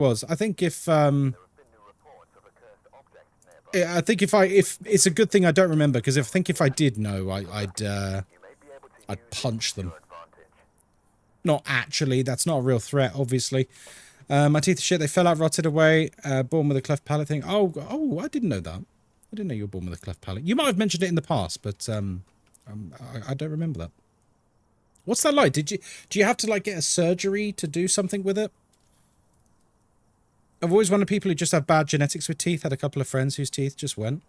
was. I think if I think if it's a good thing I don't remember, because I think if I did know, I'd punch them. Not actually. That's not a real threat, obviously. My teeth are shit. They fell out, rotted away. Born with a cleft palate thing. Oh, I didn't know that. I didn't know you were born with a cleft palate. You might have mentioned it in the past, but I don't remember that. What's that like? Do you have to like get a surgery to do something with it? I've always wondered, people who just have bad genetics with teeth. Had a couple of friends whose teeth just went.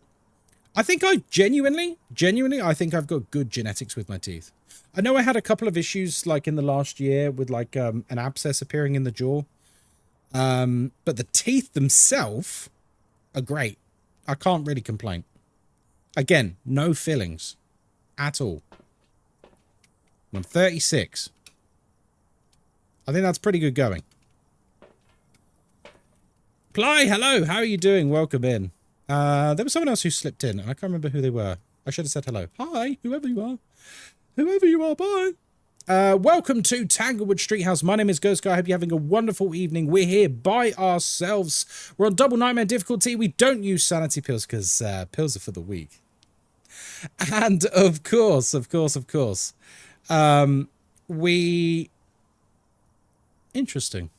I think I genuinely, I think I've got good genetics with my teeth. I know I had a couple of issues like in the last year with like an abscess appearing in the jaw. But the teeth themselves are great. I can't really complain. Again, no fillings at all. I'm 36. I think that's pretty good going. Ply, hello. How are you doing? Welcome in. There was someone else who slipped in, and I can't remember who they were. I should have said hello. Hi, whoever you are. Whoever you are, bye. Welcome to Tanglewood Street House. My name is Ghostkai. I hope you're having a wonderful evening. We're here by ourselves. We're on double nightmare difficulty. We don't use sanity pills because pills are for the weak. And of course, interesting.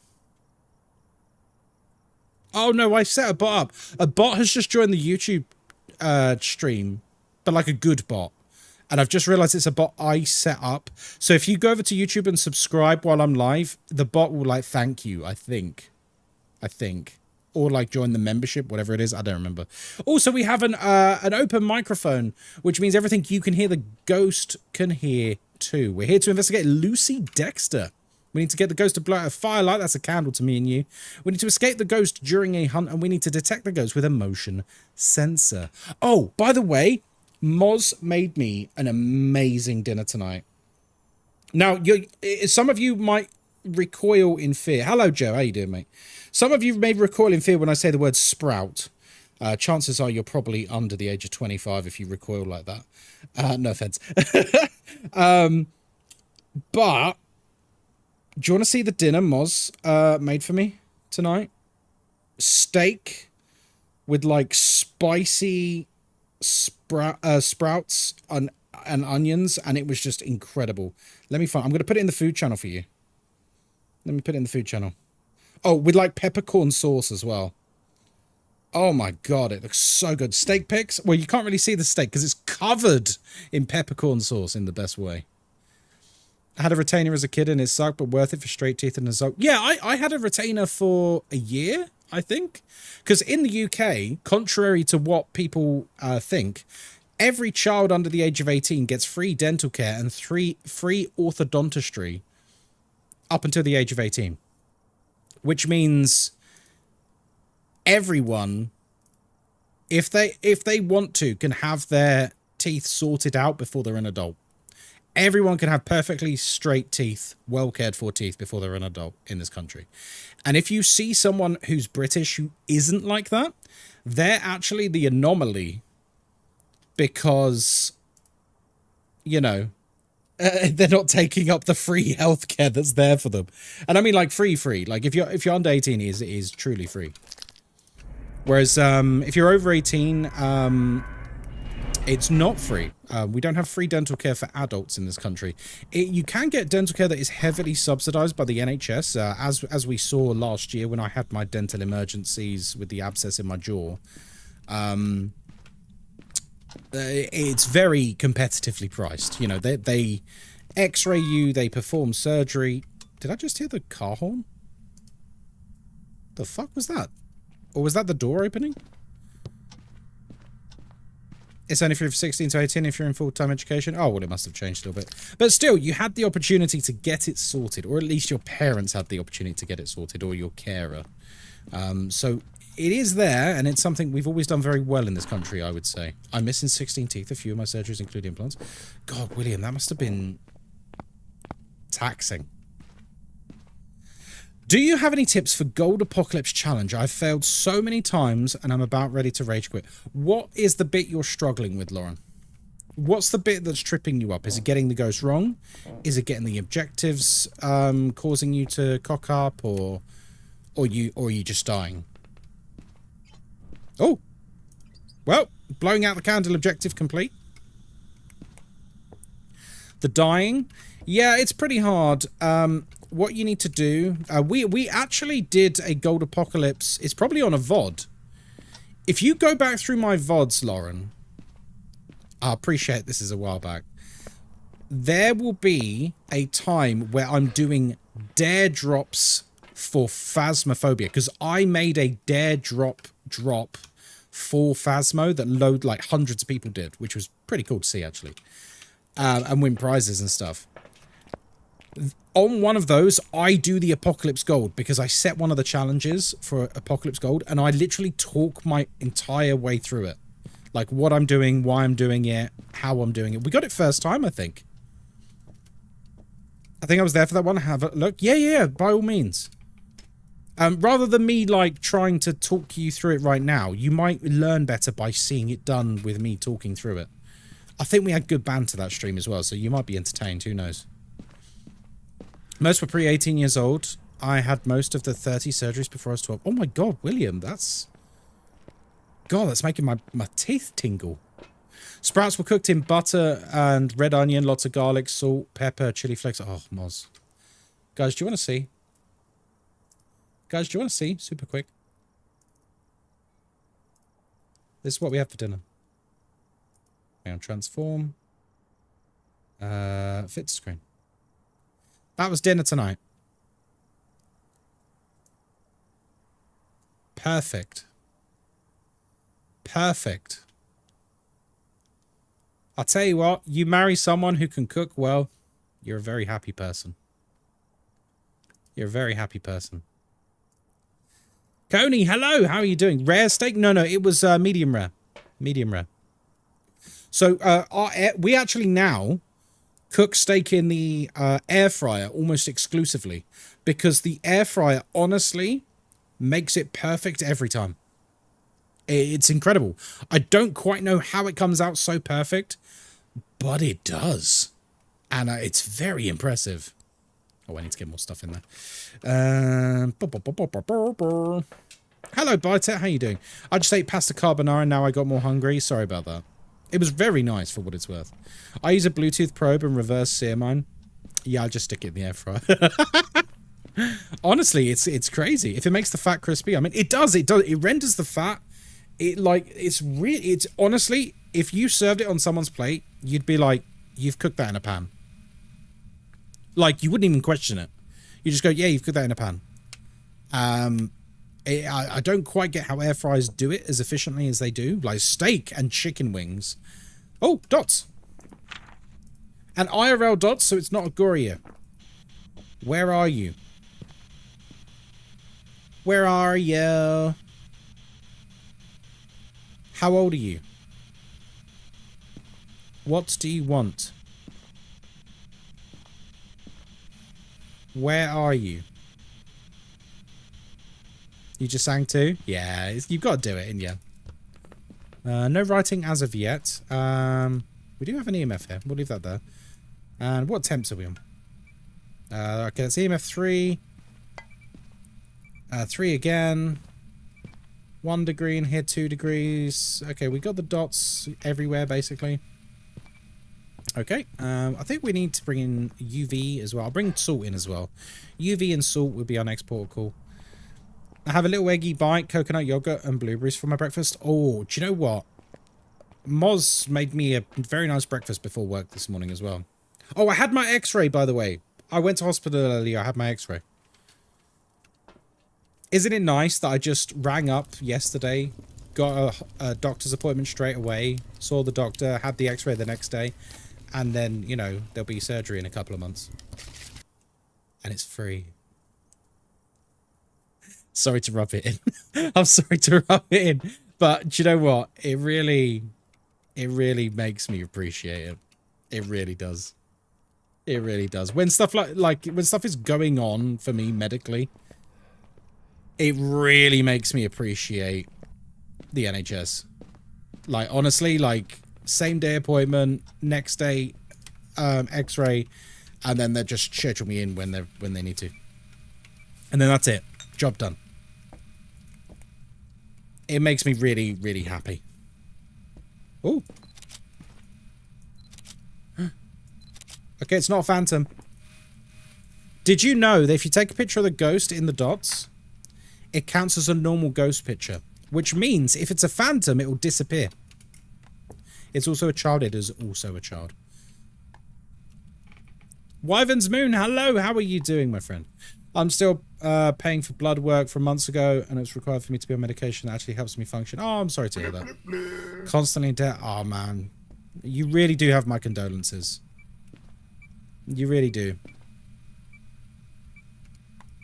Oh no, I set a bot up. A bot has just joined the YouTube stream, but like a good bot. And I've just realized it's a bot I set up. So if you go over to YouTube and subscribe while I'm live, the bot will like thank you, I think. Or like join the membership, whatever it is. I don't remember. Also, we have an open microphone, which means everything you can hear, the ghost can hear too. We're here to investigate Lucy Dexter. We need to get the ghost to blow out a firelight. That's a candle to me and you. We need to escape the ghost during a hunt, and we need to detect the ghost with a motion sensor. Oh, by the way, Moz made me an amazing dinner tonight. Now, some of you might recoil in fear. Hello, Joe. How you doing, mate? Some of you may recoil in fear when I say the word sprout. Chances are you're probably under the age of 25 if you recoil like that. No offense. But do you want to see the dinner Moz made for me tonight? Steak with like spicy sprouts and onions, and it was just incredible. Let me find. I'm going to put it in the food channel for you. Let me put it in the food channel. Oh, with like peppercorn sauce as well. Oh my god, it looks so good. Steak pics. Well, you can't really see the steak because it's covered in peppercorn sauce in the best way. I had a retainer as a kid and it sucked, but worth it for straight teeth and a result. Yeah, I had a retainer for a year, I think. Because in the UK, contrary to what people think, every child under the age of 18 gets free dental care and free orthodontistry up until the age of 18. Which means everyone, if they want to, can have their teeth sorted out before they're an adult. Everyone can have perfectly straight teeth, well cared for teeth before they're an adult in this country. And if you see someone who's British who isn't like that, they're actually the anomaly because, you know, they're not taking up the free healthcare that's there for them. And I mean like free. Like if you're under 18, it is truly free. Whereas if you're over 18, it's not free. We don't have free dental care for adults in this country. You can get dental care that is heavily subsidized by the NHS, as we saw last year when I had my dental emergencies with the abscess in my jaw. It's very competitively priced. You know, they x-ray you, they perform surgery. Did I just hear the car horn? The fuck was that? Or was that the door opening? It's only for 16 to 18 if you're in full-time education. Oh, well, it must have changed a little bit. But still, you had the opportunity to get it sorted, or at least your parents had the opportunity to get it sorted, or your carer. So it is there, and it's something we've always done very well in this country, I would say. I'm missing 16 teeth, a few of my surgeries, including implants. God, William, that must have been taxing. Do you have any tips for Gold Apocalypse Challenge? I've failed so many times and I'm about ready to rage quit. What is the bit you're struggling with, Lauren? What's the bit that's tripping you up? Is it getting the ghost wrong? Is it getting the objectives causing you to cock up? Or Or are you just dying? Oh. Well, blowing out the candle objective complete. The dying. Yeah, it's pretty hard. What you need to do... we actually did a Gold Apocalypse. It's probably on a VOD. If you go back through my VODs, Lauren... I appreciate this is a while back. There will be a time where I'm doing dare drops for Phasmophobia. Because I made a dare drop for Phasmo that like hundreds of people did. Which was pretty cool to see, actually. And win prizes and stuff. On one of those, I do the Apocalypse Gold because I set one of the challenges for Apocalypse Gold and I literally talk my entire way through it. Like what I'm doing, why I'm doing it, how I'm doing it. We got it first time, I think. I think I was there for that one. Have a look. Yeah, by all means. Rather than me like trying to talk you through it right now, you might learn better by seeing it done with me talking through it. I think we had good banter that stream as well, so you might be entertained, who knows. Most were pre-18 years old. I had most of the 30 surgeries before I was 12. Oh my god, William, that's... God, that's making my teeth tingle. Sprouts were cooked in butter and red onion, lots of garlic, salt, pepper, chili flakes. Oh, Moz. Guys, do you want to see? Guys, do you want to see? Super quick. This is what we have for dinner. Hang on, transform. Fit screen. That was dinner tonight. Perfect. Perfect. I'll tell you what, you marry someone who can cook well, you're a very happy person. You're a very happy person. Coney, hello, how are you doing? Rare steak? No, it was medium rare. Medium rare. So we actually now cook steak in the air fryer almost exclusively because the air fryer honestly makes it perfect every time. It's incredible. I don't quite know how it comes out so perfect, but it does. And it's very impressive. Oh, I need to get more stuff in there. Hello, Bite. How you doing? I just ate pasta carbonara and now I got more hungry. Sorry about that. It was very nice for what it's worth. I use a Bluetooth probe and reverse sear mine. Yeah, I'll just stick it in the air fryer. Honestly, it's crazy. If it makes the fat crispy, I mean, it does. It renders the fat. It's honestly, if you served it on someone's plate, you'd be like, you've cooked that in a pan. Like, you wouldn't even question it. You just go, yeah, you've cooked that in a pan. I don't quite get how air fryers do it as efficiently as they do. Like steak and chicken wings. Oh, dots. And IRL dots, so it's not a Goria. Where are you? Where are you? How old are you? What do you want? Where are you? You just sang too? Yeah, you've got to do it, yeah. No writing as of yet. We do have an EMF here. We'll leave that there. And what temps are we on? Okay, it's EMF 3. 3 again. 1 degree in here, 2 degrees. Okay, we got the dots everywhere, basically. Okay, I think we need to bring in UV as well. I'll bring salt in as well. UV and salt would be our next protocol. I have a little eggy bite, coconut yogurt and blueberries for my breakfast. Oh, do you know what? Moz made me a very nice breakfast before work this morning as well. Oh, I had my x-ray, by the way. I went to hospital earlier. I had my x-ray. Isn't it nice that I just rang up yesterday, got a doctor's appointment straight away, saw the doctor, had the x-ray the next day, and then, you know, there'll be surgery in a couple of months. And it's free. Sorry to rub it in. I'm sorry to rub it in. But do you know what? It really makes me appreciate it. It really does. It really does. When stuff like when stuff is going on for me medically, it really makes me appreciate the NHS. Like, honestly, like, same day appointment, next day x-ray, and then they just schedule me in when they need to. And then that's it. Job done. It makes me really, really happy. Oh. Okay, it's not a phantom. Did you know that if you take a picture of the ghost in the dots, it counts as a normal ghost picture? Which means if it's a phantom, it will disappear. It's also a child. It is also a child. Wyvern's Moon, hello. How are you doing, my friend? I'm still paying for blood work from months ago, and it's required for me to be on medication that actually helps me function. Oh, I'm sorry to hear that. Constantly in debt. Oh, man. You really do have my condolences. You really do.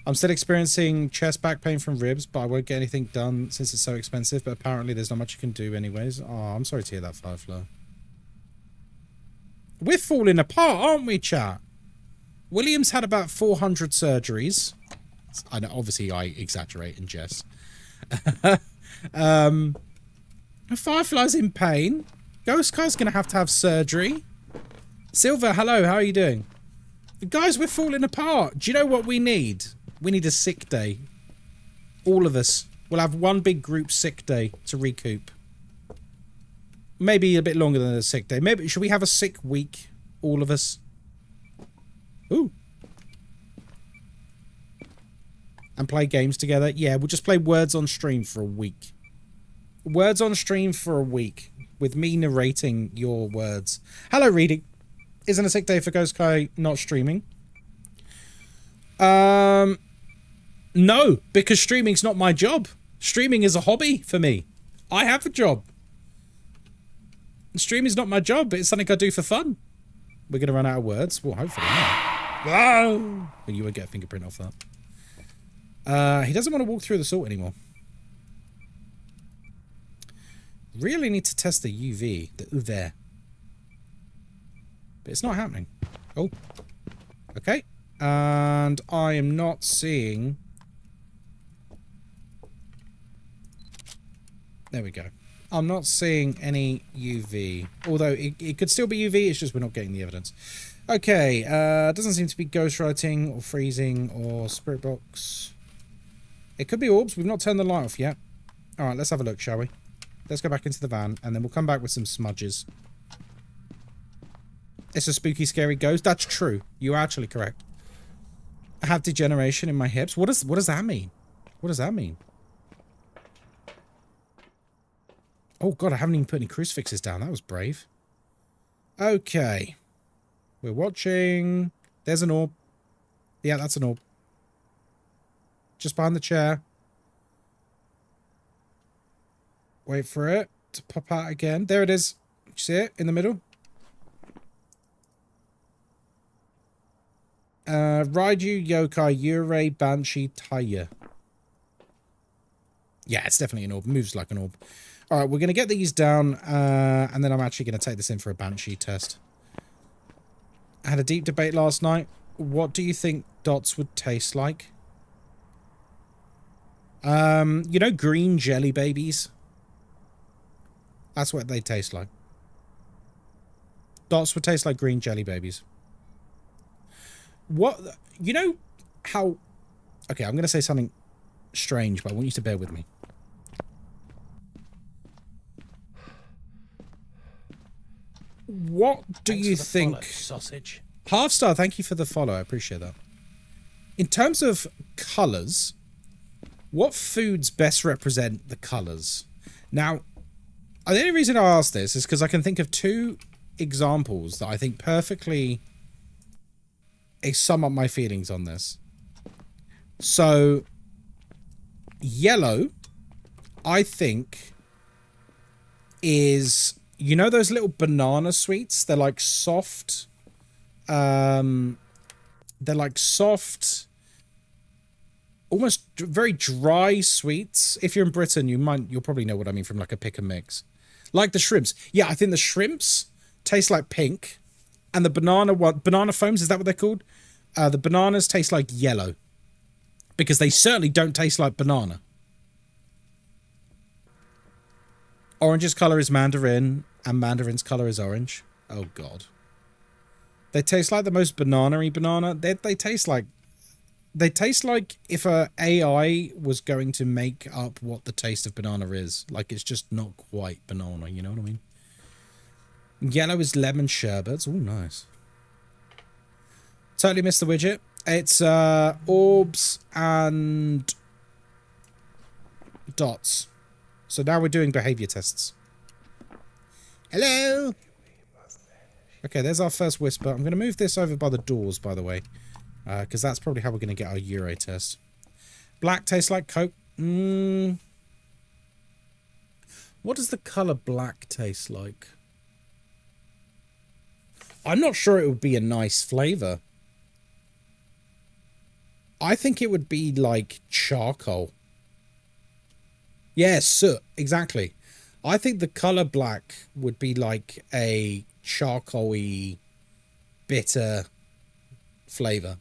I'm still experiencing chest back pain from ribs, but I won't get anything done since it's so expensive, but apparently there's not much you can do anyways. Oh, I'm sorry to hear that, Firefly. We're falling apart, aren't we, chat? William's had about 400 surgeries. I know, obviously I exaggerate and jest. Firefly's in pain. Ghostkai's going to have surgery. Silver, hello, how are you doing? Guys, we're falling apart. Do you know what we need? We need a sick day. All of us. We'll have one big group sick day to recoup. Maybe a bit longer than a sick day. Maybe should we have a sick week? All of us. Ooh. And play games together. Yeah, we'll just play Words on Stream for a week. Words on Stream for a week. With me narrating your words. Hello, reading. Isn't a sick day for Ghostkai not streaming? No, because streaming's not my job. Streaming is a hobby for me. I have a job. Streaming's not my job, but it's something I do for fun. We're going to run out of words. Well, hopefully not. Oh! Well, you won't get a fingerprint off that. He doesn't want to walk through the salt anymore. Really need to test the UV. The UV. But it's not happening. Oh. Okay. And I am not seeing... There we go. I'm not seeing any UV. Although it could still be UV, it's just we're not getting the evidence. Okay, doesn't seem to be ghostwriting or freezing or spirit box. It could be orbs. We've not turned the light off yet. Alright, let's have a look, shall we? Let's go back into the van, and then we'll come back with some smudges. It's a spooky, scary ghost. That's true. You're actually correct. I have degeneration in my hips. What does that mean? What does that mean? Oh god, I haven't even put any crucifixes down. That was brave. Okay. We're watching. There's an orb. Yeah, that's an orb. Just behind the chair. Wait for it to pop out again. There it is. You see it in the middle? Raiju, Yokai, Yurei, Banshee, Taya. Yeah, it's definitely an orb. Moves like an orb. Alright, we're going to get these down, and then I'm actually going to take this in for a Banshee test. I had a deep debate last night. What do you think dots would taste like? You know green jelly babies? That's what they taste like. Dots would taste like green jelly babies. What, you know how... Okay, I'm going to say something strange, but I want you to bear with me. What do you think... Follow, sausage. Half star, thank you for the follow. I appreciate that. In terms of colours, what foods best represent the colours? Now, the only reason I ask this is because I can think of two examples that I think perfectly sum up my feelings on this. So, yellow, I think, is... You know those little banana sweets? They're like soft. They're like soft, almost very dry sweets. If you're in Britain, you'll probably know what I mean from like a pick and mix. Like the shrimps. Yeah, I think the shrimps taste like pink. And the banana foams, is that what they're called? The bananas taste like yellow. Because they certainly don't taste like banana. Orange's colour is mandarin, and mandarin's colour is orange. Oh, God. They taste like the most banana-y banana. They taste like They taste like if a AI was going to make up what the taste of banana is. Like, it's just not quite banana, you know what I mean? Yellow is lemon sherbet. Oh, nice. Totally missed the widget. It's orbs and dots. So now we're doing behavior tests. Hello? Okay, there's our first whisper. I'm going to move this over by the doors, by the way. Because that's probably how we're going to get our Euro test. Black tastes like Coke. What does the colour black taste like? I'm not sure it would be a nice flavour. I think it would be like charcoal. Yeah, soot. Exactly. I think the colour black would be like a charcoal-y, bitter flavour.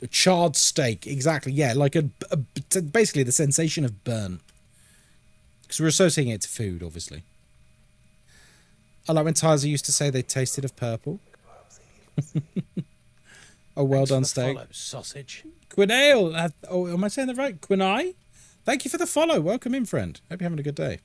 A charred steak. Exactly. Yeah, like basically the sensation of burnt. Because we're associating it to food, obviously. I like when Tyzer used to say they tasted of purple. Oh, well done, steak. Follow, sausage. Quinail. Oh, am I saying that right? Quinai? Thank you for the follow. Welcome in, friend. Hope you're having a good day.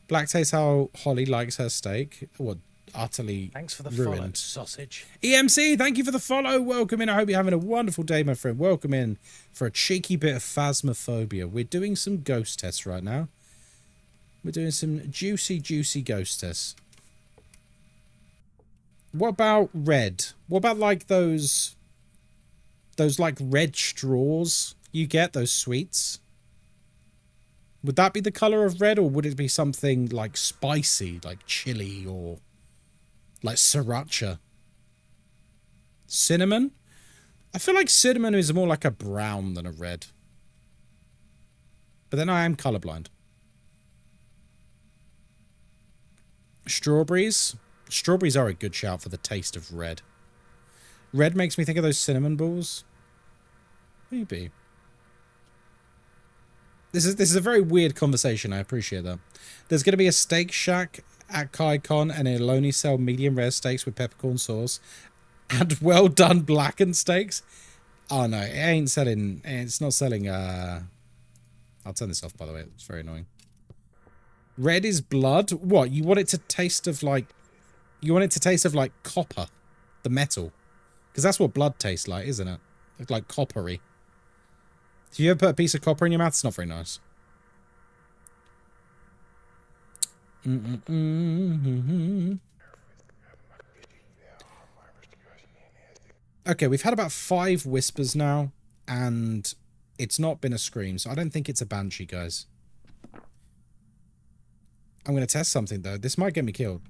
Black tastes how Holly likes her steak. What? Utterly Thanks for the ruined. follow, sausage. EMC, thank you for the follow. Welcome in. I hope you're having a wonderful day, my friend. Welcome in for a cheeky bit of Phasmophobia. We're doing some ghost tests right now. We're doing some juicy, juicy ghost tests. What about red? What about like those like red straws you get, those sweets? Would that be the color of red, or would it be something like spicy, like chili or like sriracha? Cinnamon? I feel like cinnamon is more like a brown than a red. But then I am colorblind. Strawberries? Strawberries are a good shout for the taste of red. Red makes me think of those cinnamon balls. Maybe. This is a very weird conversation. I appreciate that. There's going to be a steak shack at KaiCon, and it'll only sell medium rare steaks with peppercorn sauce and well done blackened steaks. Oh no, it ain't selling. It's not selling. I'll turn this off, by the way. It's very annoying. Red is blood. What? You want it to taste of like? You want it to taste of like copper, the metal, because that's what blood tastes like, isn't it? It's like coppery. If you ever put a piece of copper in your mouth, it's not very nice. Okay, we've had about 5 whispers now, and it's not been a scream, so I don't think it's a banshee, guys. I'm going to test something, though. This might get me killed.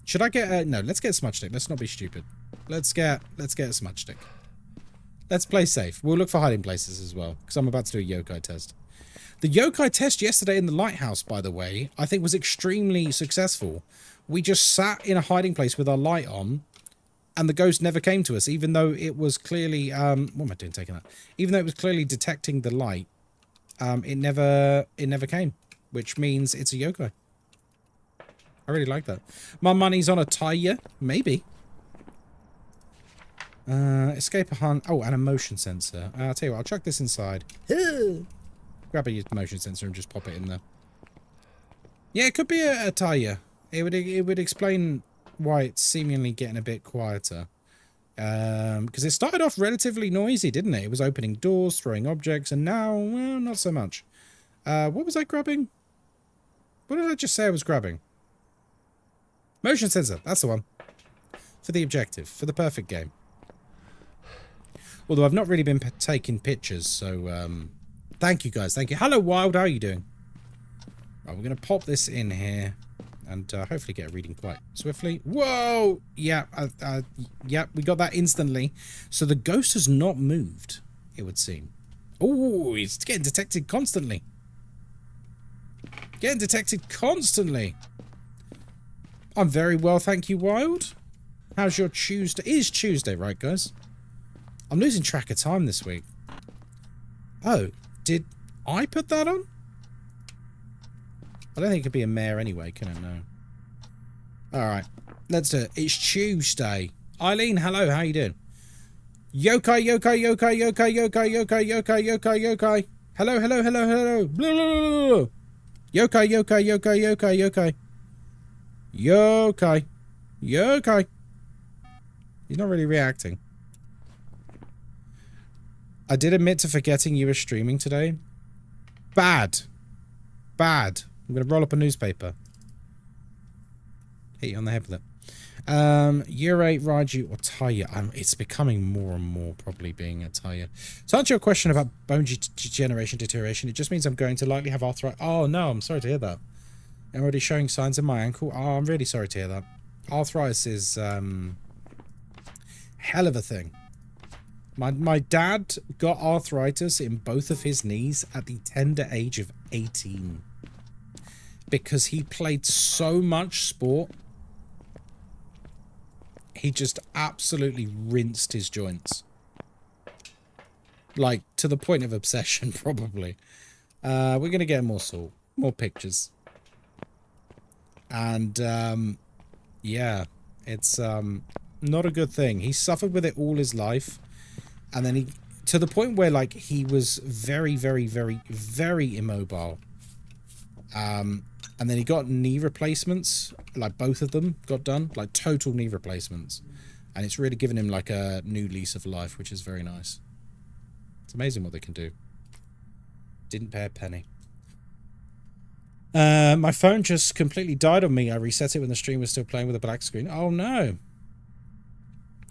Should I get a... No, let's get a smudge stick. Let's not be stupid. Let's get a smudge stick. Let's play safe. We'll look for hiding places as well, because I'm about to do a yokai test. The yokai test yesterday in the lighthouse, by the way, I think was extremely successful. We just sat in a hiding place with our light on, and the ghost never came to us, even though it was clearly... what am I doing taking that? Even though it was clearly detecting the light, it never came, which means it's a yokai. I really like that. My money's on a tire? Maybe. Escape a hunt. Oh, and a motion sensor. I'll tell you what, I'll chuck this inside. Grab a motion sensor and just pop it in there. Yeah, it could be a tire. It would explain why it's seemingly getting a bit quieter. Because it started off relatively noisy, didn't it? It was opening doors, throwing objects, and now, well, not so much. What was I grabbing? What did I just say I was grabbing? Motion sensor, that's the one. For the objective, for the perfect game. Although I've not really been taking pictures, so thank you guys, thank you. Hello Wild, how are you doing? Right, we're going to pop this in here and hopefully get a reading quite swiftly. Whoa! Yeah, yeah, we got that instantly. So the ghost has not moved, it would seem. Oh, it's getting detected constantly. Getting detected constantly. I'm very well, thank you, Wild. How's your Tuesday? It is Tuesday, right, guys? I'm losing track of time this week. Oh, did I put that on? I don't think it could be a mare anyway, can it? No. Alright, let's do it. It's Tuesday. Eileen, hello, how you doing? Yokai, yokai, yokai, yokai, yokai, yokai, yokai, yokai, yokai. Hello, hello, hello, hello. Blah, blah, blah, blah. Yokai, yokai, yokai, yokai, yokai. Yokai. Yokai. He's not really reacting. I did admit to forgetting you were streaming today. Bad. Bad. I'm going to roll up a newspaper. Hit you on the head with it. Urate, Raju, or Taya. It's becoming more and more probably being a Taya. To answer your question about bone degeneration, deterioration, it just means I'm going to likely have arthritis. Oh, no, I'm sorry to hear that. I'm already showing signs in my ankle. Oh, I'm really sorry to hear that. Arthritis is, hell of a thing. My dad got arthritis in both of his knees at the tender age of 18. Because he played so much sport. He just absolutely rinsed his joints. Like, to the point of obsession, probably. We're going to get more salt. More pictures. And, yeah. It's, not a good thing. He suffered with it all his life. And then he... To the point where, like, he was very, very, very, very immobile. And then he got knee replacements, like both of them got done, like total knee replacements. And it's really given him like a new lease of life, which is very nice. It's amazing what they can do. Didn't pay a penny. My phone just completely died on me. I reset it when the stream was still playing with a black screen. Oh no.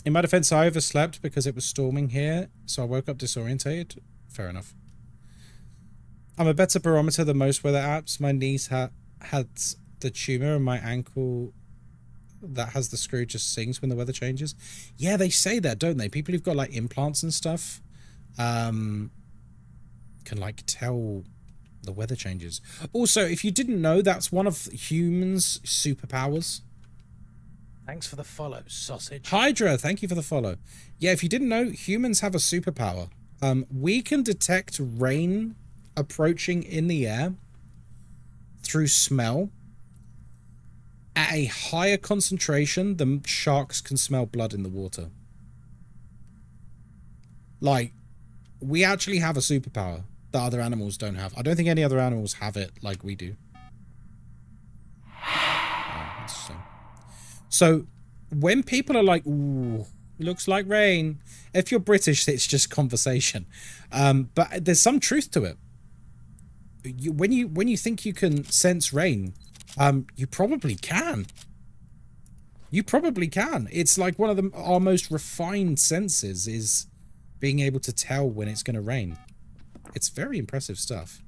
In my defense, I overslept because it was storming here, so I woke up disorientated. Fair enough. I'm a better barometer than most weather apps. My knees had the tumor, and my ankle that has the screw just sings when the weather changes. Yeah, they say that, don't they? People who've got like implants and stuff can like tell the weather changes. Also, if you didn't know, that's one of humans' superpowers. Thanks for the follow, sausage. Hydra, thank you for the follow. Yeah, if you didn't know, humans have a superpower. We can detect rain approaching in the air through smell at a higher concentration than sharks can smell blood in the water. Like, we actually have a superpower that other animals don't have. I don't think any other animals have it like we do. Oh, interesting. So, when people are like, ooh, looks like rain, if you're British, it's just conversation. But there's some truth to it. When you think you can sense rain, you probably can. You probably can. It's like one of our most refined senses is being able to tell when it's going to rain. It's very impressive stuff.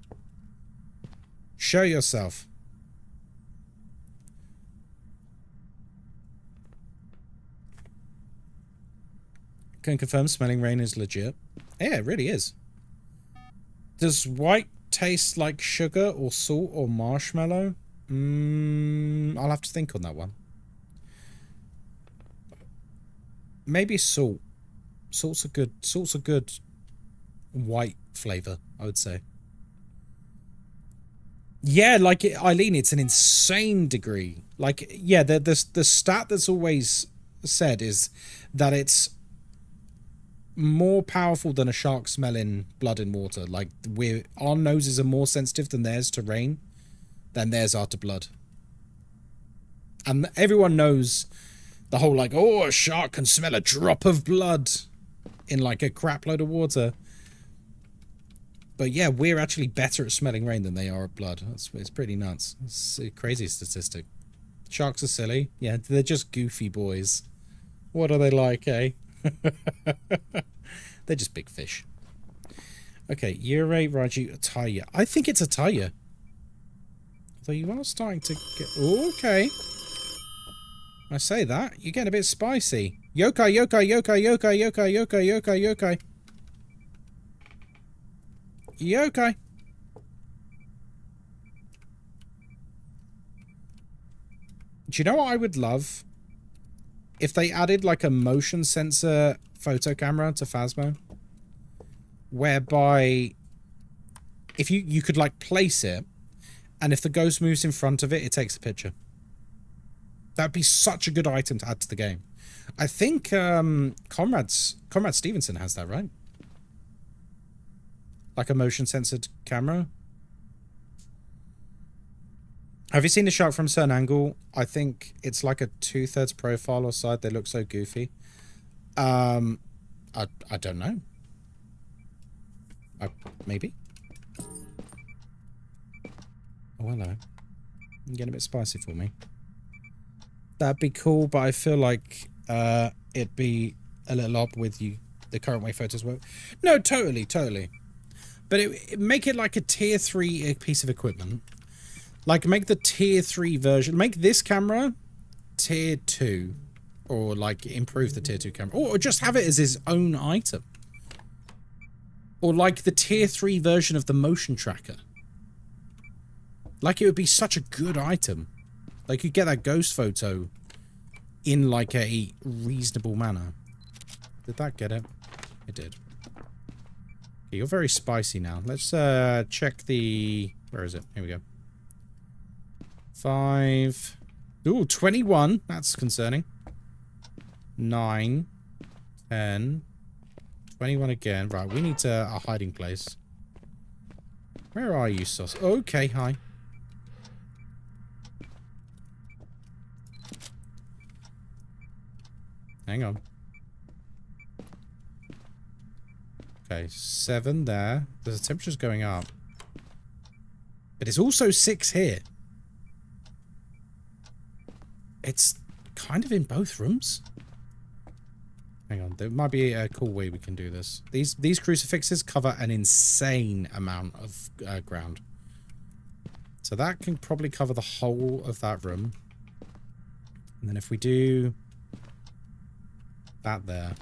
Show yourself. Can confirm smelling rain is legit. Yeah, it really is. Does white taste like sugar or salt or marshmallow? I'll have to think on that one. Maybe salt. Salt's a good white flavor, I would say. Yeah, like Eileen, it's an insane degree. Like, yeah, the stat that's always said is that it's more powerful than a shark smelling blood in water. Like, our noses are more sensitive than theirs to rain than theirs are to blood. And everyone knows the whole, like, oh, a shark can smell a drop of blood in, like, a crap load of water. But, yeah, we're actually better at smelling rain than they are at blood. It's pretty nuts. It's a crazy statistic. Sharks are silly. Yeah, they're just goofy boys. What are they like, eh? They're just big fish. Okay, Yurei, Raju, Ataya. I think it's Ataya. Although you are starting to get... Oh, okay. I say that. You're getting a bit spicy. Yokai, yokai, yokai, yokai, yokai, yokai, yokai, yokai. Yokai. Do you know what I would love? If they added like a motion sensor photo camera to Phasmo, whereby if you could like place it, and if the ghost moves in front of it, it takes a picture. That'd be such a good item to add to the game. I think Comrade Stevenson has that, right? Like a motion censored camera. Have you seen the shot from a certain angle? I think it's like a 2/3 profile or side. They look so goofy. I don't know. Maybe. Oh, hello. You're getting a bit spicy for me. That'd be cool, but I feel like it'd be a little odd with you the current way photos work. No, totally. But make it like a tier 3 piece of equipment. Like, make the tier 3 version. Make this camera tier 2. Or, like, improve the tier 2 camera. Or just have it as its own item. Or, like, the tier 3 version of the motion tracker. Like, it would be such a good item. Like, you get that ghost photo in, like, a reasonable manner. Did that get it? It did. Okay, you're very spicy now. Let's check the... Where is it? Here we go. 5. Ooh, 21. That's concerning. 9. 10. 21 again. Right, we need a hiding place. Where are you, Sauce? Okay, hi. Hang on. Okay, 7 there. The temperature's going up. But it's also 6 here. It's kind of in both rooms. Hang on, there might be a cool way we can do this. These crucifixes cover an insane amount of ground. So that can probably cover the whole of that room. And then if we do that there.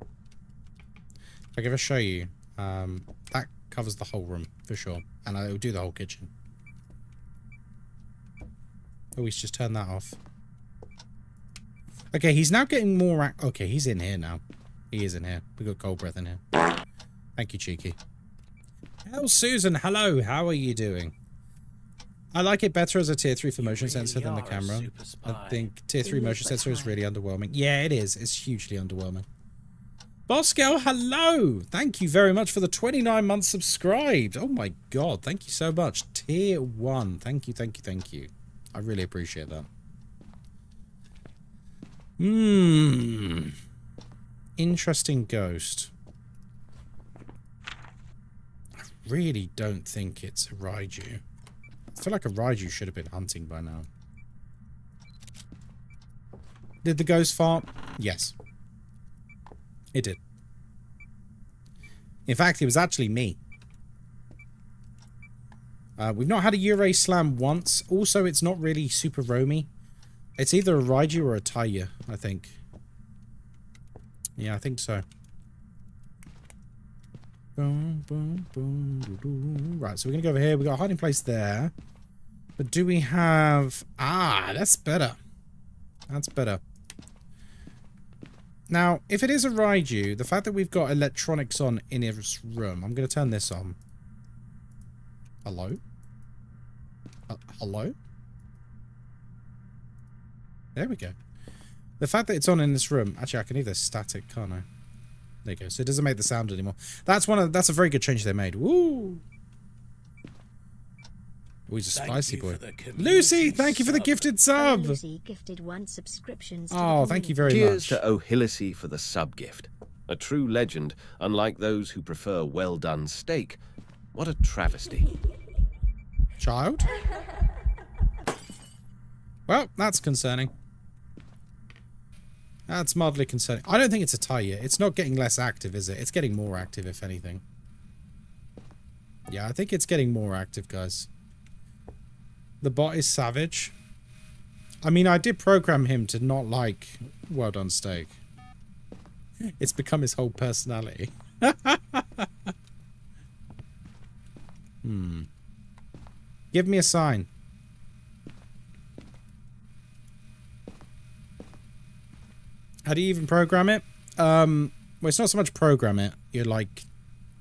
If I can ever show you, that covers the whole room for sure. And I will do the whole kitchen. Oh, he's just turned that off. Okay, he's now getting more... Okay, he's in here now. He is in here. We got cold breath in here. Thank you, Cheeky. Hell, Susan, hello. How are you doing? I like it better as a tier 3 for motion sensor than the camera. I think tier 3 motion sensor is really underwhelming. Yeah, it is. It's hugely underwhelming. Boskel, hello. Thank you very much for the 29 months subscribed. Oh my god, thank you so much. Tier 1. Thank you. I really appreciate that. Interesting ghost. I really don't think it's a Raiju. I feel like a Raiju should have been hunting by now. Did the ghost fart? Yes. It did. In fact, it was actually me. We've not had a Ure slam once. Also, it's not really super roamy. It's either a Raiju or a Taiya, I think. Yeah, I think so. Boom, boom, boom, doo, doo. Right, so we're going to go over here. We've got a hiding place there. But do we have... Ah, that's better. That's better. Now, if it is a Raiju, the fact that we've got electronics on in this room... I'm going to turn this on. Hello? Hello? There we go. The fact that it's on in this room... Actually, I can either static, can't I? There you go. So it doesn't make the sound anymore. That's a very good change they made. Woo! Oh, he's a spicy boy. Lucy, thank you for the gifted sub! Lucy gifted 1 subscription. Oh, thank you very much. Cheers to O'Hillisy for the sub gift. A true legend, unlike those who prefer well-done steak. What a travesty. Child? Well, that's concerning. That's mildly concerning. I don't think it's a Taiya. It's not getting less active, is it? It's getting more active, if anything. Yeah, I think it's getting more active, guys. The bot is savage. I mean, I did program him to not like well done steak. It's become his whole personality. Give me a sign. How do you even program it? Well, it's not so much program it. You're like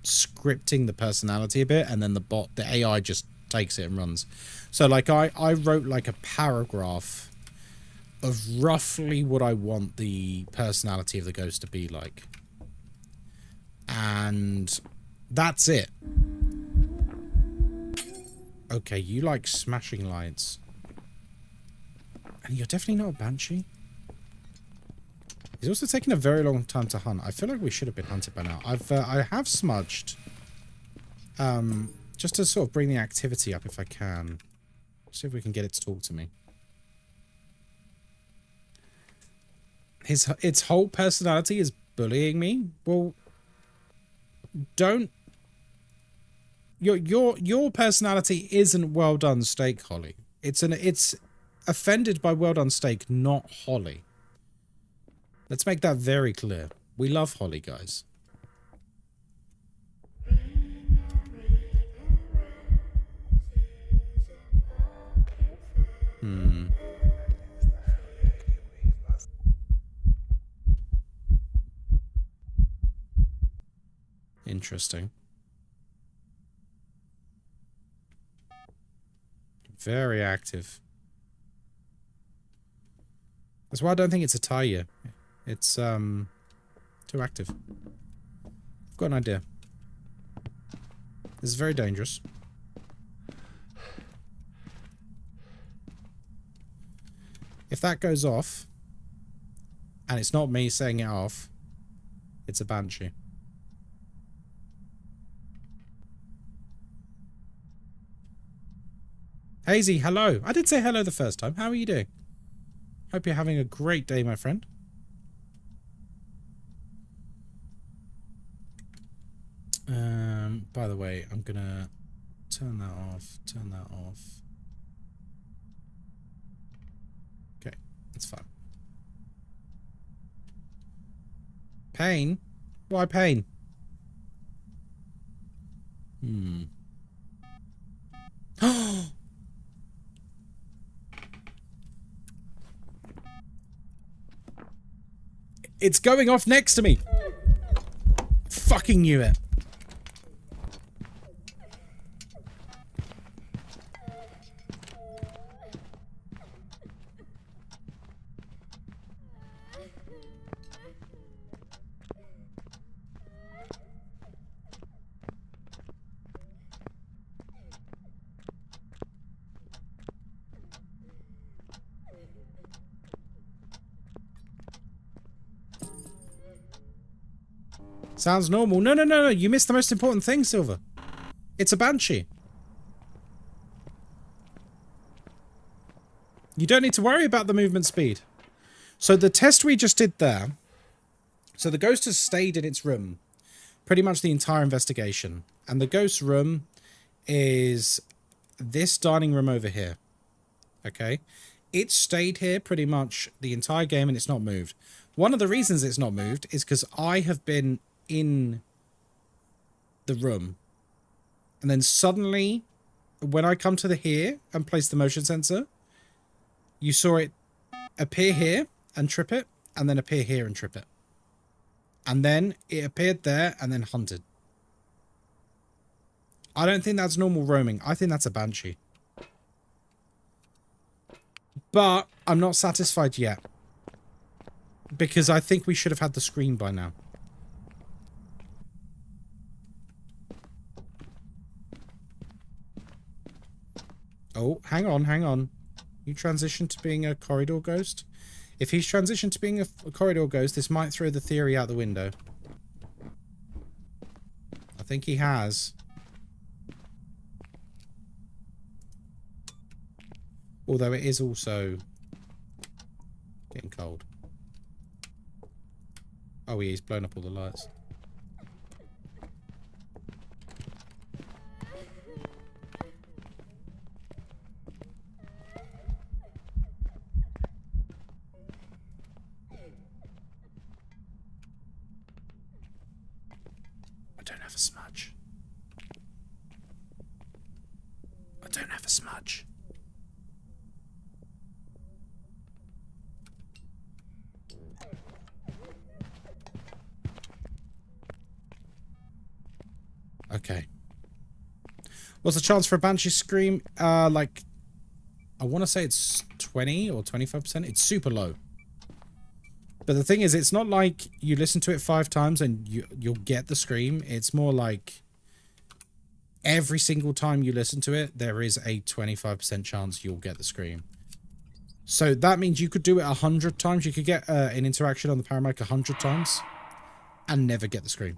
scripting the personality a bit, and then the AI just takes it and runs. So like I wrote like a paragraph of roughly what I want the personality of the ghost to be like. And that's it. Okay, you like smashing lights. And you're definitely not a banshee. He's also taking a very long time to hunt. I feel like we should have been hunted by now. I have smudged. Just to sort of bring the activity up if I can. See if we can get it to talk to me. Its whole personality is bullying me. Well, don't. Your personality isn't well done steak, Holly. It's offended by well done steak, not Holly. Let's make that very clear. We love Holly, guys. Interesting. Very active. That's why I don't think it's a Taya. It's too active. I've got an idea. This is very dangerous. If that goes off, and it's not me setting it off, it's a banshee. Hazy, hello. I did say hello the first time. How are you doing? Hope you're having a great day, my friend. By the way, I'm gonna turn that off, turn that off. Okay, it's fine. Pain? Why pain? It's going off next to me. Fucking knew it. Sounds normal. No, no, no, no. You missed the most important thing, Silver. It's a banshee. You don't need to worry about the movement speed. So the test we just did there. So the ghost has stayed in its room pretty much the entire investigation. And the ghost room is this dining room over here. Okay? It stayed here pretty much the entire game and it's not moved. One of the reasons it's not moved is because I have been in the room. And then suddenly, when I come to the here and place the motion sensor, you saw it appear here and trip it, and then appear here and trip it. And then it appeared there and then hunted. I don't think that's normal roaming. I think that's a banshee. But I'm not satisfied yet. Because I think we should have had the screen by now. Oh, hang on, hang on. You transitioned to being a corridor ghost? If he's transitioned to being a corridor ghost, this might throw the theory out the window. I think he has. Although it is also getting cold. Oh, he's blown up all the lights. I don't have a smudge. I don't have a smudge. Okay. What's the chance for a banshee scream? Like I want to say it's 20 or 25%. It's super low. But the thing is, it's not like you listen to it 5 times and you'll get the scream. It's more like every single time you listen to it, there is a 25% chance you'll get the scream. So that means you could do it 100 times. You could get an interaction on the paramic 100 times and never get the scream.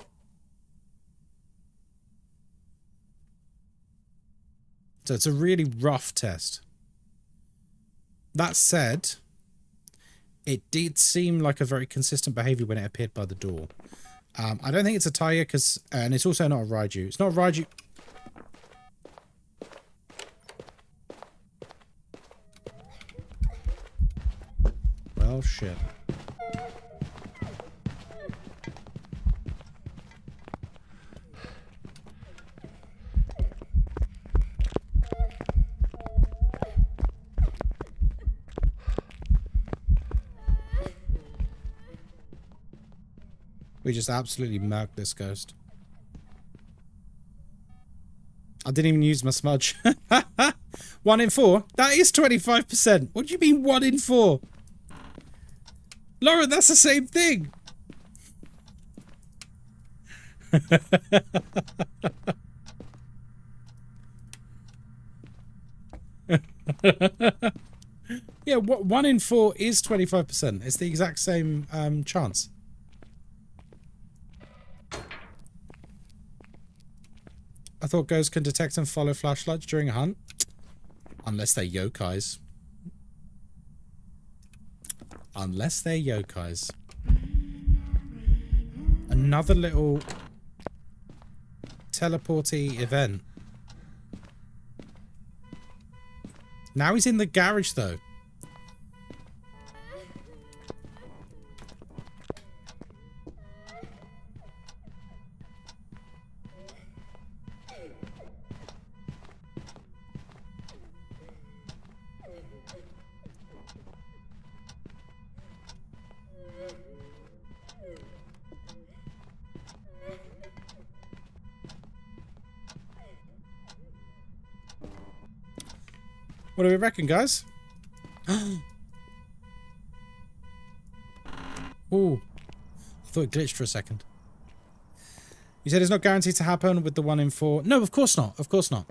So it's a really rough test. That said, it did seem like a very consistent behavior when it appeared by the door. I don't think it's a Taya because, and it's also not a Raiju. It's not a Raiju. Well, shit. We just absolutely murked this ghost. I didn't even use my smudge. 1 in 4? That is 25%. What do you mean 1 in 4? Lauren, that's the same thing. Yeah, 1 in 4 is 25%. It's the exact same chance. I thought ghosts can detect and follow flashlights during a hunt. Unless they're yokais. Unless they're yokais. Another little teleporty event. Now he's in the garage though. What do we reckon, guys? Ooh. I thought it glitched for a second. You said it's not guaranteed to happen with the 1 in 4. No, of course not. Of course not.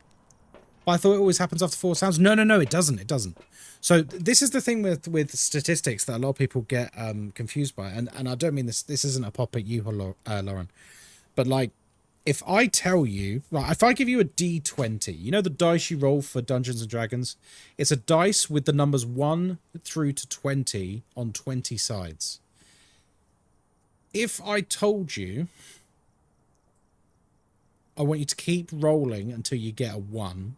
But I thought it always happens after 4 sounds. No, it doesn't. It doesn't. So this is the thing with statistics that a lot of people get confused by. And I don't mean this. This isn't a pop at you, Lauren. But like, if I tell you, right, if I give you a D20, you know the dice you roll for Dungeons and Dragons? It's a dice with the numbers 1 through to 20 on 20 sides. If I told you, I want you to keep rolling until you get a 1,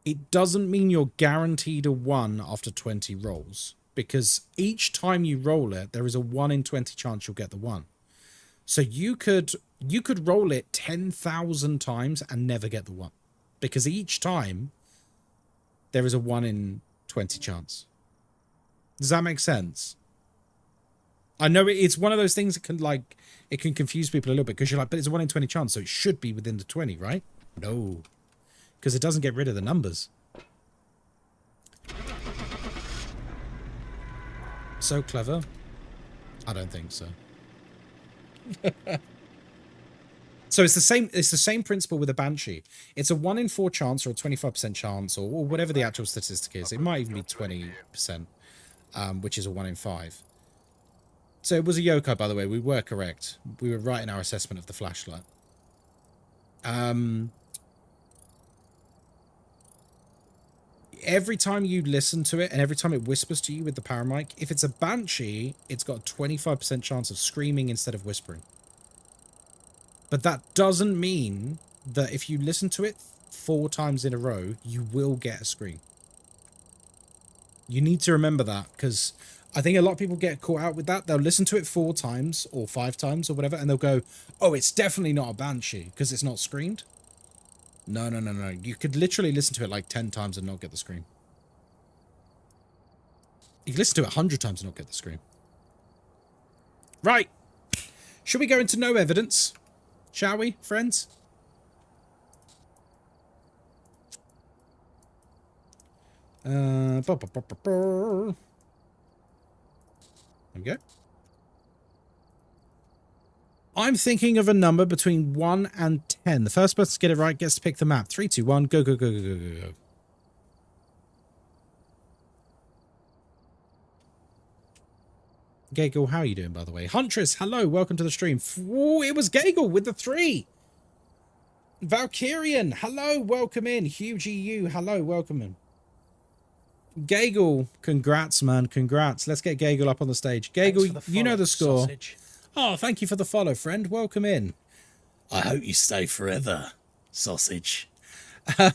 it doesn't mean you're guaranteed a 1 after 20 rolls. Because each time you roll it, there is a 1 in 20 chance you'll get the 1. So you could roll it 10,000 times and never get the 1. Because each time, there is a 1 in 20 chance. Does that make sense? I know it's one of those things that can, like, it can confuse people a little bit. Because you're like, but it's a 1 in 20 chance, so it should be within the 20, right? No. Because it doesn't get rid of the numbers. So clever? I don't think so. So it's the same principle with a banshee. It's a 1 in 4 chance or a 25% chance or whatever the actual statistic is. It might even be 20%, which is a 1 in 5. So it was a yokai, by the way. We were correct. We were right in our assessment of the flashlight. Every time you listen to it and every time it whispers to you with the paramic, if it's a banshee, it's got a 25% chance of screaming instead of whispering. But that doesn't mean that if you listen to it 4 times in a row, you will get a scream. You need to remember that, because I think a lot of people get caught out with that. They'll listen to it 4 times or 5 times or whatever, and they'll go, oh, it's definitely not a banshee because it's not screamed. No. You could literally listen to it like 10 times and not get the scream. You can listen to it 100 times and not get the scream. Right. Should we go into no evidence? Shall we, friends? There we go. I'm thinking of a number between 1 and 10. The first person to get it right gets to pick the map. 3, 2, 1, go, go, go, go, go, go, go. Gagel, how are you doing, by the way? Huntress, hello, welcome to the stream. Ooh, it was Gagel with the 3. Valkyrian, hello, welcome in. Huge EU, hello, welcome in. Gagel, congrats, man, congrats. Let's get Gagel up on the stage. Gagel, you know the score. Sausage. Oh, thank you for the follow, friend. Welcome in. I hope you stay forever, sausage. I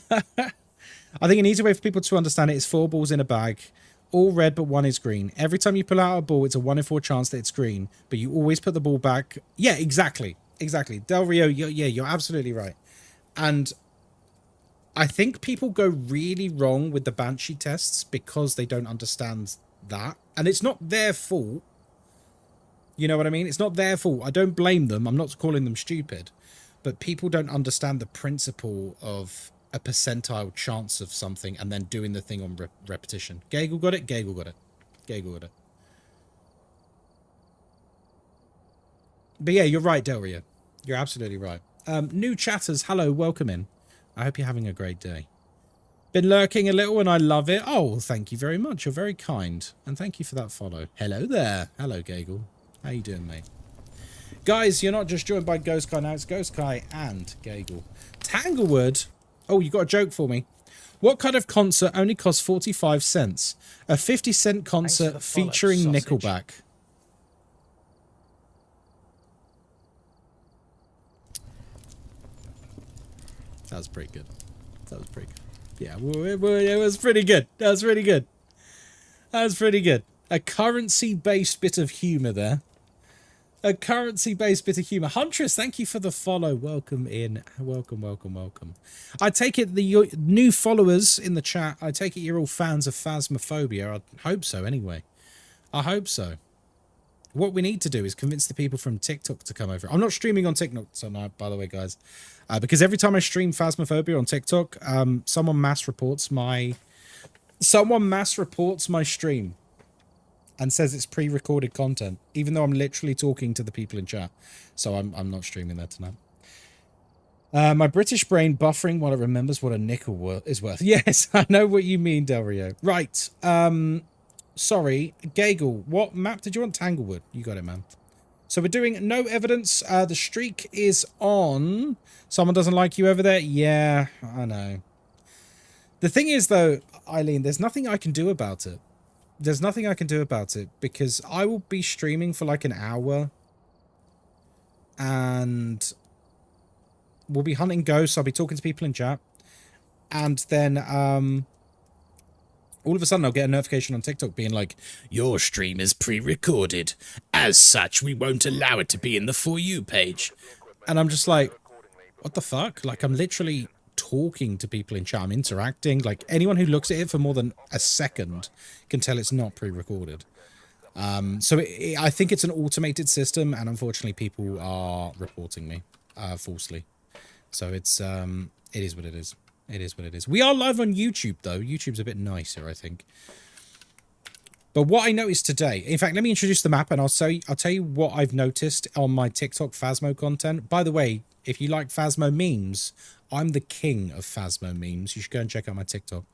think an easy way for people to understand it is 4 balls in a bag, all red but 1 is green. Every time you pull out a ball, it's a 1 in 4 chance that it's green, but you always put the ball back. Yeah, exactly. Exactly. Del Rio, you're absolutely right. And I think people go really wrong with the Banshee tests because they don't understand that. And it's not their fault. You know what I mean? It's not their fault. I don't blame them. I'm not calling them stupid. But people don't understand the principle of a percentile chance of something and then doing the thing on repetition. Gagel got it? Gagel got it. Gagel got it. But yeah, you're right, Del Rio. You're absolutely right. New chatters, hello, welcome in. I hope you're having a great day. Been lurking a little and I love it. Oh, thank you very much. You're very kind. And thank you for that follow. Hello there. Hello, Gagel. How you doing, mate? Guys, you're not just joined by Ghostkai now. It's Ghostkai and Gagel. Tanglewood. Oh, you got a joke for me. What kind of concert only costs 45 cents? A 50-cent concert featuring Nickelback. That was pretty good. That was pretty good. Yeah, it was pretty good. That was pretty good. That was pretty good. A currency-based bit of humour there. A currency-based bit of humour. Huntress, thank you for the follow. Welcome in. Welcome, welcome, welcome. I take it the new followers in the chat, I take it you're all fans of Phasmophobia. I hope so, anyway. I hope so. What we need to do is convince the people from TikTok to come over. I'm not streaming on TikTok tonight, by the way, guys. Because every time I stream Phasmophobia on TikTok, someone mass reports my stream. And says it's pre-recorded content, even though I'm literally talking to the people in chat. So I'm not streaming that tonight. My British brain buffering while it remembers what a nickel is worth. Yes, I know what you mean, Del Rio. Right. Sorry, Gagel. What map did you want? Tanglewood. You got it, man. So we're doing no evidence. The streak is on. Someone doesn't like you over there? Yeah, I know. The thing is, though, Eileen, there's nothing I can do about it. There's nothing I can do about it because I will be streaming for like an hour and we'll be hunting ghosts. I'll be talking to people in chat and then all of a sudden I'll get a notification on TikTok being like, your stream is pre-recorded. As such, we won't allow it to be in the For You page. And I'm just like, what the fuck? Like, I'm literally talking to people in chat. I'm interacting. Like, anyone who looks at it for more than a second can tell it's not pre-recorded. So I think it's an automated system, and unfortunately people are reporting me falsely. So it's it is what it is. It is what it is. We are live on YouTube, though. YouTube's a bit nicer, I think. But what I noticed today, in fact, let me introduce the map, and I'll tell you what I've noticed on my TikTok Phasmo content. By the way, if you like Phasmo memes, I'm the king of Phasmo memes. You should go and check out my TikTok.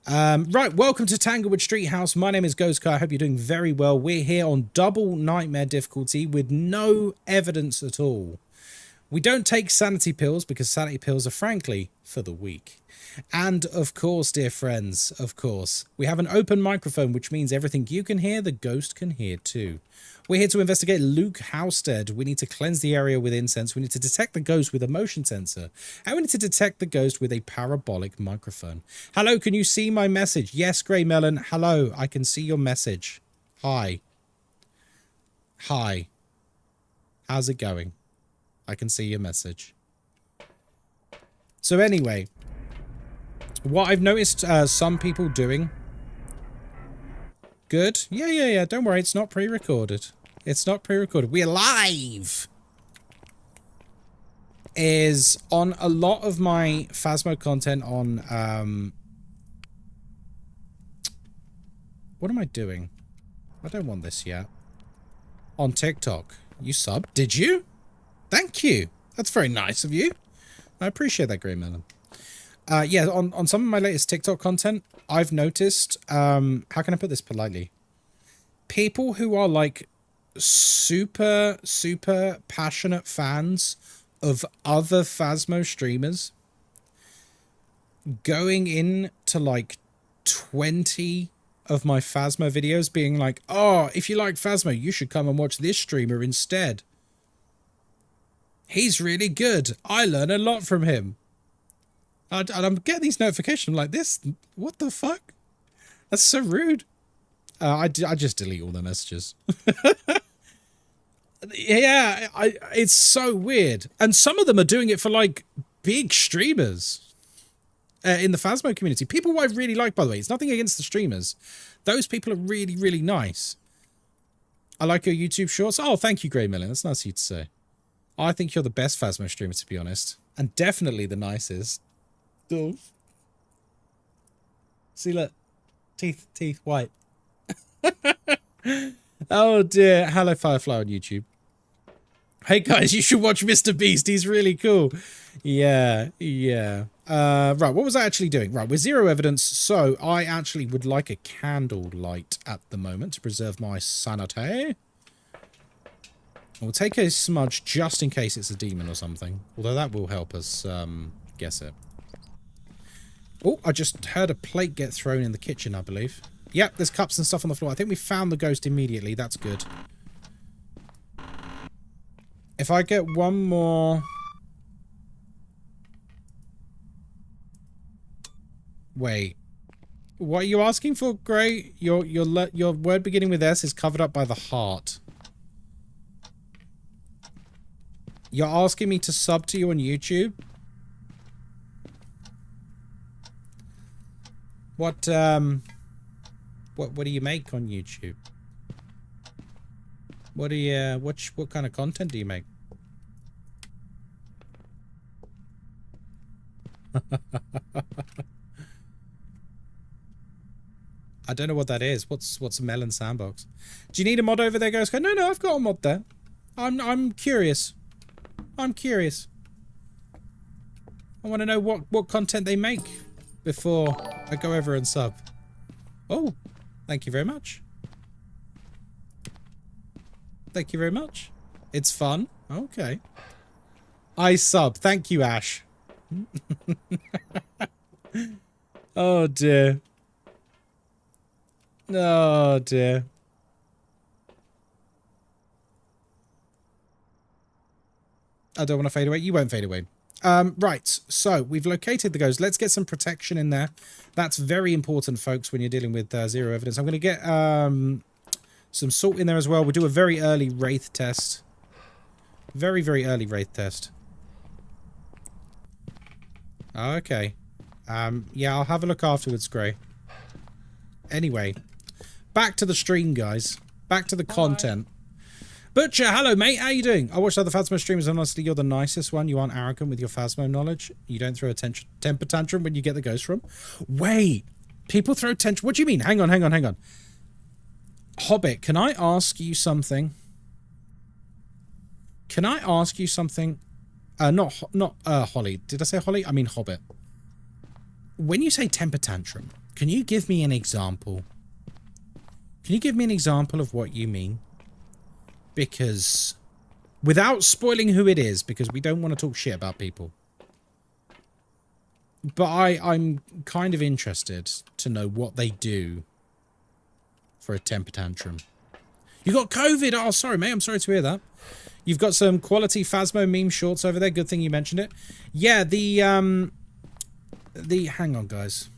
Right, welcome to Tanglewood Street House. My name is Ghostkai. I hope you're doing very well. We're here on double nightmare difficulty with no evidence at all. We don't take sanity pills because sanity pills are frankly for the weak. And of course, dear friends, of course, we have an open microphone, which means everything you can hear, the ghost can hear too. We're here to investigate Luke Housestead. We need to cleanse the area with incense. We need to detect the ghost with a motion sensor. And we need to detect the ghost with a parabolic microphone. Hello, can you see my message? Yes, Grey Melon. Hello, I can see your message. Hi. Hi. How's it going? I can see your message. So anyway, what I've noticed some people doing... Good. Yeah. Don't worry. It's not pre-recorded. It's not pre-recorded. We're live! Is on a lot of my Phasmo content on What am I doing? I don't want this yet. On TikTok. You subbed? Did you? Thank you. That's very nice of you. I appreciate that, Grey Melon. Yeah, on some of my latest TikTok content, I've noticed, how can I put this politely? People who are like super, super passionate fans of other Phasmo streamers going in to like 20 of my Phasmo videos being like, oh, if you like Phasmo, you should come and watch this streamer instead. He's really good. I learn a lot from him. And I'm getting these notifications. I'm like, this, what the fuck? That's so rude. I just delete all the messages. Yeah, it's so weird. And some of them are doing it for like big streamers. In the Phasmo community. People who I really like, by the way. It's nothing against the streamers. Those people are really, really nice. I like your YouTube shorts. Oh, thank you, Grey Melon. That's nice of you to say. I think you're the best Phasmo streamer, to be honest. And definitely the nicest. Oh. See, look. Teeth, white. Oh, dear. Hello, Firefly on YouTube. Hey, guys, you should watch Mr. Beast. He's really cool. Yeah. Right, what was I actually doing? Right, we're zero evidence, so I actually would like a candle light at the moment to preserve my sanity. We'll take a smudge just in case it's a demon or something, although that will help us guess it. Oh, I just heard a plate get thrown in the kitchen, I believe. Yep, there's cups and stuff on the floor. I think we found the ghost immediately. That's good. If I get one more... Wait. What are you asking for, Grey? Your word beginning with S is covered up by the heart. You're asking me to sub to you on YouTube? What do you make on YouTube? What kind of content do you make? I don't know what that is. What's a melon sandbox? Do you need a mod over there, Ghostkai? No, I've got a mod there. I'm curious. I'm curious. I want to know what content they make before I go over and sub. Oh, thank you very much. Thank you very much. It's fun. Okay. I sub. Thank you, Ash. Oh, dear. Oh, dear. I don't want to fade away. You won't fade away. Right, so we've located the ghost. Let's get some protection in there. That's very important, folks, when you're dealing with zero evidence. I'm going to get some salt in there as well. We'll do a very early wraith test. Very, very early wraith test. Okay. Yeah, I'll have a look afterwards, Grey. Anyway, back to the stream, guys. Back to the content. Butcher, hello, mate. How you doing? I watched other Phasmo streamers, and honestly, you're the nicest one. You aren't arrogant with your Phasmo knowledge. You don't throw a temper tantrum when you get the ghost from. Wait. People throw tantrum. What do you mean? Hang on. Hobbit, can I ask you something? Can I ask you something? Not Holly. Did I say Holly? I mean Hobbit. When you say temper tantrum, can you give me an example? Can you give me an example of what you mean? Because, without spoiling who it is, because we don't want to talk shit about people. But I'm kind of interested to know what they do for a temper tantrum. You got COVID! Oh, sorry, mate. I'm sorry to hear that. You've got some quality Phasmo meme shorts over there. Good thing you mentioned it. Yeah, hang on, guys.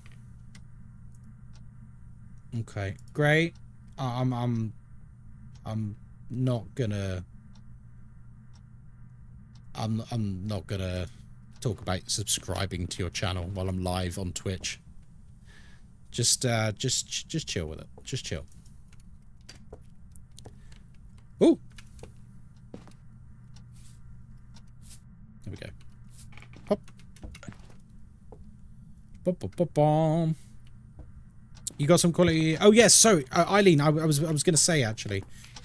Okay, great. I'm not gonna talk about subscribing to your channel while I'm live on Twitch. Just chill with it. Just chill. Ooh. There we go. Hop. Bum, bum, bum, bum. You got some quality. Oh yes, so Eileen, I was gonna say actually,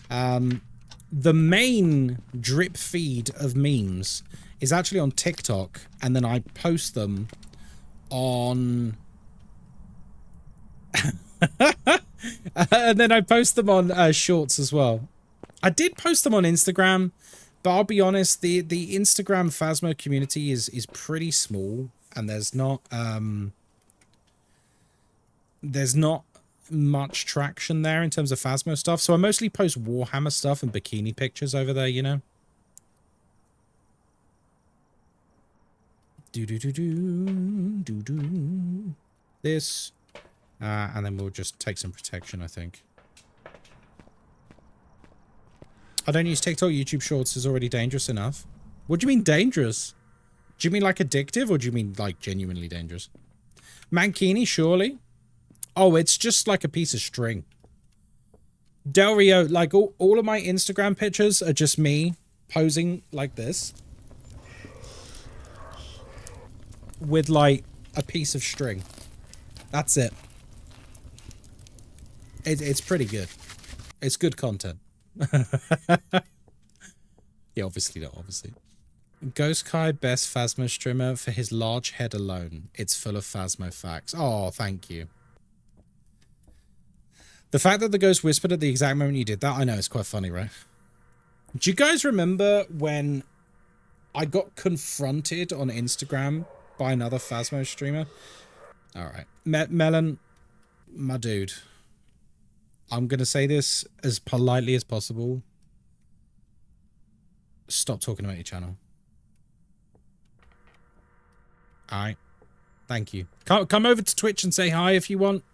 the main drip feed of memes is actually on TikTok, and then I post them on. And then I post them on Shorts as well. I did post them on Instagram, but I'll be honest, the Instagram Phasmo community is pretty small, and there's not much traction there in terms of Phasmo stuff. So I mostly post Warhammer stuff and bikini pictures over there, you know. This. And then we'll just take some protection, I think. I don't use TikTok. YouTube Shorts is already dangerous enough. What do you mean dangerous? Do you mean like addictive, or do you mean like genuinely dangerous? Mankini, surely? Oh, it's just like a piece of string. Del Rio, like all of my Instagram pictures are just me posing like this. With like a piece of string. That's it. It's pretty good. It's good content. Yeah, obviously not, obviously. Ghostkai, best Phasmo streamer for his large head alone. It's full of Phasmo facts. Oh, thank you. The fact that the ghost whispered at the exact moment you did that, I know, it's quite funny, right? Do you guys remember when I got confronted on Instagram by another Phasmo streamer? Alright. Melon, my dude. I'm going to say this as politely as possible. Stop talking about your channel. Alright. Thank you. Come over to Twitch and say hi if you want.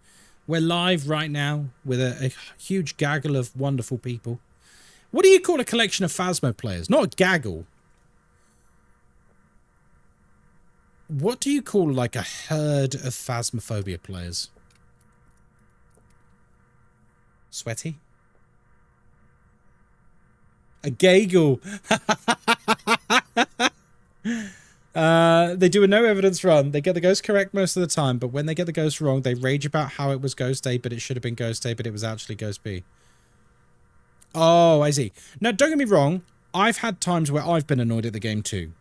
We're live right now with a huge gaggle of wonderful people. What do you call a collection of Phasmo players? Not a gaggle. What do you call like a herd of Phasmophobia players? Sweaty? A gaggle. They do a no evidence run. They get the ghost correct most of the time, but when they get the ghost wrong, they rage about how it was Ghost A, but it should have been Ghost A, but it was actually Ghost B. Oh, I see. Now, don't get me wrong. I've had times where I've been annoyed at the game too.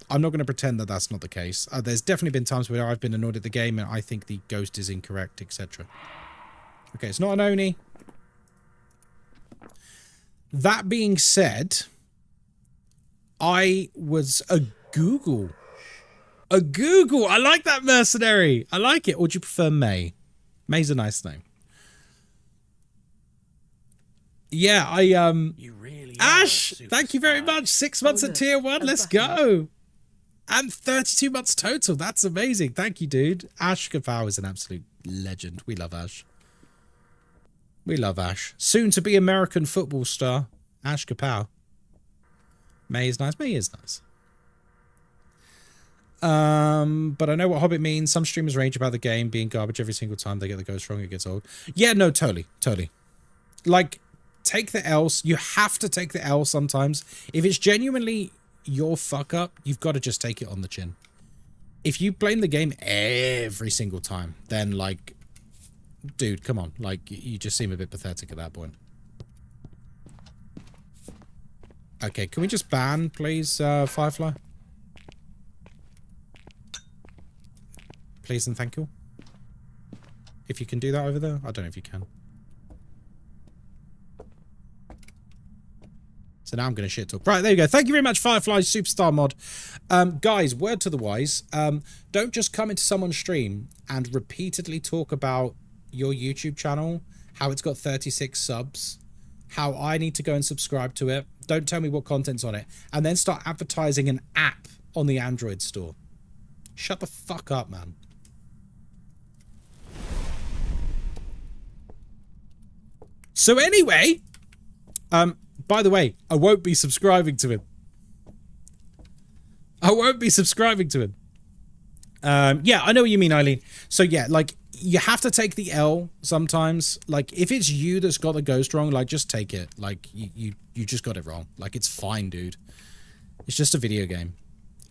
I'm not going to pretend that that's not the case. There's definitely been times where I've been annoyed at the game and I think the ghost is incorrect, etc. Okay, it's not an Oni. That being said, I was a Google. A Google. I like that, mercenary. I like it. Or do you prefer May? May's a nice name. Yeah, You really Ash, thank you very much. 6 months at tier 1. Let's go. And 32 months total. That's amazing. Thank you, dude. Ash Kapow is an absolute legend. We love Ash. We love Ash. Soon to be American football star, Ash Kapow. May is nice. May is nice. But I know what Hobbit means. Some streamers rage about the game being garbage every single time they get the ghost wrong. It gets old. Yeah, no, totally. Totally. Like, take the L. You have to take the L sometimes. If it's genuinely your fuck up, you've got to just take it on the chin. If you blame the game every single time, then, like, dude, come on. Like, you just seem a bit pathetic at that point. Okay, can we just ban, please, Firefly? Please and thank you. If you can do that over there. I don't know if you can. So now I'm going to shit talk. Right, there you go. Thank you very much, Firefly Superstar Mod. Guys, word to the wise. Don't just come into someone's stream and repeatedly talk about your YouTube channel, how it's got 36 subs, how I need to go and subscribe to it. Don't tell me what content's on it. And then start advertising an app on the Android store. Shut the fuck up, man. So anyway, by the way, I won't be subscribing to him. I won't be subscribing to him. Yeah, I know what you mean, Eileen. So yeah, like, you have to take the L sometimes. Like, if it's you that's got the ghost wrong, like, just take it. Like, you just got it wrong. Like, it's fine, dude. It's just a video game.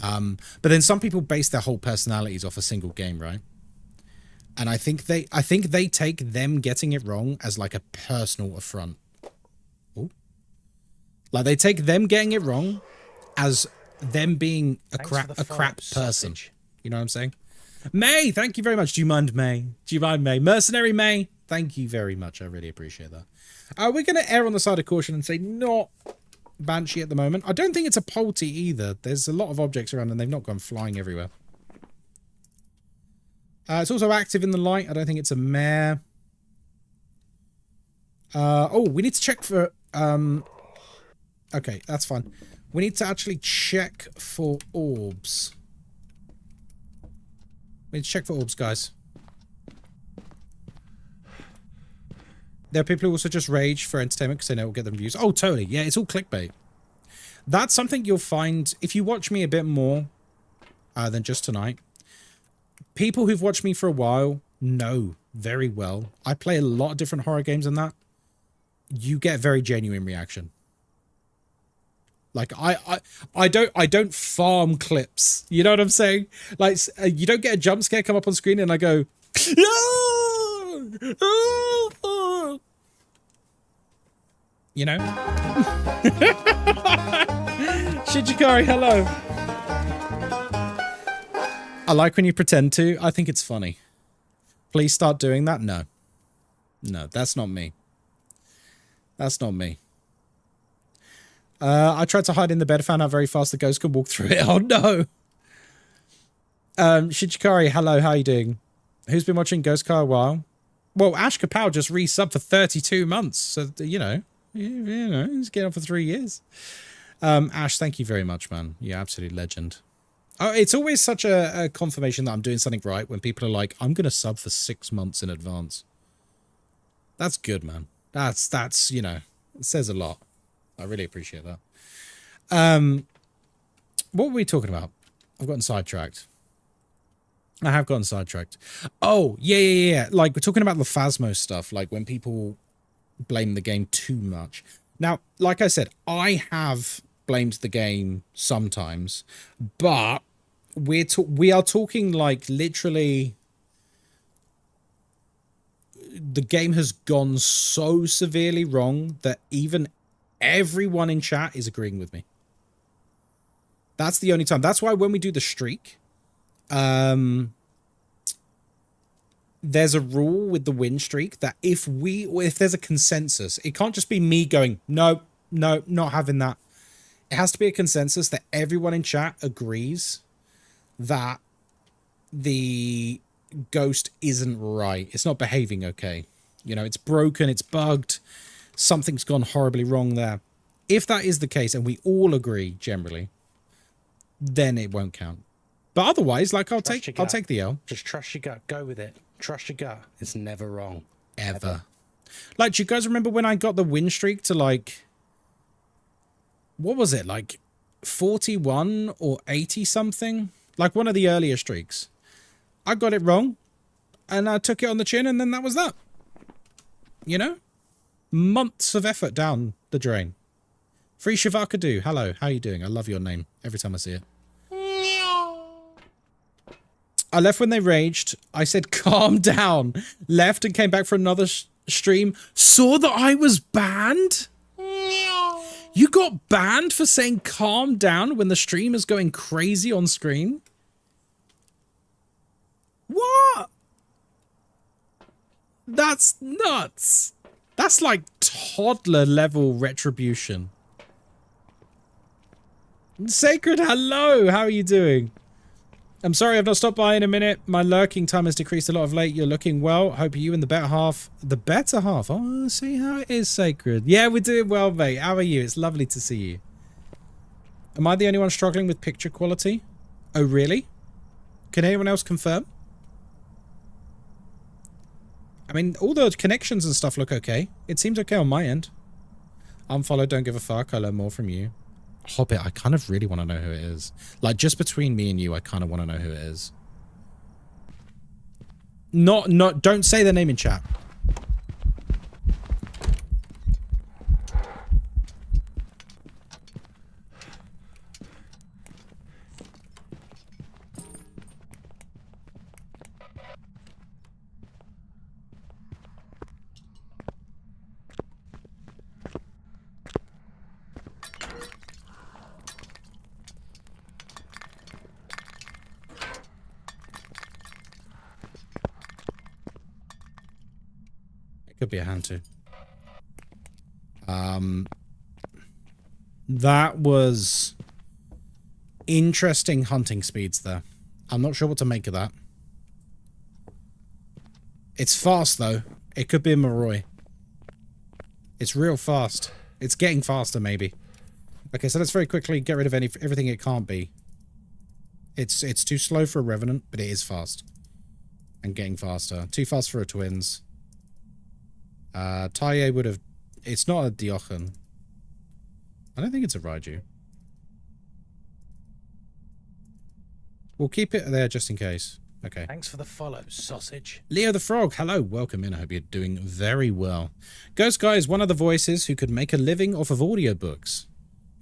But then some people base their whole personalities off a single game, right? And I think they take them getting it wrong as like a personal affront. Ooh. Like they take them getting it wrong as them being a crap person. You know what I'm saying? May, thank you very much. Do you mind, May? Do you mind, May? Mercenary May, thank you very much. I really appreciate that. We're going to err on the side of caution and say not Banshee at the moment. I don't think it's a Polty either. There's a lot of objects around and they've not gone flying everywhere. It's also active in the light. I don't think it's a mare. Oh, we need to check for... okay, that's fine. We need to actually check for orbs. We need to check for orbs, guys. There are people who also just rage for entertainment because they know it will get them views. Oh, totally. Yeah, it's all clickbait. That's something you'll find if you watch me a bit more than just tonight. People who've watched me for a while know very well. I play a lot of different horror games and that. You get very genuine reaction. Like I don't farm clips. You know what I'm saying? Like you don't get a jump scare come up on screen and I go, you know? Shijikari, hello. I like when you pretend to. I think it's funny. Please start doing that. No. No, that's not me. That's not me. I tried to hide in the bed, found out very fast the ghost can walk through it. Oh no! Shichikari, hello, how are you doing? Who's been watching Ghostkai a while? Well, Ash Kapow just re-subbed for 32 months, so, you know, he's getting on for 3 years. Ash, thank you very much, man. You're absolute legend. Oh, it's always such a confirmation that I'm doing something right when people are like, I'm going to sub for 6 months in advance. That's good, man. That's, you know, it says a lot. I really appreciate that. What were we talking about? I've gotten sidetracked. I have gotten sidetracked. Oh, yeah. Like, we're talking about the Phasmo stuff, like when people blame the game too much. Now, like I said, I have blamed the game sometimes, but we are talking like literally the game has gone so severely wrong that even everyone in chat is agreeing with me. That's the only time. That's why when we do the streak, there's a rule with the win streak that if there's a consensus, it can't just be me going, no, not having that. It has to be a consensus that everyone in chat agrees that the ghost isn't right. It's not behaving okay. You know, it's broken, it's bugged. Something's gone horribly wrong there. If that is the case, and we all agree generally, then it won't count. But otherwise, like I'll take the L. Just trust your gut. Go with it. Trust your gut. It's never wrong. Ever. Like, do you guys remember when I got the win streak to like, what was it? Like 41 or 80 something? Like one of the earlier streaks. I got it wrong and I took it on the chin and then that was that. You know? Months of effort down the drain. Free Shivakadu. Hello, how are you doing? I love your name every time I see it. I left when they raged. I said, calm down. Left and came back for another stream. Saw that I was banned? You got banned for saying calm down when the stream is going crazy on screen? What? That's nuts. That's like toddler level retribution. Sacred, hello. How are you doing? I'm sorry I've not stopped by in a minute. My lurking time has decreased a lot of late. You're looking well. Hope you and the better half. The better half? Oh, see how it is, Sacred. Yeah, we're doing well, mate. How are you? It's lovely to see you. Am I the only one struggling with picture quality? Oh, really? Can anyone else confirm? I mean, all the connections and stuff look okay. It seems okay on my end. Unfollow, don't give a fuck. I learn more from you. Hobbit, I kind of really want to know who it is. Like, just between me and you, I kind of want to know who it is. Don't say their name in chat. Could be a hand too. That was interesting hunting speeds there. I'm not sure what to make of that. It's fast though. It could be a Moroi. It's real fast. It's getting faster maybe. Okay, so let's very quickly get rid of everything it can't be. It's too slow for a Revenant, but it is fast. And getting faster. Too fast for a Twins. Taye would have... It's not a Diochan. I don't think it's a Raiju. We'll keep it there just in case. Okay. Thanks for the follow, sausage. Leo the Frog, hello, welcome in. I hope you're doing very well. Ghostkai is one of the voices who could make a living off of audiobooks.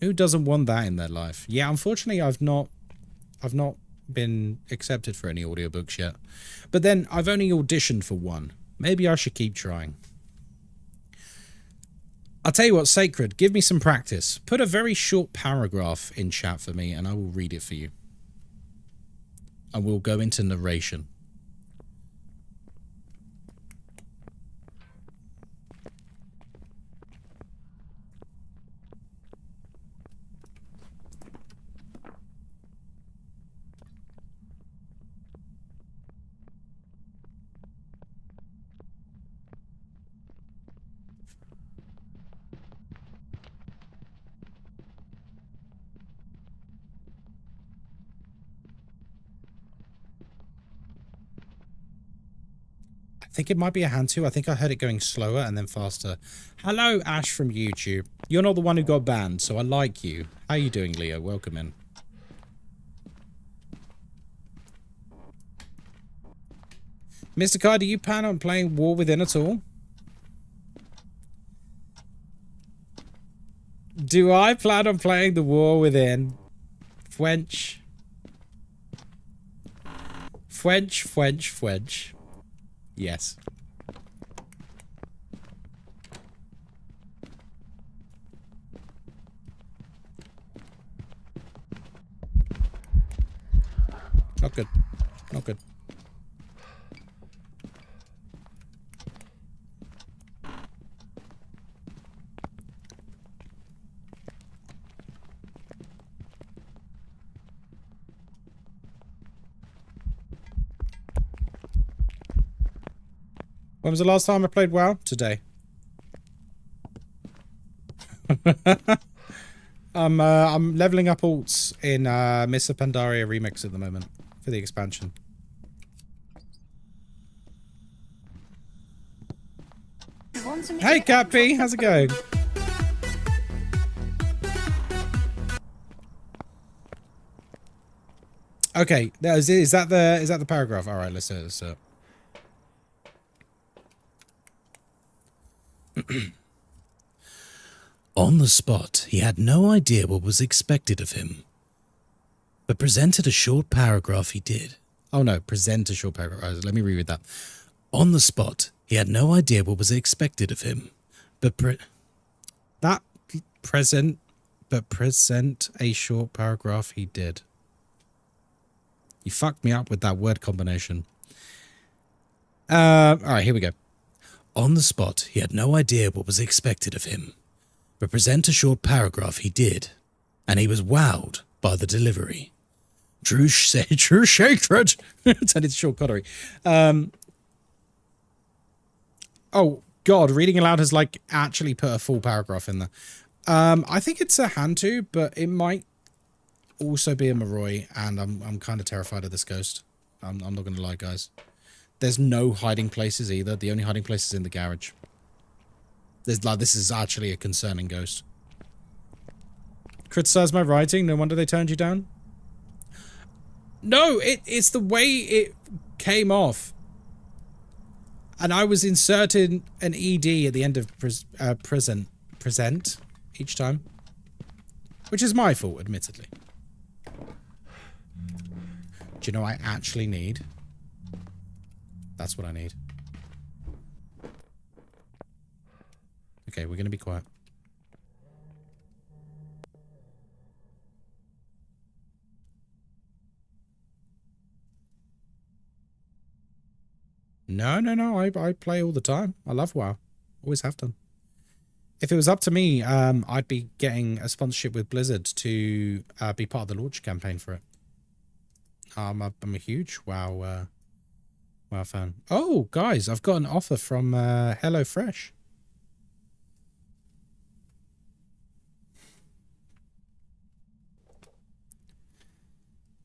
Who doesn't want that in their life? Yeah, unfortunately, I've not been accepted for any audiobooks yet. But then I've only auditioned for one. Maybe I should keep trying. I'll tell you what, Sacred, give me some practice. Put a very short paragraph in chat for me and I will read it for you. And we'll go into narration. I think it might be a hand too. I think I heard it going slower and then faster. Hello, Ash from YouTube. You're not the one who got banned, so I like you. How you doing, Leo? Welcome in. Mr. Kai, do you plan on playing War Within at all? Do I plan on playing the War Within? French. French, French, French. Yes. Not good. Not good. When was the last time I played WoW? Today. I'm leveling up alts in Mr. Pandaria Remix at the moment for the expansion. Hey Cappy, how's it going? Okay, is that the paragraph? All right, let's do it. So. On the spot, he had no idea what was expected of him, but presented a short paragraph he did. Oh no, present a short paragraph. Let me reread that. On the spot, he had no idea what was expected of him, but present a short paragraph he did. You fucked me up with that word combination. Alright, here we go. On the spot, he had no idea what was expected of him, but present a short paragraph he did, and he was wowed by the delivery. True sacred. Turned into short cottery. Oh God, reading aloud has like actually put a full paragraph in there. I think it's a Hantu, but it might also be a Moroi, and I'm kind of terrified of this ghost. I'm not gonna lie, guys. There's no hiding places either. The only hiding place is in the garage. This is actually a concerning ghost. Criticize my writing? No wonder they turned you down? No, it's the way it came off. And I was inserting an ED at the end of present each time. Which is my fault, admittedly. Do you know what I actually need? That's what I need. Okay, we're going to be quiet. No. I play all the time. I love WoW. Always have done. If it was up to me, I'd be getting a sponsorship with Blizzard to be part of the launch campaign for it. I'm a huge WoW fan. Oh, guys, I've got an offer from HelloFresh.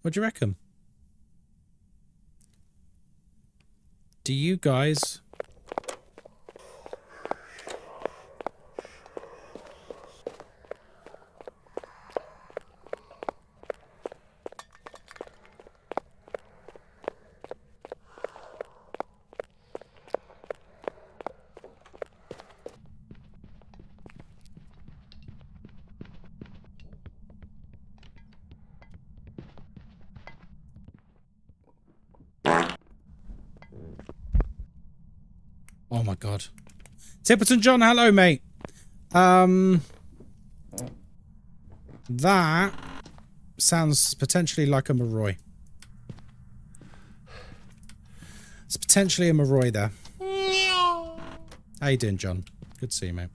What do you reckon? Do you guys... Oh my god. Tipperton John, hello mate. That sounds potentially like a Moroi. It's potentially a Moroi there. How you doing, John? Good to see you, mate.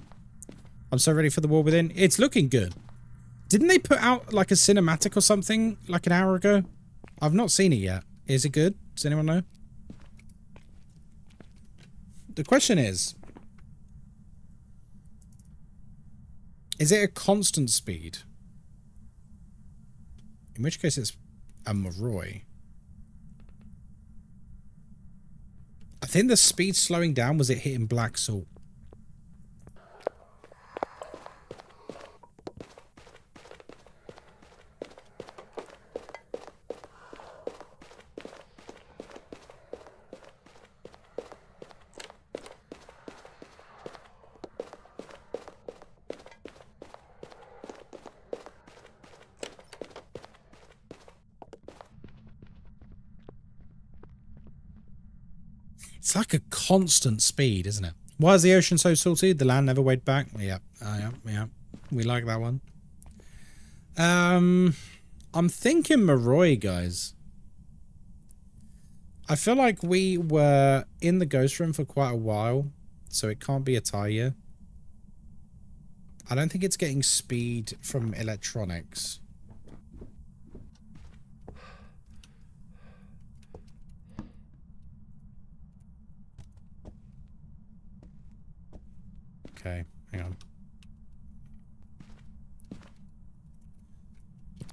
I'm so ready for the war within. It's looking good. Didn't they put out like a cinematic or something like an hour ago? I've not seen it yet. Is it good? Does anyone know? The question is it a constant speed? In which case it's a Moroi. I think the speed slowing down was it hitting black salt. It's like a constant speed, isn't it? Why is the ocean so salty? The land never weighed back. Yeah, yeah. We like that one. I'm thinking Moroi, guys. I feel like we were in the ghost room for quite a while, so it can't be a Taya. I don't think it's getting speed from electronics. Okay, hang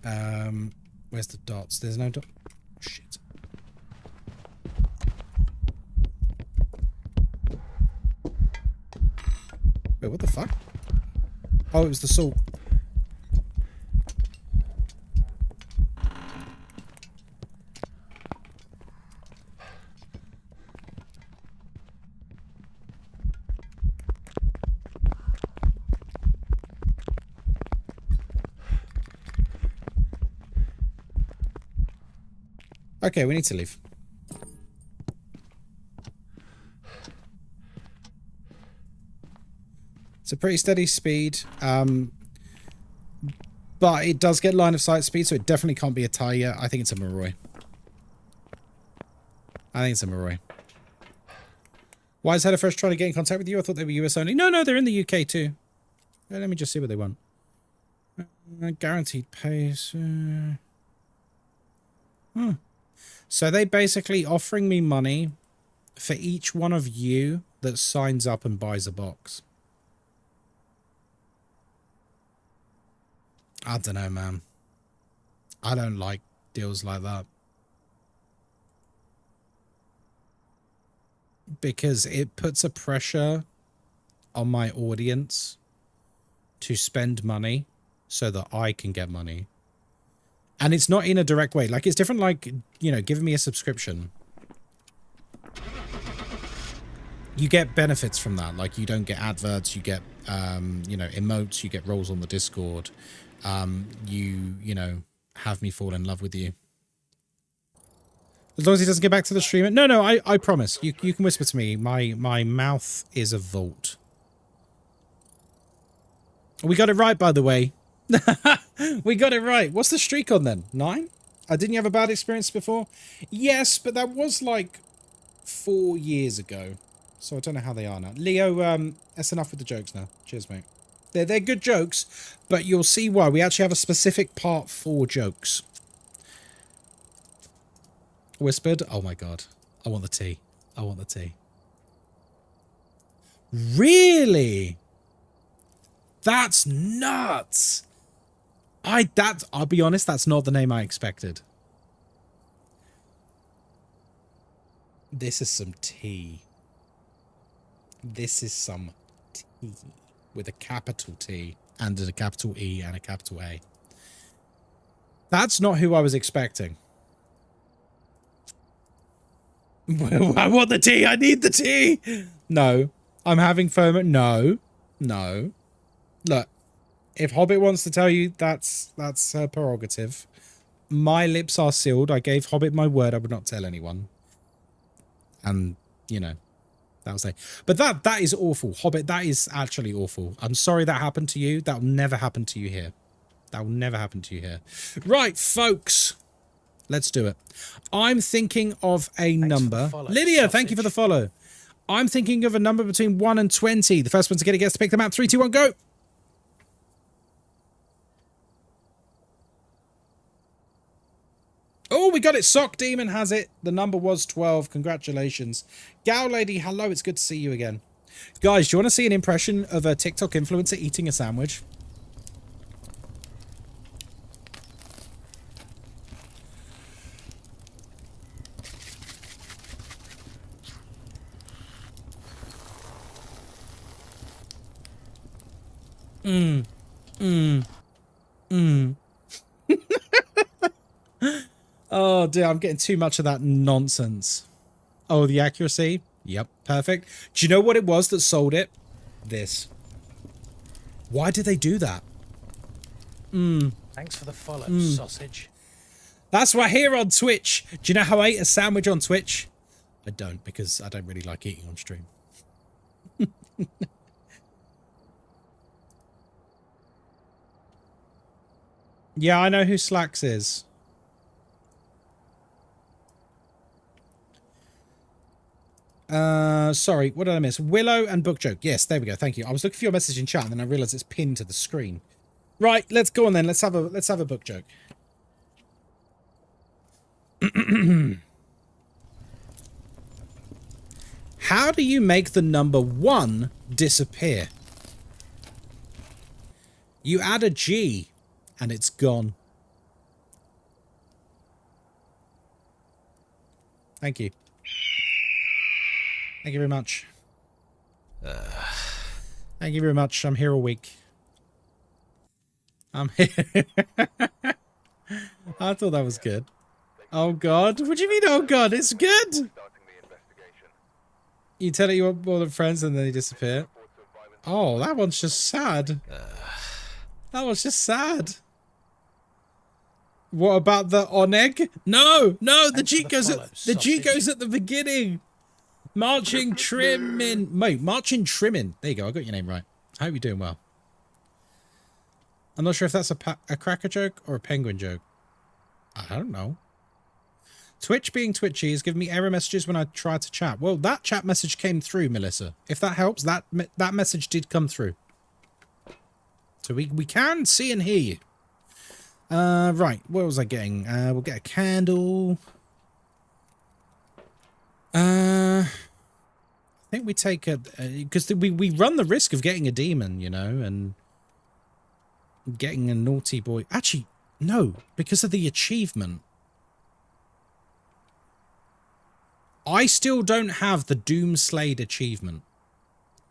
on. Where's the dots? There's no dot. Shit. Wait, what the fuck? Oh, it was the salt. Okay, we need to leave. It's a pretty steady speed, but it does get line of sight speed, so it definitely can't be a Taya. I think it's a Moroi. I think it's a Moroi. Why is HelloFresh trying to get in contact with you? I thought they were US only. No, they're in the UK too. Let me just see what they want. Guaranteed pays. So they basically offering me money for each one of you that signs up and buys a box. I don't know, man. I don't like deals like that. Because it puts a pressure on my audience to spend money so that I can get money. And it's not in a direct way. Like, it's different, like, you know, giving me a subscription. You get benefits from that. Like, you don't get adverts. You get, you know, emotes. You get roles on the Discord. You know, have me fall in love with you. As long as he doesn't get back to the streamer. No, I promise. You can whisper to me. My mouth is a vault. We got it right, by the way. We got it right. What's the streak on then? 9? Didn't you have a bad experience before? Yes, but that was like 4 years ago. So I don't know how they are now. Leo, that's enough with the jokes now. Cheers, mate. They're good jokes, but you'll see why. We actually have a specific part for jokes. Whispered. Oh my god. I want the tea. I want the tea. Really? That's nuts. I'll be honest, that's not the name I expected. This is some tea. This is some tea with a capital T and a capital E and a capital A. That's not who I was expecting. I want the tea. I need the tea. No, I'm having FOMO. No, no. Look, if Hobbit wants to tell you, that's her prerogative. My lips are sealed. I gave Hobbit my word I would not tell anyone. And, you know, that was it. But that is awful. Hobbit, that is actually awful. I'm sorry that happened to you. That will never happen to you here. That will never happen to you here. Right, folks. Let's do it. I'm thinking of a number. Lydia, thank you for the follow. I'm thinking of a number between 1 and 20. The first one to get it gets to pick them out. 3, 2, 1, go. Oh, we got it. Sock Demon has it. The number was 12. Congratulations. Gal Lady, hello. It's good to see you again. Guys, do you want to see an impression of a TikTok influencer eating a sandwich? Oh dear, I'm getting too much of that nonsense. Oh, the accuracy? Yep, perfect. Do you know what it was that sold it? This. Why did they do that? Thanks for the follow, sausage. That's right here on Twitch. Do you know how I ate a sandwich on Twitch? I don't, because I don't really like eating on stream. Yeah, I know who Slacks is. Sorry, what did I miss? Willow and Book Joke. Yes, there we go. Thank you. I was looking for your message in chat and then I realized it's pinned to the screen. Right, let's go on then. Let's have a book joke. How do you make the number 1 disappear? You add a G and it's gone. Thank you. Thank you very much. Thank you very much. I'm here all week. I'm here. I thought that was good. Oh God. What do you mean, oh God? It's good. You tell it you want more than friends and then they disappear. Oh, that one's just sad. That was just sad. What about the Oneg? No, no, the G goes at the G goes at the beginning. Marching trimming, mate. Marching trimming. There you go. I got your name right. I hope you're doing well. I'm not sure if that's a cracker joke or a penguin joke. I don't know. Twitch being twitchy is giving me error messages when I try to chat. Well, that chat message came through, Melissa. If that helps, that message did come through. So we can see and hear you. Right. What was I getting? We'll get a candle. I think we take a... Because we run the risk of getting a demon, you know, and getting a naughty boy. Actually, no, because of the achievement. I still don't have the Doomslayed achievement.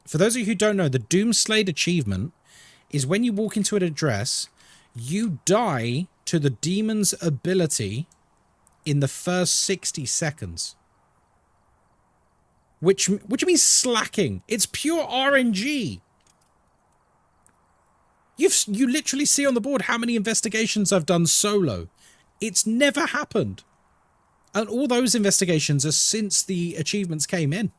For those of you who don't know, the Doomslayed achievement is when you walk into an address, you die to the demon's ability in the first 60 seconds. Which means slacking. It's pure RNG. You literally see on the board how many investigations I've done solo. It's never happened. And all those investigations are since the achievements came in.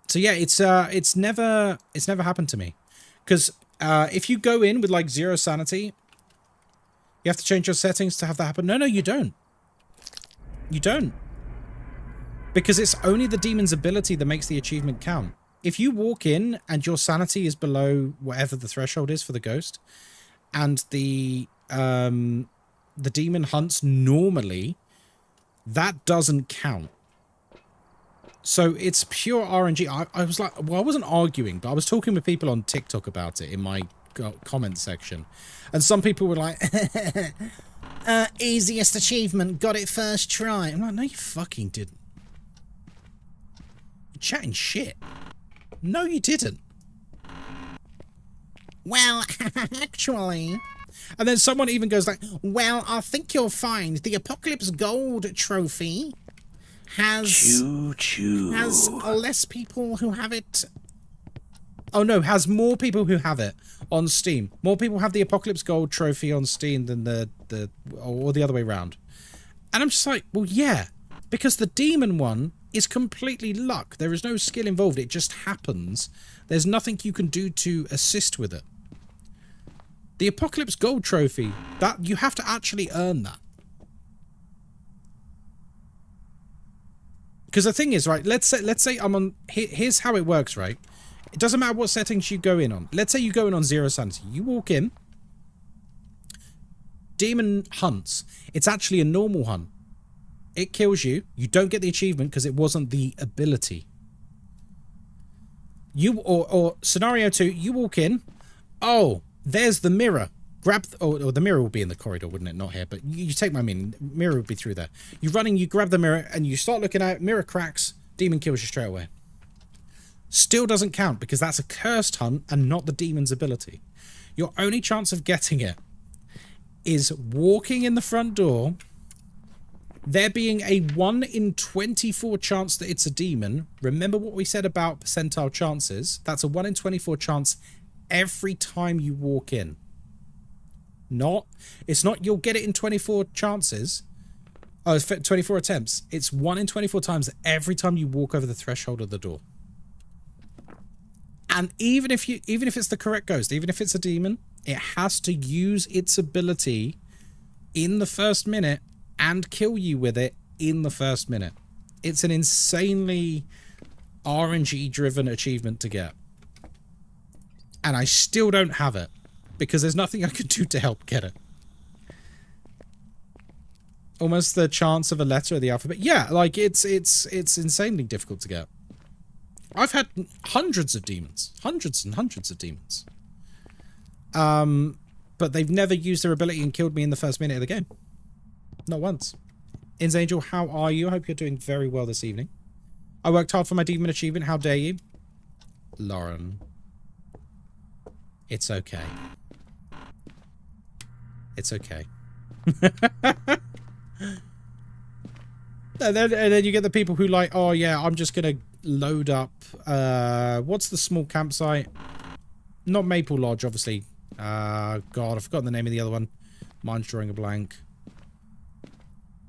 So yeah, it's never happened to me. Because if you go in with like 0 sanity, you have to change your settings to have that happen. No, you don't. You don't. Because it's only the demon's ability that makes the achievement count. If you walk in and your sanity is below whatever the threshold is for the ghost, and the demon hunts normally, that doesn't count. So it's pure RNG. I was like, well, I wasn't arguing, but I was talking with people on TikTok about it in my comment section. And some people were like, easiest achievement, got it first try. I'm like, no, you fucking didn't. You're chatting shit. No, you didn't. Well, actually... And then someone even goes like, well, I think you'll find the Apocalypse Gold trophy has less people who have it. Oh no, has more people who have it on Steam. More people have the Apocalypse Gold trophy on Steam than or the other way around. And I'm just like, well, yeah, because the demon one is completely luck. There is no skill involved. It just happens. There's nothing you can do to assist with it. The Apocalypse Gold trophy, that you have to actually earn that. Because the thing is, right, let's say I'm on, here's how it works, right? It doesn't matter what settings you go in on. Let's say you go in on 0 sanity. You walk in, demon hunts. It's actually a normal hunt. It kills you. You don't get the achievement because it wasn't the ability. Or scenario 2, you walk in, oh, there's the mirror. Grab, or the mirror will be in the corridor, wouldn't it? Not here, but you take my meaning. Mirror would be through there. You're running, you grab the mirror, and you start looking at it. Mirror cracks. Demon kills you straight away. Still doesn't count because that's a cursed hunt and not the demon's ability. Your only chance of getting it is walking in the front door, there being a 1 in 24 chance that it's a demon. Remember what we said about percentile chances? That's a 1 in 24 chance every time you walk in. It's not you'll get it in 24 chances. Oh, it's 24 attempts. It's 1 in 24 times every time you walk over the threshold of the door. And even if it's the correct ghost, even if it's a demon, it has to use its ability in the first minute and kill you with it in the first minute. It's an insanely RNG driven achievement to get. And I still don't have it because there's nothing I could do to help get it. Almost the chance of a letter of the alphabet. Yeah, like it's insanely difficult to get. I've had hundreds of demons. Hundreds and hundreds of demons. But they've never used their ability and killed me in the first minute of the game. Not once. Ins Angel, how are you? I hope you're doing very well this evening. I worked hard for my demon achievement. How dare you? Lauren. It's okay. It's okay. And then you get the people who like, oh yeah, I'm just gonna load up what's the small campsite? Not Maple Lodge, obviously. God, I've forgotten the name of the other one. Mine's drawing a blank.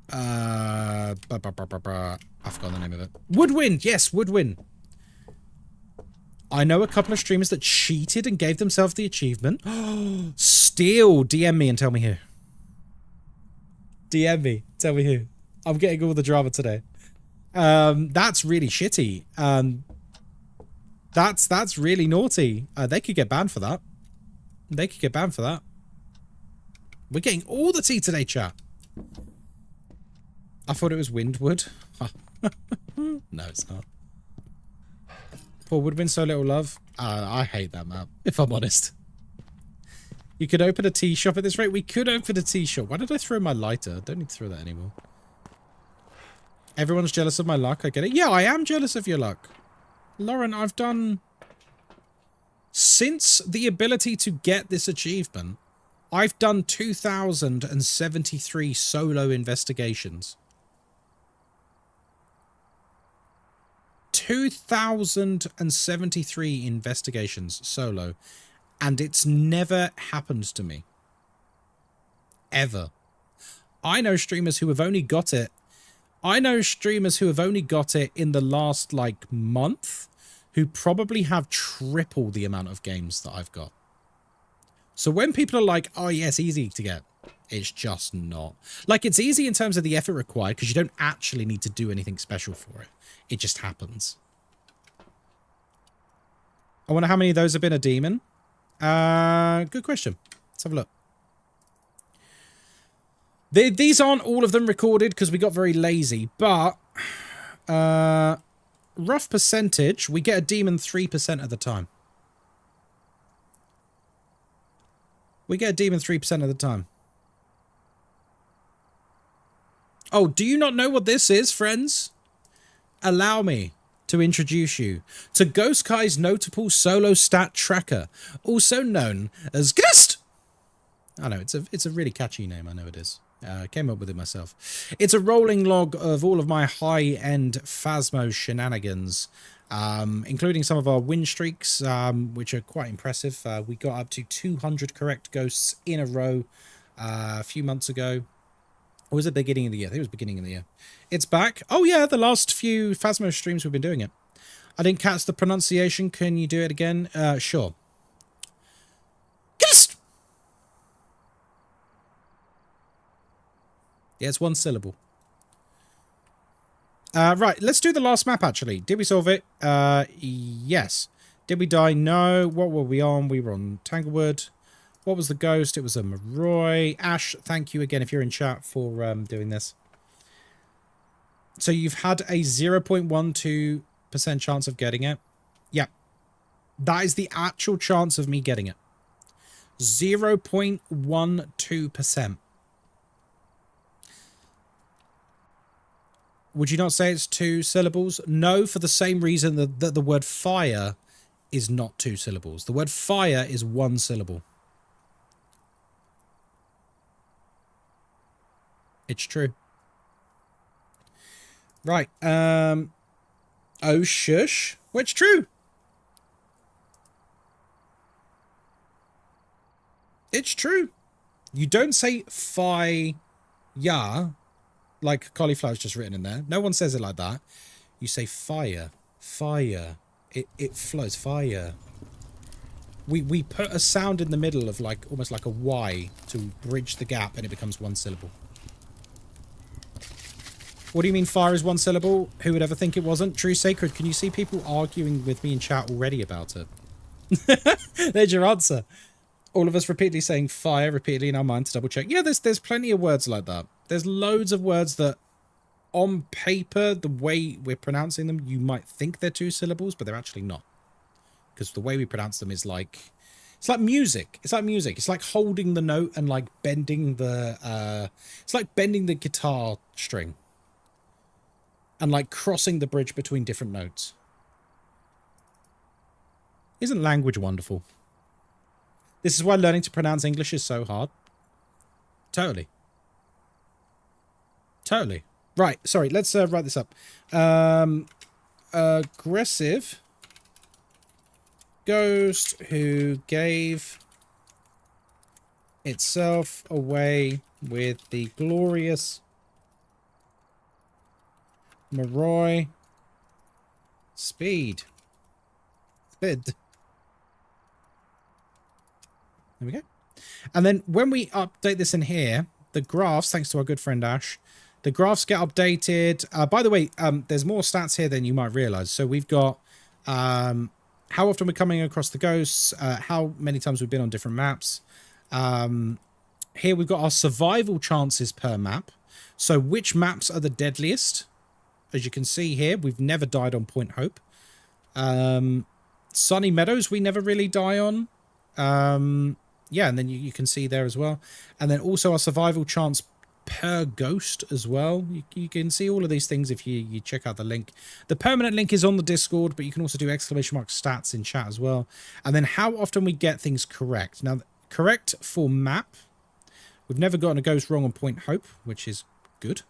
I've forgotten the name of it. Woodwind, yes, Woodwind. I know a couple of streamers that cheated and gave themselves the achievement. Still, DM me and tell me who. DM me, tell me who. I'm getting all the drama today. That's really shitty. That's really naughty. They could get banned for that. They could get banned for that. We're getting all the tea today, chat. I thought it was Windwood. No, it's not. Poor Woodwind, so little love. I hate that map, if I'm honest. You could open a tea shop at this rate. We could open a tea shop. Why did I throw my lighter? I don't need to throw that anymore. Everyone's jealous of my luck. I get it. Yeah, I am jealous of your luck. Lauren, I've done... Since the ability to get this achievement, I've done 2,073 solo investigations. 2,073 investigations solo. And it's never happened to me. Ever. I know streamers who have only got it. I know streamers who have only got it in the last, like, month, who probably have triple the amount of games that I've got. So when people are like, oh, yes, easy to get. It's just not. Like, it's easy in terms of the effort required because you don't actually need to do anything special for it. It just happens. I wonder how many of those have been a demon. Good question. Let's have a look. These aren't all of them recorded because we got very lazy, but rough percentage, we get a demon 3% of the time. We get a demon 3% of the time. Oh, do you not know what this is, friends? Allow me to introduce you to Ghostkai's notable solo stat tracker, also known as Ghost. I know, it's a really catchy name, I know it is. Came up with it myself. It's a rolling log of all of my high-end Phasmo shenanigans, including some of our win streaks, which are quite impressive. We got up to 200 correct ghosts in a row a few months ago. Or was it beginning of the year? I think it was beginning of the year. It's back. Oh, yeah, the last few Phasmo streams we've been doing it. I didn't catch the pronunciation. Can you do it again? Sure. Ghost! Yeah, it's one syllable. Right, let's do the last map, actually. Did we solve it? Yes. Did we die? No. What were we on? We were on Tanglewood. What was the ghost? It was a Maroi. Ash, thank you again if you're in chat for doing this. So you've had a 0.12% chance of getting it. Yeah. That is the actual chance of me getting it. 0.12%. Would you not say it's 2 syllables? No, for the same reason that the word fire is not 2 syllables. The word fire is 1 syllable. It's true. Right. Oh, shush. Well, it's true. It's true. You don't say fire like cauliflower's just written in there. No one says it like that. You say fire. Fire. It flows. Fire. We put a sound in the middle of like almost like a Y to bridge the gap and it becomes 1 syllable. What do you mean fire is 1 syllable? Who would ever think it wasn't? True Sacred, can you see people arguing with me in chat already about it? There's your answer. All of us repeatedly saying fire repeatedly in our mind to double check. Yeah, there's plenty of words like that. There's loads of words that on paper, the way we're pronouncing them, you might think they're 2 syllables, but they're actually not. Because the way we pronounce them is like, it's like music. It's like music. It's like holding the note and like bending the, it's like bending the guitar string. And like crossing the bridge between different notes. Isn't language wonderful? This is why learning to pronounce English is so hard. Totally. Totally. Right, sorry, let's write this up. Aggressive ghost who gave itself away with the glorious Maroi speed. There we go. And then when we update this in here, the graphs, thanks to our good friend Ash, the graphs get updated. By the way, there's more stats here than you might realize. So we've got how often we're coming across the ghosts, how many times we've been on different maps. Here we've got our survival chances per map. So which maps are the deadliest? As you can see here, we've never died on Point Hope. Sunny Meadows, we never really die on. Yeah, and then you can see there as well. And then also our survival chance per ghost as well. You can see all of these things if you check out the link. The permanent link is on the Discord, but you can also do exclamation mark stats in chat as well. And then how often we get things correct. Now, correct for map. We've never gotten a ghost wrong on Point Hope, which is good.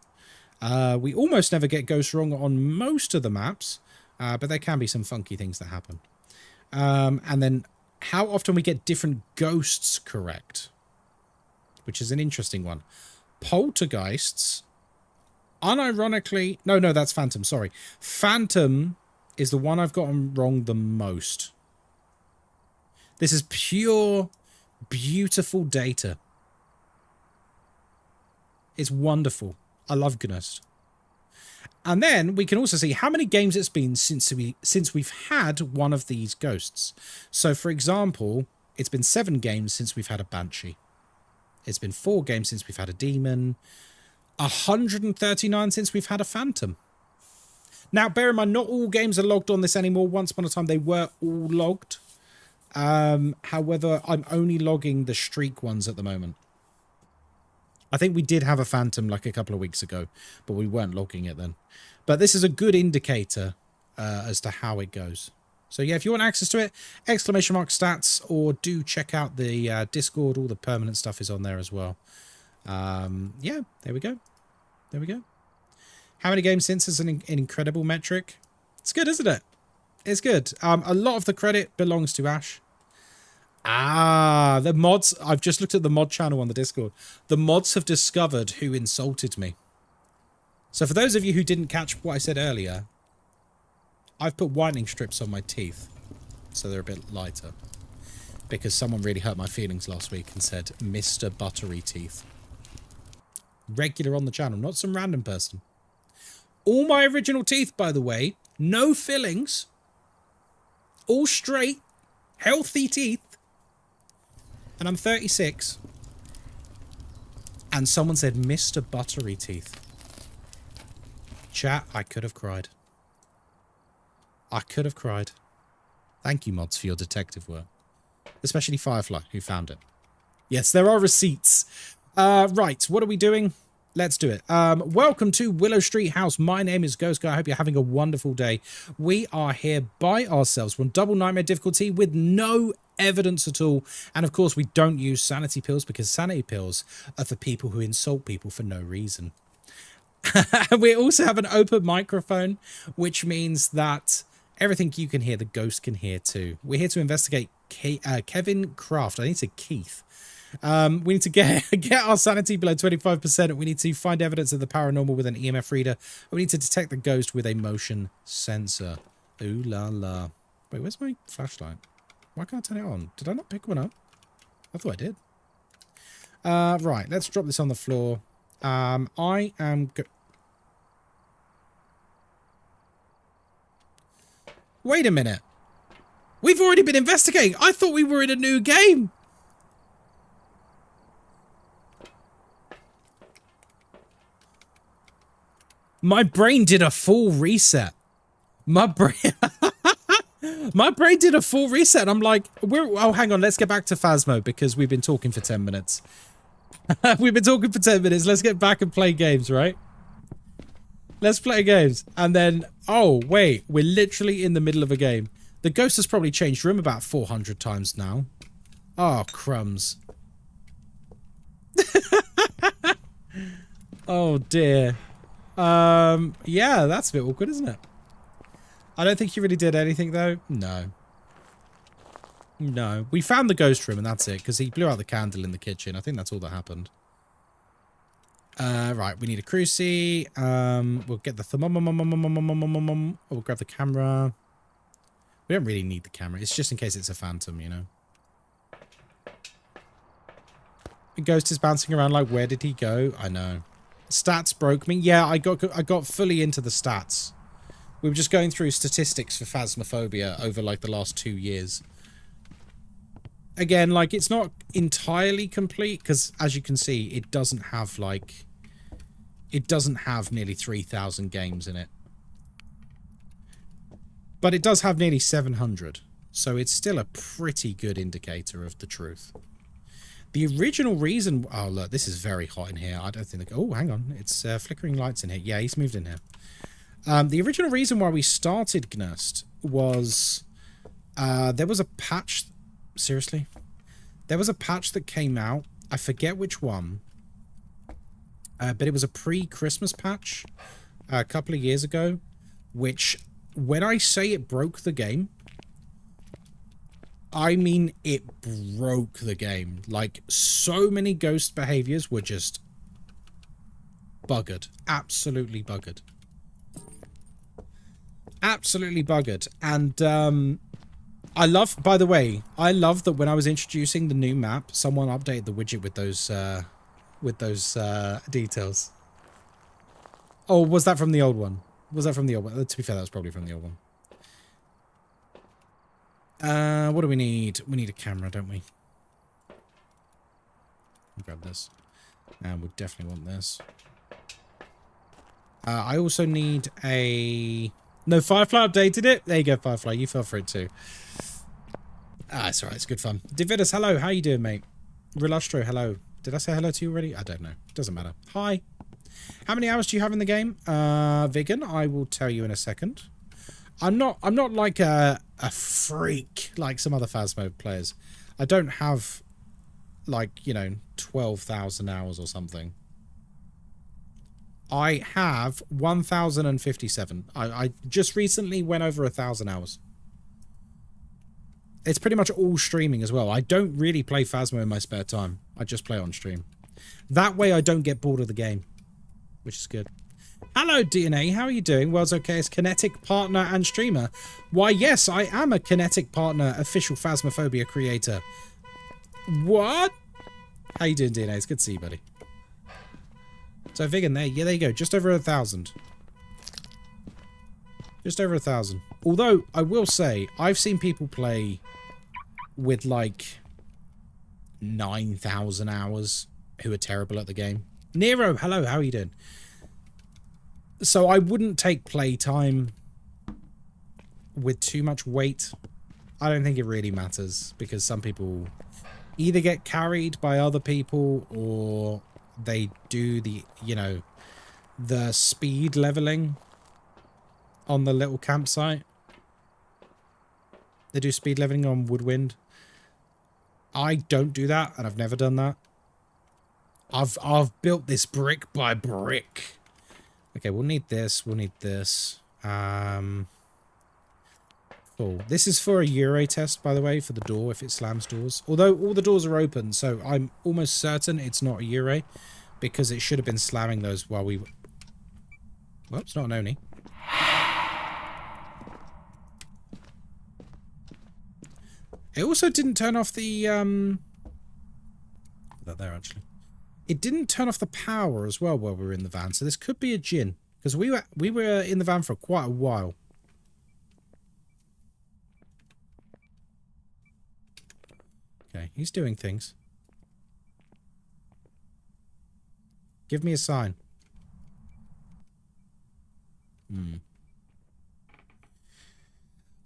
We almost never get ghosts wrong on most of the maps, but there can be some funky things that happen. And then how often we get different ghosts correct, which is an interesting one. Poltergeists, unironically, no, that's Phantom, sorry. Phantom is the one I've gotten wrong the most. This is pure, beautiful data. It's wonderful. I love Gnost. And then we can also see how many games it's been since we've had one of these ghosts. So, for example, it's been 7 games since we've had a Banshee. It's been 4 games since we've had a Demon. 139 since we've had a Phantom. Now, bear in mind, not all games are logged on this anymore. Once upon a time, they were all logged. However, I'm only logging the streak ones at the moment. I think we did have a Phantom like a couple of weeks ago, but we weren't logging it then. But this is a good indicator as to how it goes. So yeah, if you want access to it, !stats, or do check out the Discord. All the permanent stuff is on there as well. Yeah, there we go. There we go. How many games since is an incredible metric. It's good, isn't it? It's good. A lot of the credit belongs to Ash. Ah, the mods. I've just looked at the mod channel on the Discord. The mods have discovered who insulted me. So for those of you who didn't catch what I said earlier, I've put whitening strips on my teeth so they're a bit lighter. Because someone really hurt my feelings last week and said, Mr. Buttery Teeth. Regular on the channel, not some random person. All my original teeth, by the way, no fillings. All straight, healthy teeth. And I'm 36. And someone said, Mr. Buttery Teeth. Chat, I could have cried. I could have cried. Thank you, mods, for your detective work. Especially Firefly, who found it. Yes, there are receipts. Right, what are we doing? Let's do it. Welcome to Willow Street House. My name is Ghostkai. I hope you're having a wonderful day. We are here by ourselves. We're on double nightmare difficulty with no evidence at all. And of course, we don't use sanity pills because sanity pills are for people who insult people for no reason. We also have an open microphone, which means that everything you can hear, the ghost can hear too. We're here to investigate Kevin Kraft. I need to say Keith. We need to get our sanity below 25%. We need to find evidence of the paranormal with an EMF reader. We need to detect the ghost with a motion sensor. Ooh la la. Wait, where's my flashlight? Why can't I turn it on? Did I not pick one up? I thought I did. Right, let's drop this on the floor. I am... Wait a minute. We've already been investigating. I thought we were in a new game. My brain did a full reset. My brain... My brain did a full reset. I'm like, oh, hang on. Let's get back to Phasmo because we've been talking for 10 minutes. We've been talking for 10 minutes. Let's get back and play games, right? Let's play games. And then, oh, wait. We're literally in the middle of a game. The ghost has probably changed room about 400 times now. Oh, crumbs. Oh, dear. Yeah, that's a bit awkward, isn't it? I don't think he really did anything, though. No. No. We found the ghost room, and that's it, because he blew out the candle in the kitchen. I think that's all that happened. Right, we need a cruci. We'll get the thermometer. We'll grab the camera. We don't really need the camera. It's just in case it's a phantom, you know. The ghost is bouncing around like, where did he go? I know. Stats broke me. Yeah, I got fully into the stats. We were just going through statistics for Phasmophobia over like the last 2 years. Again, like it's not entirely complete because as you can see, it doesn't have like... It doesn't have nearly 3,000 games in it. But it does have nearly 700. So it's still a pretty good indicator of the truth. The original reason... Oh, look, this is very hot in here. I don't think... Oh, hang on. It's flickering lights in here. Yeah, he's moved in here. The original reason why we started Gnust was... there was a patch... Seriously? There was a patch that came out. I forget which one. But it was a pre-Christmas patch a couple of years ago. Which, when I say it broke the game... I mean, it broke the game. Like, so many ghost behaviors were just buggered. Absolutely buggered. Absolutely buggered. And, I love, by the way, I love that when I was introducing the new map, someone updated the widget with those, with those details. Oh, was that from the old one? Was that from the old one? To be fair, that was probably from the old one. What do we need? We need a camera, don't we? Grab this. And we'll definitely want this. I also need a... No, Firefly updated it. There you go, Firefly. You fell for it too. Ah, it's alright. It's good fun. Dividus, hello. How you doing, mate? Relustro, hello. Did I say hello to you already? I don't know. Doesn't matter. Hi. How many hours do you have in the game? Vegan, I will tell you in a second. I'm not like a freak like some other Phasmo players. I don't have like, you know, 12,000 hours or something. I have 1,057. I just recently went over 1,000 hours. It's pretty much all streaming as well. I don't really play Phasmo in my spare time. I just play on stream. That way I don't get bored of the game, which is good. Hello, DNA. How are you doing? World's okayest kinetic partner and streamer. Why, yes, I am a kinetic partner, official Phasmophobia creator. What? How you doing, DNA? It's good to see you, buddy. So, Vegan, there you go. Just over 1,000. Just over 1,000. Although, I will say, I've seen people play with, like, 9,000 hours who are terrible at the game. Nero, hello. How are you doing? So, I wouldn't take playtime with too much weight. I don't think it really matters, because some people either get carried by other people or they do the, you know, the speed leveling on the little campsite. They do speed leveling on Woodwind. I don't do that, and I've never done that. I've built this brick by brick. Okay, we'll need this. We'll need this. Cool. This is for a Euro test, by the way, for the door, if it slams doors. Although all the doors are open, so I'm almost certain it's not a Euro, because it should have been slamming those while we... Well, it's not an Oni. It also didn't turn off the... That there, actually. It didn't turn off the power as well while we were in the van, so this could be a Jinn, because we were in the van for quite a while. Okay, he's doing things. Give me a sign.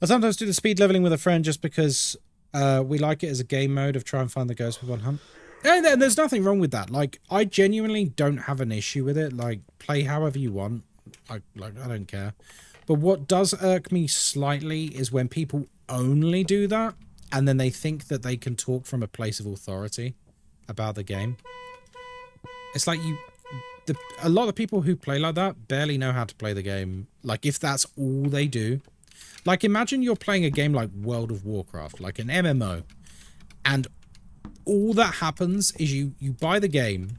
I sometimes do the speed leveling with a friend just because we like it as a game mode of try and find the ghost with one hunt. And there's nothing wrong with that. Like, I genuinely don't have an issue with it. Like, play however you want. I don't care. But what does irk me slightly is when people only do that and then they think that they can talk from a place of authority about the game. It's like a lot of people who play like that barely know how to play the game. Like, if that's all they do. Like, imagine you're playing a game like World of Warcraft, like an MMO, and all that happens is you buy the game,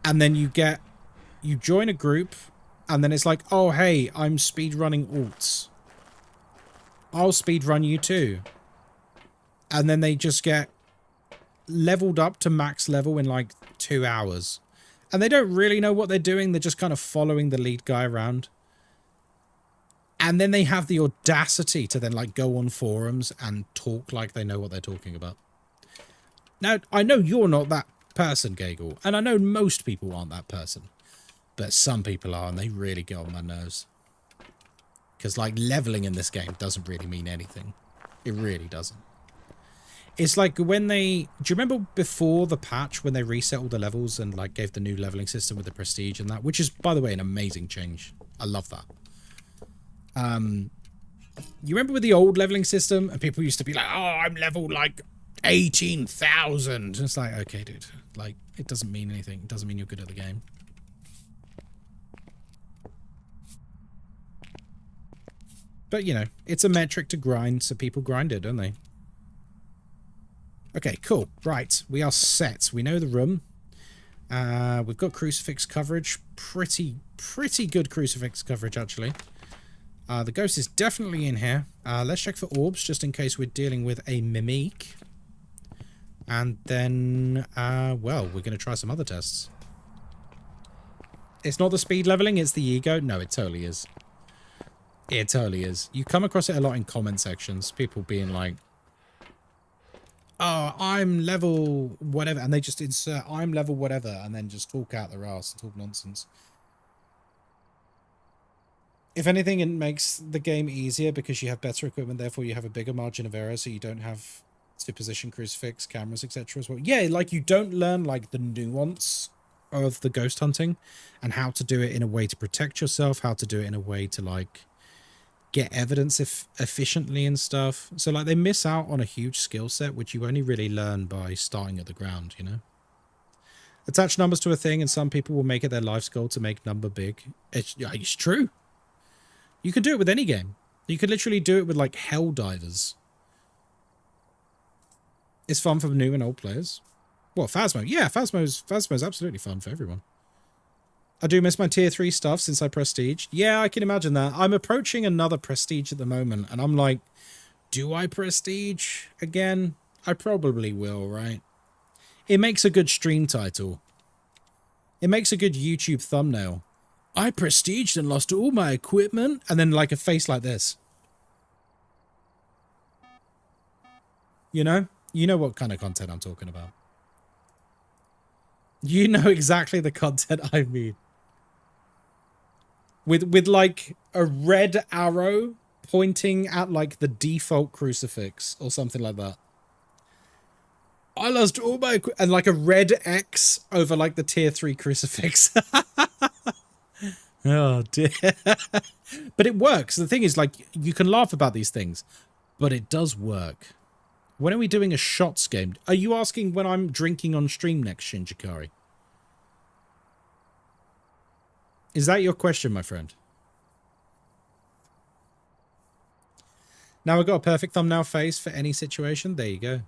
and then you join a group, and then it's like, oh, hey, I'm speedrunning alts. I'll speedrun you too. And then they just get leveled up to max level in like 2 hours. And they don't really know what they're doing. They're just kind of following the lead guy around. And then they have the audacity to then like go on forums and talk like they know what they're talking about. Now, I know you're not that person, Gagel, and I know most people aren't that person. But some people are, and they really get on my nerves. Because, like, leveling in this game doesn't really mean anything. It really doesn't. It's like when they... Do you remember before the patch when they reset all the levels and, like, gave the new leveling system with the prestige and that? Which is, by the way, an amazing change. I love that. You remember with the old leveling system and people used to be like, oh, I'm level, like, 18,000. It's like, okay, dude. Like, it doesn't mean anything. It doesn't mean you're good at the game. But, you know, it's a metric to grind, so people grind it, don't they? Okay, cool. Right, we are set. We know the room. We've got crucifix coverage. Pretty good crucifix coverage, actually. The ghost is definitely in here. Let's check for orbs, just in case we're dealing with a mimic. And then, well, we're going to try some other tests. It's not the speed leveling, it's the ego. No, it totally is. It totally is. You come across it a lot in comment sections. People being like, oh, I'm level whatever. And they just insert, I'm level whatever. And then just talk out their ass and talk nonsense. If anything, it makes the game easier because you have better equipment. Therefore, you have a bigger margin of error. So you don't have to position crucifix, cameras, etc. as well. Yeah, like you don't learn like the nuance of the ghost hunting and how to do it in a way to protect yourself, how to do it in a way to like get evidence efficiently and stuff. So like they miss out on a huge skill set, which you only really learn by starting at the ground, you know? Attach numbers to a thing and some people will make it their life's goal to make number big. It's true. You can do it with any game. You could literally do it with like Helldivers. It's fun for new and old players. What, Phasmo? Yeah, Phasmo's absolutely fun for everyone. I do miss my tier 3 stuff since I prestiged. Yeah, I can imagine that. I'm approaching another prestige at the moment, and I'm like, do I prestige again? I probably will, right? It makes a good stream title. It makes a good YouTube thumbnail. I prestiged and lost all my equipment, and then like a face like this. You know? You know what kind of content I'm talking about. You know exactly the content I mean. With like a red arrow pointing at like the default crucifix or something like that. I lost all my and like a red X over like the tier 3 crucifix. Oh dear. But it works. The thing is, like, you can laugh about these things, but it does work. When are we doing a shots game? Are you asking when I'm drinking on stream next, Shinjikari? Is that your question, my friend? Now I've got a perfect thumbnail face for any situation. There you go.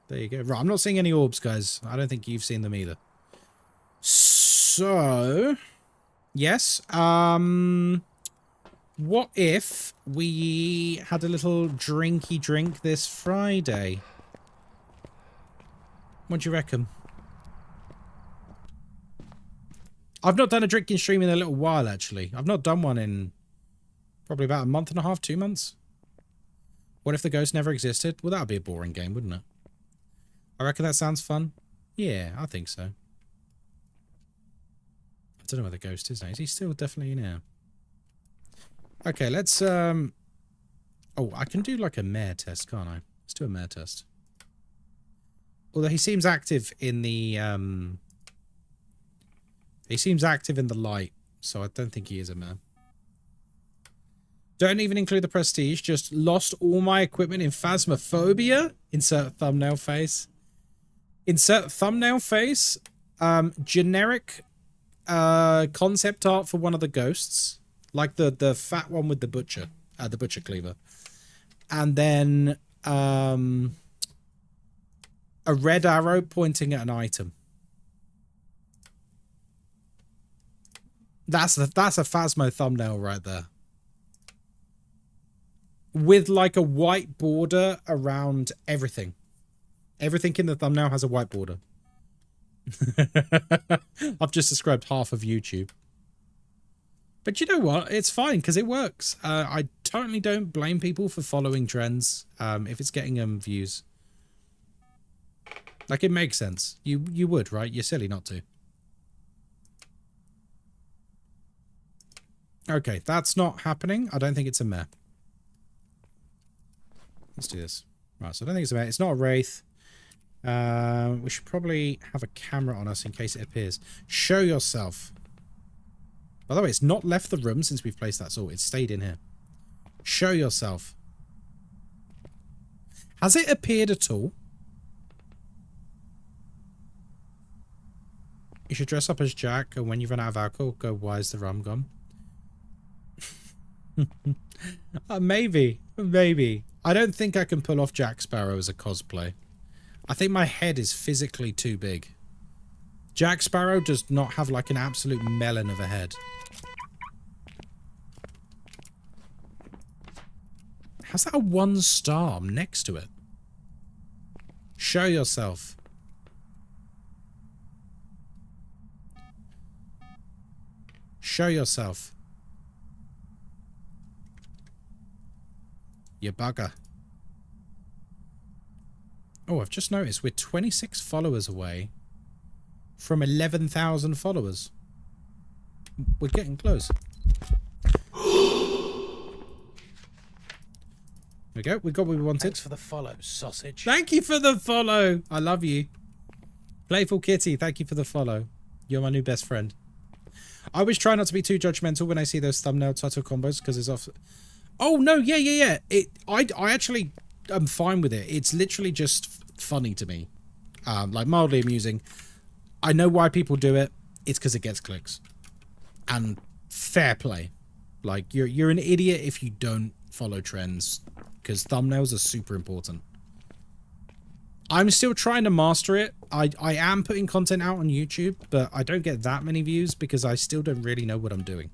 There you go. Right, I'm not seeing any orbs, guys. I don't think you've seen them either. So, yes. What if we had a little drinky drink this Friday? What do you reckon? I've not done a drinking stream in a little while, actually. I've not done one in probably about a month and a half, 2 months. What if the ghost never existed? Well, that would be a boring game, wouldn't it? I reckon that sounds fun. Yeah, I think so. I don't know where the ghost is now. Is he still definitely in here? Okay, let's... Oh, I can do like a mare test, can't I? Let's do a mare test. Although he seems active in the... He seems active in the light, so I don't think he is a mare. Don't even include the prestige, just lost all my equipment in Phasmophobia. Insert thumbnail face. Insert thumbnail face. Generic concept art for one of the ghosts. Like the fat one with the butcher cleaver. And then a red arrow pointing at an item. That's a Phasmo thumbnail right there. With like a white border around everything. Everything in the thumbnail has a white border. I've just described half of YouTube. But you know what? It's fine because it works. I totally don't blame people for following trends if it's getting them views. Like, it makes sense. You would, right? You're silly not to. Okay, that's not happening. I don't think it's a mare. Let's do this. Right, so I don't think it's a mare. It's not a wraith. We should probably have a camera on us in case it appears. Show yourself. By the way, it's not left the room since we've placed that sword. It's stayed in here. Show yourself. Has it appeared at all? You should dress up as Jack, and when you run out of alcohol, go, why is the rum gone? Maybe. Maybe. I don't think I can pull off Jack Sparrow as a cosplay. I think my head is physically too big. Jack Sparrow does not have like an absolute melon of a head. How's that a 1 star next to it? Show yourself. Show yourself. You bugger. Oh, I've just noticed we're 26 followers away from 11,000 followers. We're getting close. There we go. We got what we wanted. Thanks for the follow, sausage. Thank you for the follow. I love you. Playful Kitty, thank you for the follow. You're my new best friend. I always try not to be too judgmental when I see those thumbnail title combos because it's off. Oh no, yeah. I actually am fine with it. It's literally just funny to me, like mildly amusing. I know why people do it. It's because it gets clicks, and fair play. Like you're an idiot if you don't follow trends, because thumbnails are super important. I'm still trying to master it. I am putting content out on YouTube, but I don't get that many views because I still don't really know what I'm doing.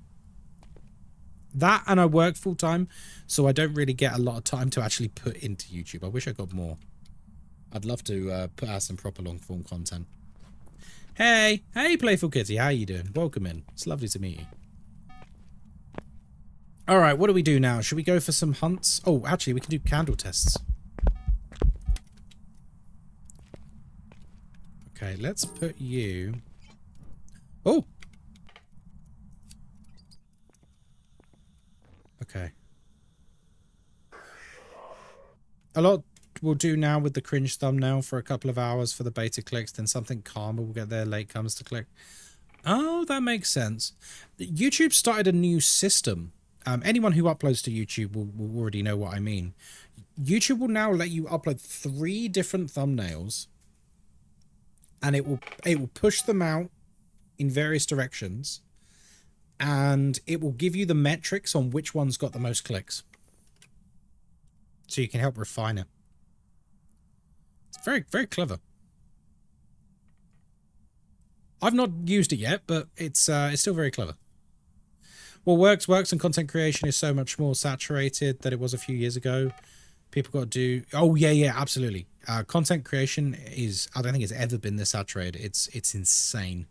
That, and I work full time, so I don't really get a lot of time to actually put into YouTube. I wish I got more. I'd love to put out some proper long form content. Hey, Playful Kitty, how you doing? Welcome in. It's lovely to meet you. All right, what do we do now? Should we go for some hunts? Oh, actually, we can do candle tests. Okay, let's put you... Oh! Okay. A lot we'll do now with the cringe thumbnail for a couple of hours for the beta clicks, then something calmer will get their latecomers to click. Oh, that makes sense. YouTube started a new system. Anyone who uploads to YouTube will already know what I mean. YouTube will now let you upload 3 different thumbnails, and it will push them out in various directions, and it will give you the metrics on which one's got the most clicks, so you can help refine it. It's very, very clever. I've not used it yet, but it's still very clever. What works, and content creation is so much more saturated than it was a few years ago. People got to do... Oh, yeah, absolutely. Content creation is... I don't think it's ever been this saturated. It's insane.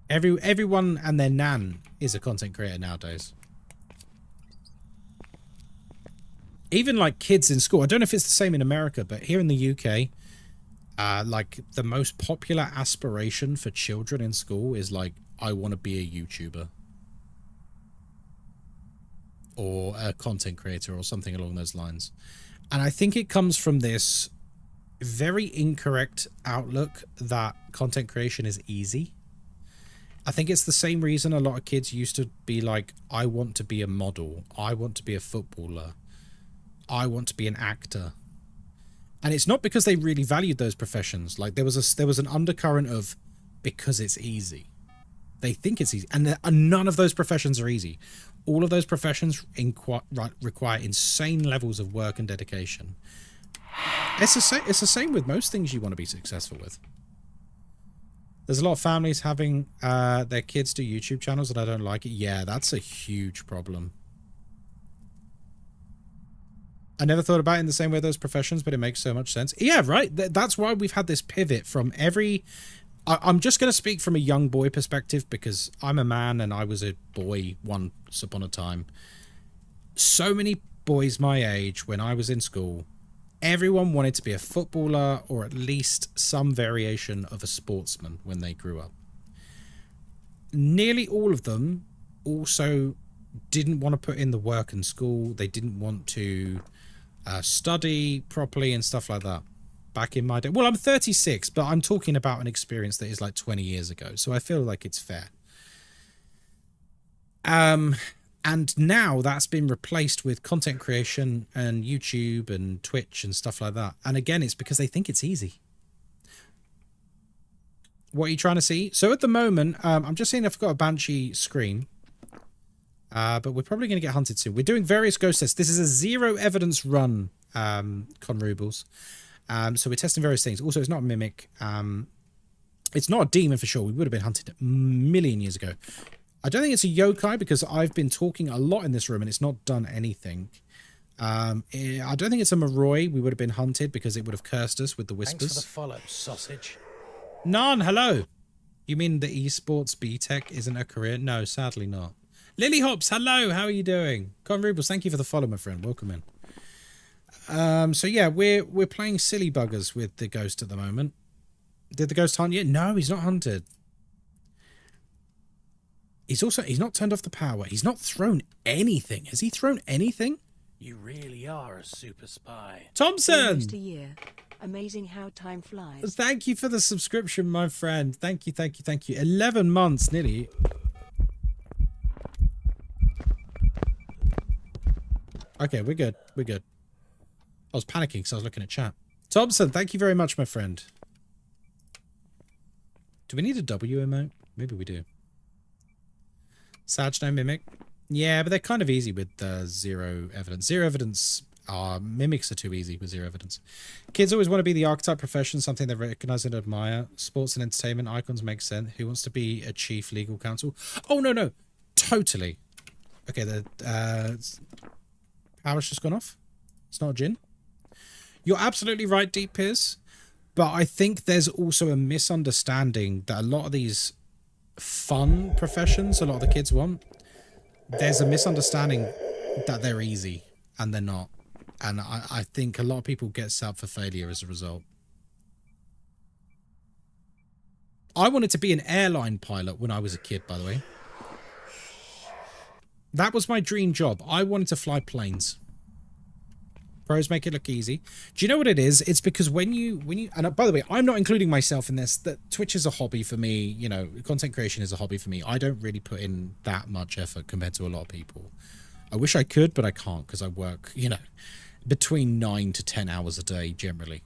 Everyone and their nan is a content creator nowadays. Even like kids in school. I don't know if it's the same in America, but here in the UK, like the most popular aspiration for children in school is like, I want to be a YouTuber. Or a content creator or something along those lines. And I think it comes from this very incorrect outlook that content creation is easy. I think it's the same reason a lot of kids used to be like, I want to be a model. I want to be a footballer. I want to be an actor. And it's not because they really valued those professions. Like there was an undercurrent of because it's easy. They think it's easy. And none of those professions are easy. All of those professions require insane levels of work and dedication. It's the same with most things you want to be successful with. There's a lot of families having their kids do YouTube channels and I don't like it. Yeah, that's a huge problem. I never thought about it in the same way those professions, but it makes so much sense. Yeah, right. That's why we've had this pivot from every... I'm just going to speak from a young boy perspective because I'm a man and I was a boy once upon a time. So many boys my age when I was in school, everyone wanted to be a footballer or at least some variation of a sportsman when they grew up. Nearly all of them also didn't want to put in the work in school. They didn't want to study properly and stuff like that. Back in my day. Well, I'm 36, but I'm talking about an experience that is like 20 years ago. So I feel like it's fair. And now that's been replaced with content creation and YouTube and Twitch and stuff like that. And again, it's because they think it's easy. What are you trying to see? So at the moment, I'm just seeing if I've got a Banshee scream. But we're probably going to get hunted soon. We're doing various ghost tests. This is a zero evidence run, Conrubles. So we're testing various things. Also, it's not a mimic. It's not a demon for sure. We would have been hunted a million years ago. I don't think it's a yokai because I've been talking a lot in this room and it's not done anything. I don't think it's a Moroi. We would have been hunted because it would have cursed us with the Thanks whispers. for the follow, sausage. Nan, hello. You mean the esports B-Tech isn't a career? No, sadly not. Lily Hops, hello. How are you doing? Con Rubles, thank you for the follow, my friend. Welcome in. So yeah, we're playing silly buggers with the ghost at the moment. Did the ghost hunt yet? No, he's not hunted. He's not turned off the power. He's not thrown anything. Has he thrown anything? You really are a super spy. Thompson! Almost a year. Amazing how time flies. Thank you for the subscription, my friend. Thank you, thank you, thank you. 11 months, nearly. Okay, we're good. We're good. I was panicking because I was looking at chat. Thompson, thank you very much, my friend. Do we need a W emote? Maybe we do. Sag no mimic. Yeah, but they're kind of easy with zero evidence. Zero evidence, mimics are too easy with zero evidence. Kids always want to be the archetype profession, something they recognize and admire. Sports and entertainment icons make sense. Who wants to be a chief legal counsel? Oh, no, no. Totally. Okay, the power's just gone off. It's not a gin. You're absolutely right, Deep Piers. But I think there's also a misunderstanding that a lot of these fun professions a lot of the kids want, there's a misunderstanding that they're easy and they're not. And I think a lot of people get set up for failure as a result. I wanted to be an airline pilot when I was a kid, by the way. That was my dream job. I wanted to fly planes. Pros make it look easy. Do you know what it is? It's because when you and by the way, I'm not including myself in this, that Twitch is a hobby for me, you know, content creation is a hobby for me. I don't really put in that much effort compared to a lot of people. I wish I could, but I can't because I work, you know, between 9 to 10 hours a day generally,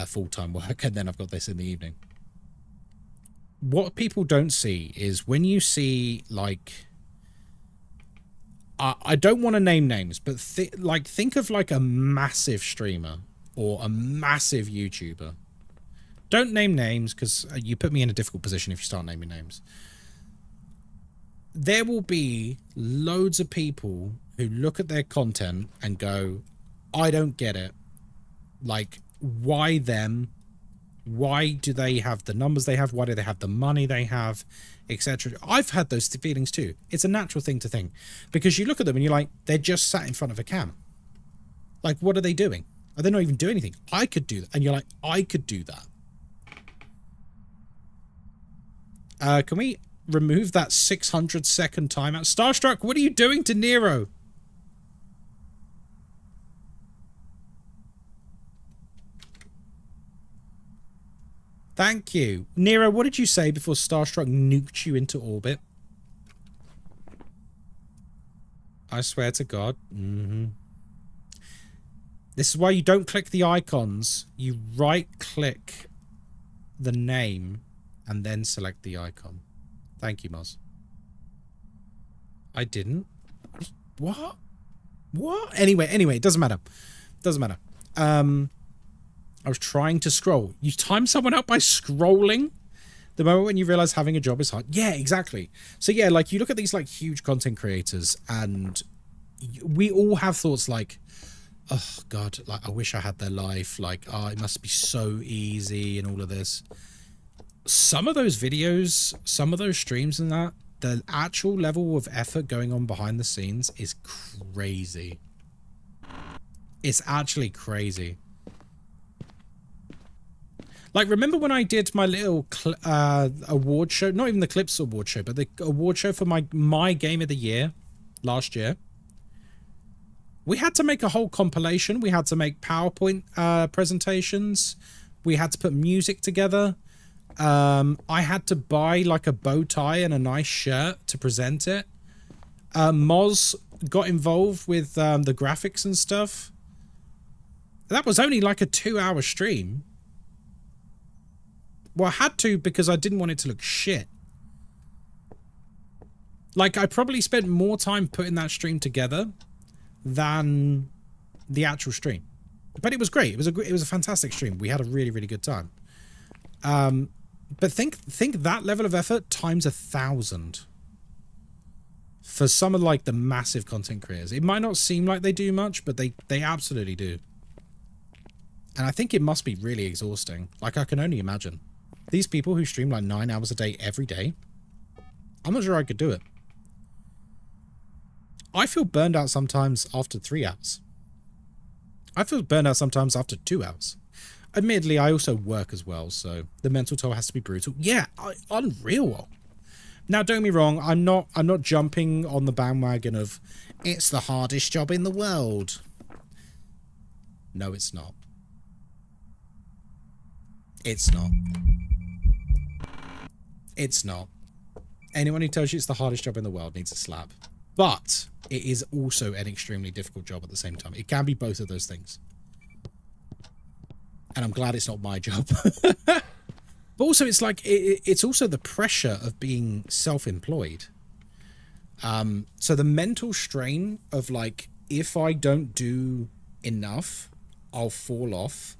full-time work, and then I've got this in the evening. What people don't see is when you see, like, I don't want to name names, but think of like a massive streamer or a massive YouTuber. Don't name names because you put me in a difficult position if you start naming names. There will be loads of people who look at their content and go, I don't get it. Like, why them? Why do they have the numbers they have? Why do they have the money they have, etc.? I've had those feelings too. It's a natural thing to think because you look at them and you're like, they're just sat in front of a cam. Like, what are they doing? Are they not even doing anything? I could do that. And you're like, I could do that. Can we remove that 600-second timeout? Starstruck, what are you doing to Nero? Thank you. Nero, what did you say before Starstruck nuked you into orbit? I swear to God. This is why you don't click the icons. You right-click the name and then select the icon. Thank you, Moz. I didn't. What? What? Anyway, it doesn't matter. Doesn't matter. I was trying to scroll. You time someone out by scrolling? The moment when you realize having a job is hard. Yeah, exactly. So yeah, like you look at these like huge content creators and we all have thoughts like, oh God, like I wish I had their life. Like, oh, it must be so easy and all of this. Some of those videos, some of those streams and that, the actual level of effort going on behind the scenes is crazy. It's actually crazy. Like, remember when I did my little award show? Not even the Clips award show, but the award show for my game of the year last year. We had to make a whole compilation. We had to make PowerPoint presentations. We had to put music together. I had to buy like a bow tie and a nice shirt to present it. Moz got involved with the graphics and stuff. That was only like a 2-hour stream. Well, I had to because I didn't want it to look shit. Like, I probably spent more time putting that stream together than the actual stream. But it was great. It was a fantastic stream. We had a really, really good time. But think that level of effort times 1,000. for some of like the massive content creators. It might not seem like they do much, but they absolutely do. And I think it must be really exhausting. Like, I can only imagine. These people who stream like 9 hours a day every day, I'm not sure I could do it. I feel burned out sometimes after 3 hours. I feel burned out sometimes after 2 hours. Admittedly, I also work as well, so the mental toll has to be brutal. Yeah, unreal. Now, don't get me wrong, I'm not jumping on the bandwagon of it's the hardest job in the world. No, it's not. It's not. It's not. Anyone who tells you it's the hardest job in the world needs a slap. But it is also an extremely difficult job at the same time. It can be both of those things. And I'm glad it's not my job. But also, it's like, it's also the pressure of being self-employed. So the mental strain of like, if I don't do enough, I'll fall off.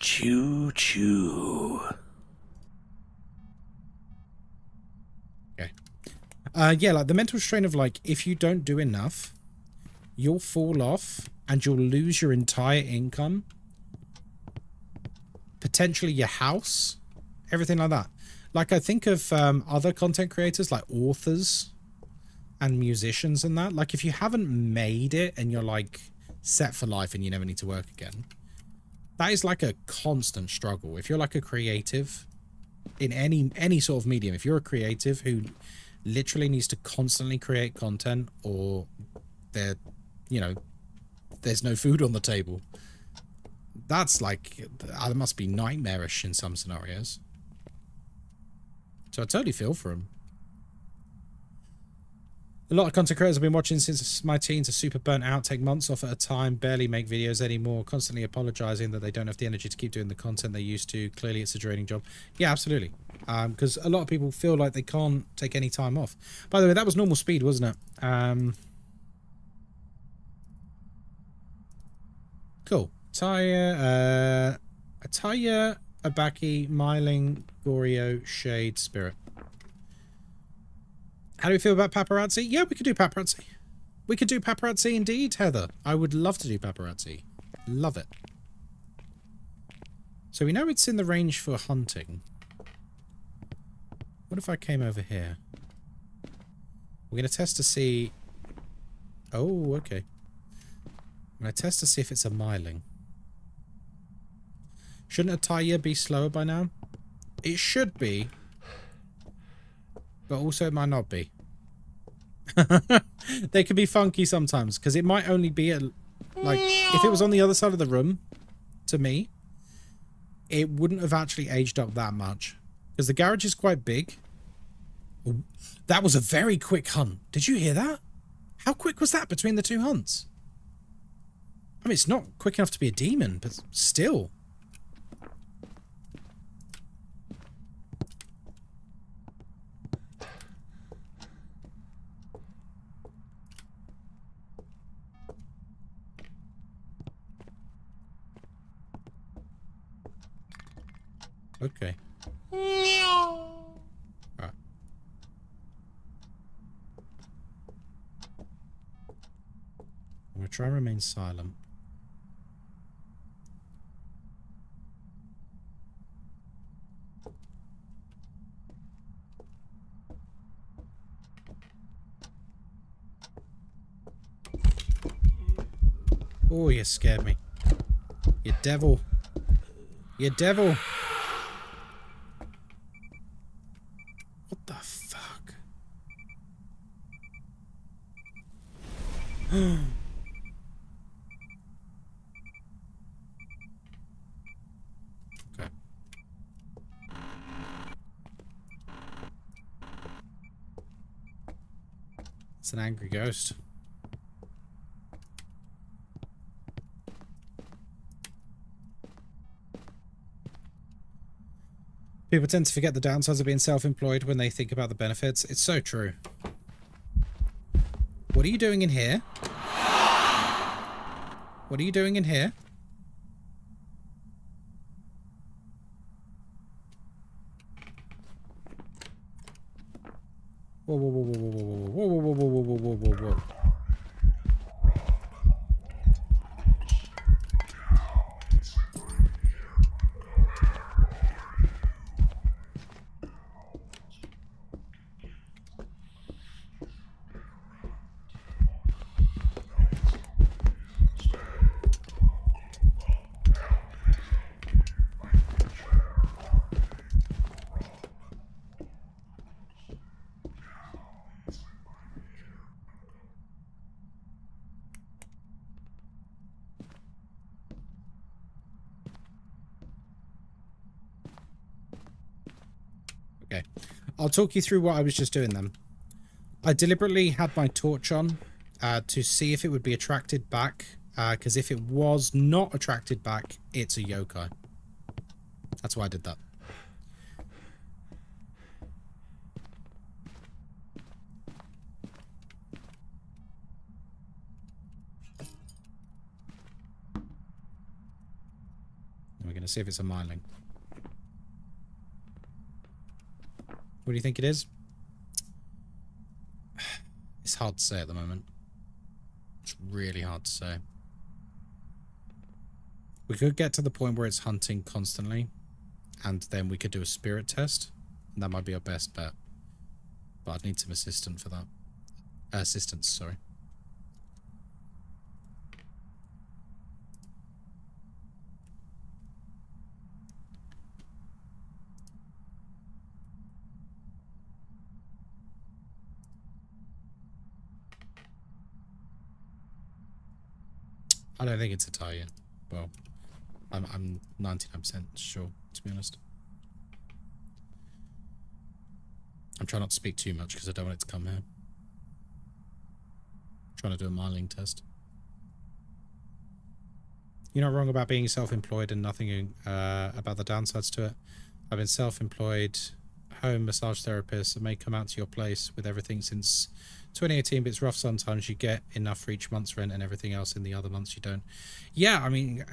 Choo choo. Okay. Yeah, like the mental strain of like, if you don't do enough, you'll fall off and you'll lose your entire income. Potentially your house. Everything like that. Like I think of other content creators like authors and musicians and that. Like if you haven't made it and you're like set for life and you never need to work again, that is like a constant struggle. If you're like a creative in any sort of medium, if you're a creative who literally needs to constantly create content or there's no food on the table, that's like, that must be nightmarish in some scenarios. So I totally feel for him. A lot of content creators I've been watching since my teens are super burnt out, take months off at a time, barely make videos anymore, constantly apologizing that they don't have the energy to keep doing the content they used to. Clearly it's a draining job. Yeah, absolutely. Because a lot of people feel like they can't take any time off. By the way, that was normal speed, wasn't it? Cool. Ataya, Abaki, Myling, Gorio, Shade, Spirit. How do we feel about paparazzi? Yeah, we could do paparazzi. We could do paparazzi indeed, Heather. I would love to do paparazzi. Love it. So we know it's in the range for hunting. What if I came over here? We're going to test to see... Oh, okay. I'm going to test to see if it's a Myling. Shouldn't a tire be slower by now? It should be. But also it might not be. They can be funky sometimes, because it might only be at, like, if it was on the other side of the room, to me, it wouldn't have actually aged up that much. Because the garage is quite big. Ooh, that was a very quick hunt. Did you hear that? How quick was that between the two hunts? I mean, it's not quick enough to be a demon, but still. Okay. Alright. I'm going to try and remain silent. Oh, you scared me. You devil. You devil. What the fuck? Okay. It's an angry ghost. People tend to forget the downsides of being self-employed when they think about the benefits. It's so true. What are you doing in here? What are you doing in here? Whoa, whoa, whoa, whoa, whoa, whoa, whoa, whoa, whoa, whoa, whoa, whoa, whoa, whoa. Okay, I'll talk you through what I was just doing then. I deliberately had my torch on to see if it would be attracted back, because if it was not attracted back, it's a yokai. That's why I did that. We're going to see if it's a myling. What do you think it is? It's hard to say at the moment. It's really hard to say. We could get to the point where it's hunting constantly, and then we could do a spirit test. And that might be our best bet. But I'd need some assistance for that. Assistance, sorry. I don't think it's a tie-in. Well, I'm 99% sure, to be honest. I'm trying not to speak too much because I don't want it to come here. I'm trying to do a myling test. You're not wrong about being self-employed and nothing about the downsides to it. I've been self-employed home massage therapist. I may come out to your place with everything since 2018, but it's rough sometimes. You get enough for each month's rent and everything else in the other months you don't. Yeah, I mean,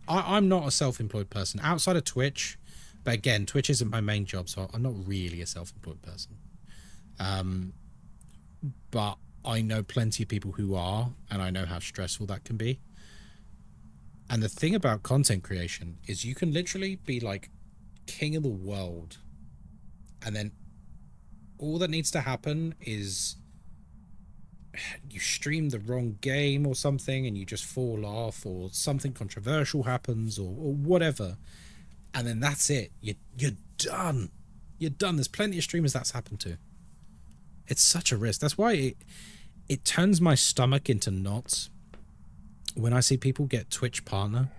I'm not a self-employed person outside of Twitch, but again, Twitch isn't my main job, so I'm not really a self-employed person. But I know plenty of people who are, and I know how stressful that can be. And the thing about content creation is you can literally be like king of the world, and then all that needs to happen is you stream the wrong game or something and you just fall off, or something controversial happens, or whatever, and then that's it. You're done. You're done. There's plenty of streamers that's happened to. It's such a risk. That's why it turns my stomach into knots when I see people get Twitch partner.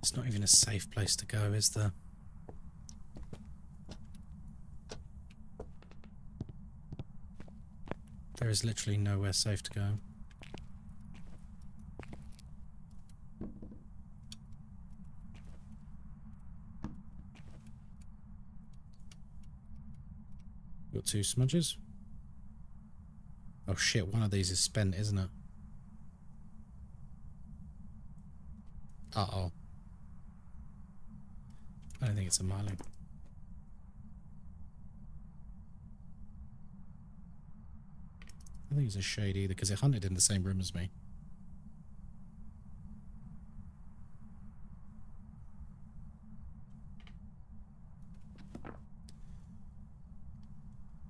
It's not even a safe place to go, is there? There is literally nowhere safe to go. Got 2 smudges. Oh shit, one of these is spent, isn't it? Uh-oh. I don't think it's a myling. I don't think it's a shade either, because it hunted in the same room as me.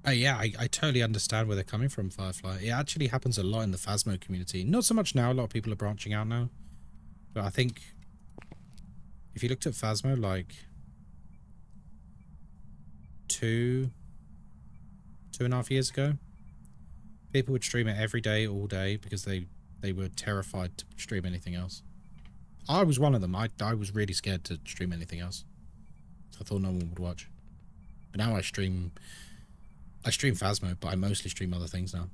Yeah, I totally understand where they're coming from, Firefly. It actually happens a lot in the Phasmo community. Not so much now, a lot of people are branching out now. But I think if you looked at Phasmo like 2.5 years ago, people would stream it every day, all day, because they were terrified to stream anything else. I was one of them. I was really scared to stream anything else. I thought no one would watch. But now I stream Phasmo, but I mostly stream other things now.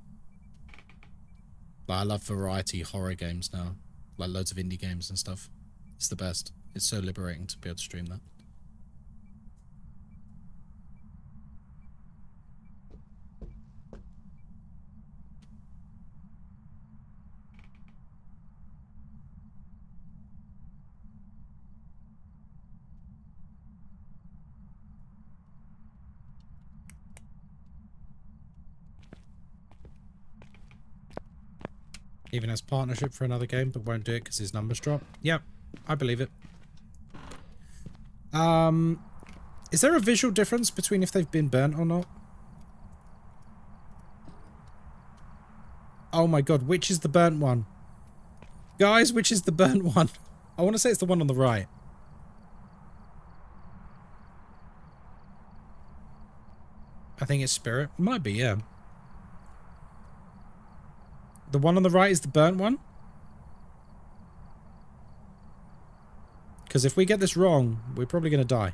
Like, I love variety horror games now. Like loads of indie games and stuff. It's the best. It's so liberating to be able to stream that. Even has partnership for another game, but won't do it because his numbers drop. Yep, I believe it. Is there a visual difference between if they've been burnt or not? Oh my god, which is the burnt one? Guys, which is the burnt one? I want to say it's the one on the right. I think it's Spirit. Might be, yeah. The one on the right is the burnt one? Because if we get this wrong, we're probably going to die.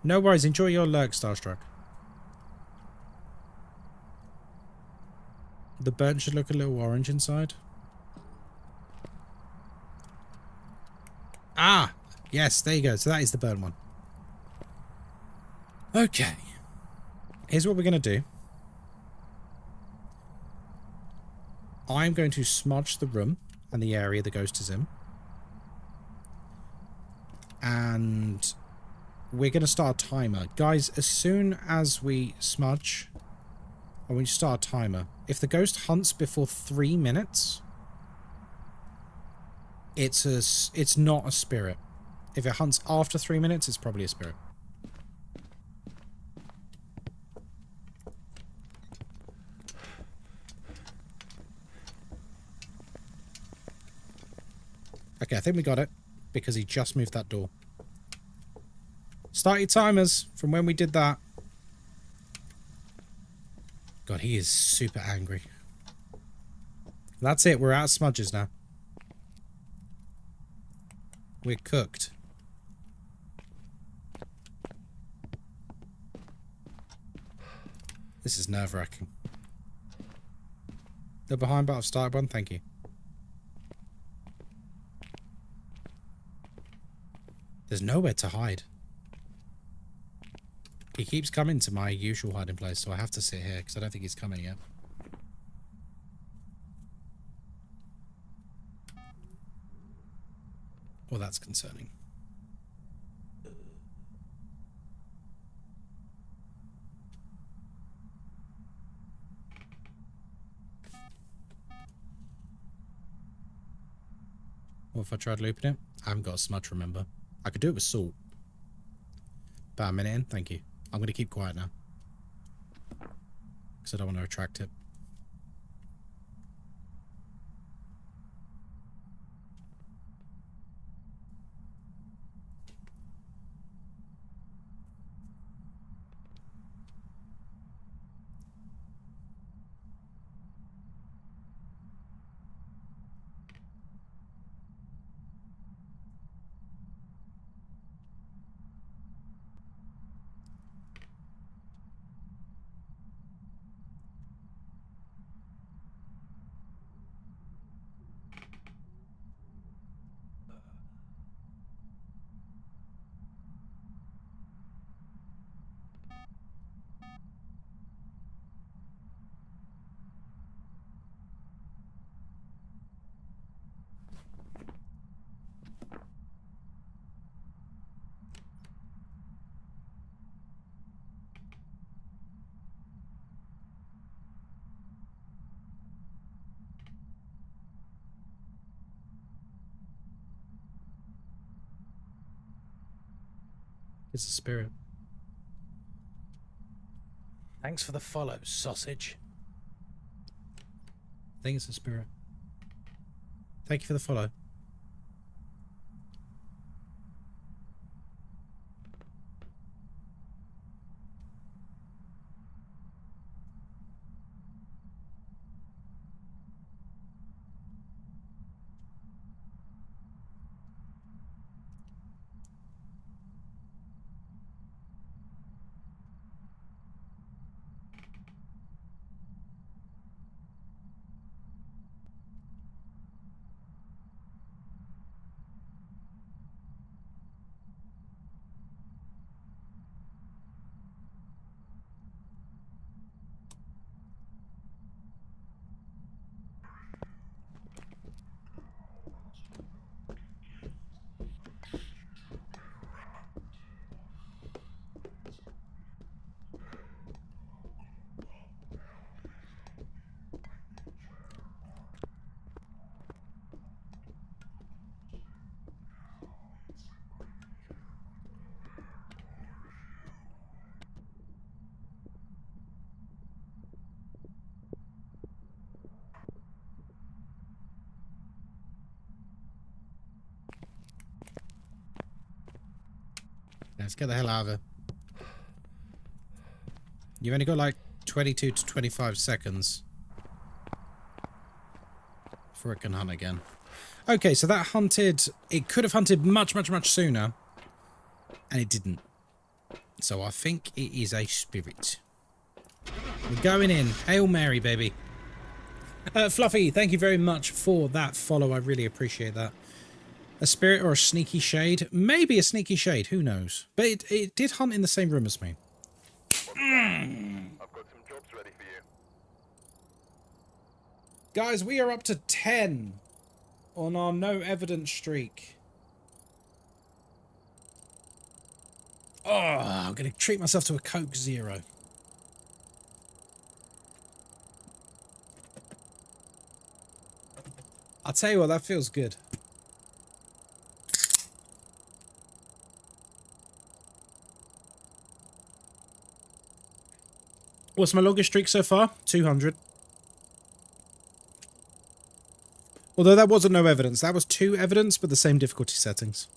No worries, enjoy your lurk, Starstruck. The burnt should look a little orange inside. Ah! Yes, there you go. So that is the burnt one. Okay. Here's what we're going to do. I'm going to smudge the room and the area the ghost is in. And we're going to start a timer. Guys, as soon as we smudge, I want you to start a timer. If the ghost hunts before 3 minutes, it's not a spirit. If it hunts after 3 minutes, it's probably a spirit. Okay, I think we got it, because he just moved that door. Start your timers from when we did that. God, he is super angry. That's it, we're out of smudges now. We're cooked. This is nerve-wracking. They're behind, but I've started one, thank you. There's nowhere to hide. He keeps coming to my usual hiding place, so I have to sit here, because I don't think he's coming yet. Well, that's concerning. What if I tried looping it? I haven't got a smudge, remember. I could do it with salt. About a minute in, thank you. I'm going to keep quiet now. Because I don't want to attract it. It's a spirit. Thanks for the follow, sausage. I think it's a spirit. Thank you for the follow. Let's get the hell out of here. You've only got like 22 to 25 seconds before it can hunt again. Okay, so that hunted... It could have hunted much, much, much sooner. And it didn't. So I think it is a spirit. We're going in. Hail Mary, baby. Fluffy, thank you very much for that follow. I really appreciate that. A spirit or a sneaky shade? Maybe a sneaky shade, who knows? But it did hunt in the same room as me. I've got some jobs ready for you. Guys, we are up to 10 on our no evidence streak. Oh, I'm going to treat myself to a Coke Zero. I'll tell you what, that feels good. What's my longest streak so far? 200. Although that wasn't no evidence. That was 2 evidence, but the same difficulty settings.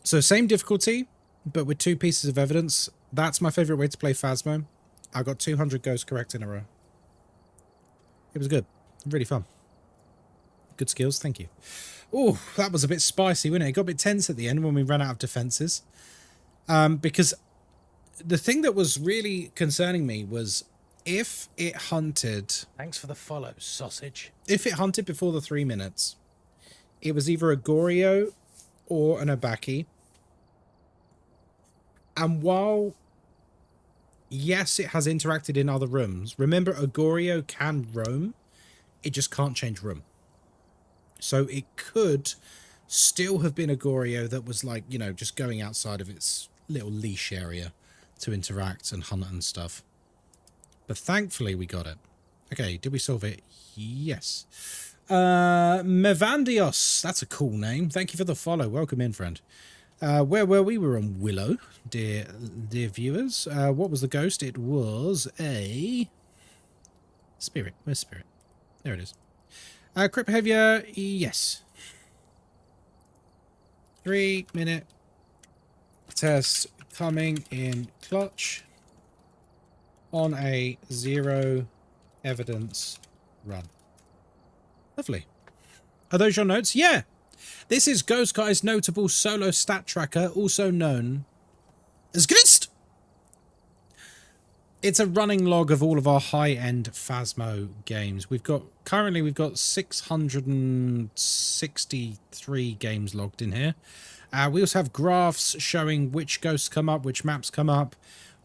So same difficulty, but with 2 pieces of evidence. That's my favourite way to play Phasmo. I got 200 goes correct in a row. It was good. Really fun. Good skills, thank you. Oh, that was a bit spicy, wasn't it? It got a bit tense at the end when we ran out of defences. Because the thing that was really concerning me was if it hunted... Thanks for the follow, sausage. If it hunted before the 3 minutes, it was either a Goryo or an Obaki. And while, yes, it has interacted in other rooms, remember a Goryo can roam, it just can't change room. So it could still have been a Goryo that was like, you know, just going outside of its little leash area to interact and hunt and stuff. But thankfully we got it. Okay, did we solve it? Yes. Mevandios, that's a cool name. Thank you for the follow. Welcome in, friend. Where were we? We were on Willow, dear viewers. What was the ghost? It was a spirit. Where's spirit? There it is. Crypt behavior, yes. 3-minute test coming in clutch on a 0 evidence run. Lovely. Are those your notes? Yeah. This is Ghostkai's notable solo stat tracker, also known as Ghost. It's a running log of all of our high-end Phasmo games. Currently we've got 663 games logged in here. We also have graphs showing which ghosts come up, which maps come up,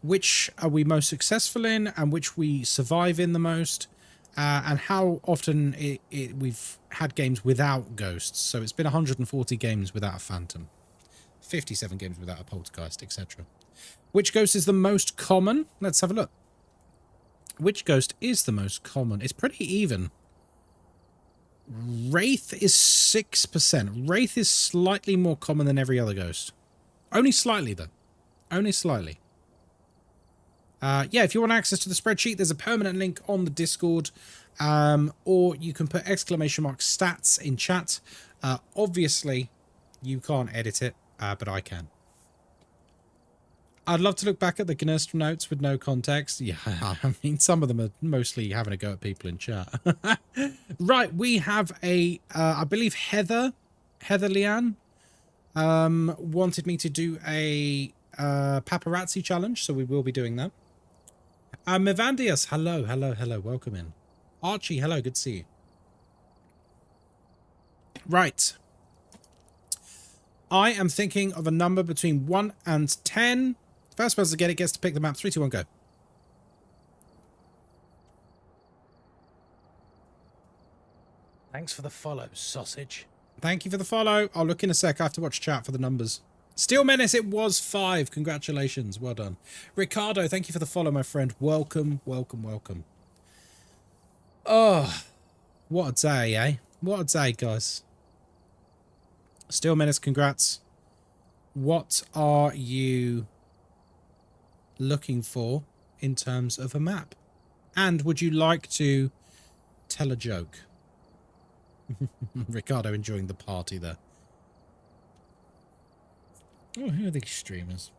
which are we most successful in, and which we survive in the most, and how often we've had games without ghosts. So it's been 140 games without a phantom, 57 games without a poltergeist, etc. Which ghost is the most common? Let's have a look. Which ghost is the most common? It's pretty even. Wraith is 6%. Wraith is slightly more common than every other ghost. Only slightly, though. Only slightly. Yeah, if you want access to the spreadsheet, there's a permanent link on the Discord, or you can put !stats in chat. Obviously, you can't edit it, but I can. I'd love to look back at the Gnurst notes with no context. Yeah, I mean, some of them are mostly having a go at people in chat. Right, we have a, I believe Heather Leanne, wanted me to do a paparazzi challenge, so we will be doing that. Mevandius, hello, welcome in. Archie, hello, good to see you. Right. I am thinking of a number between 1 and 10. First person to get it gets to pick the map. 3, 2, 1, go. Thanks for the follow, sausage. Thank you for the follow. I'll look in a sec. I have to watch chat for the numbers. Steel Menace, it was 5. Congratulations. Well done. Ricardo, thank you for the follow, my friend. Welcome. Oh, what a day, eh? What a day, guys. Steel Menace, congrats. What are you looking for in terms of a map? And would you like to tell a joke? Ricardo enjoying the party there. Oh, who are these streamers?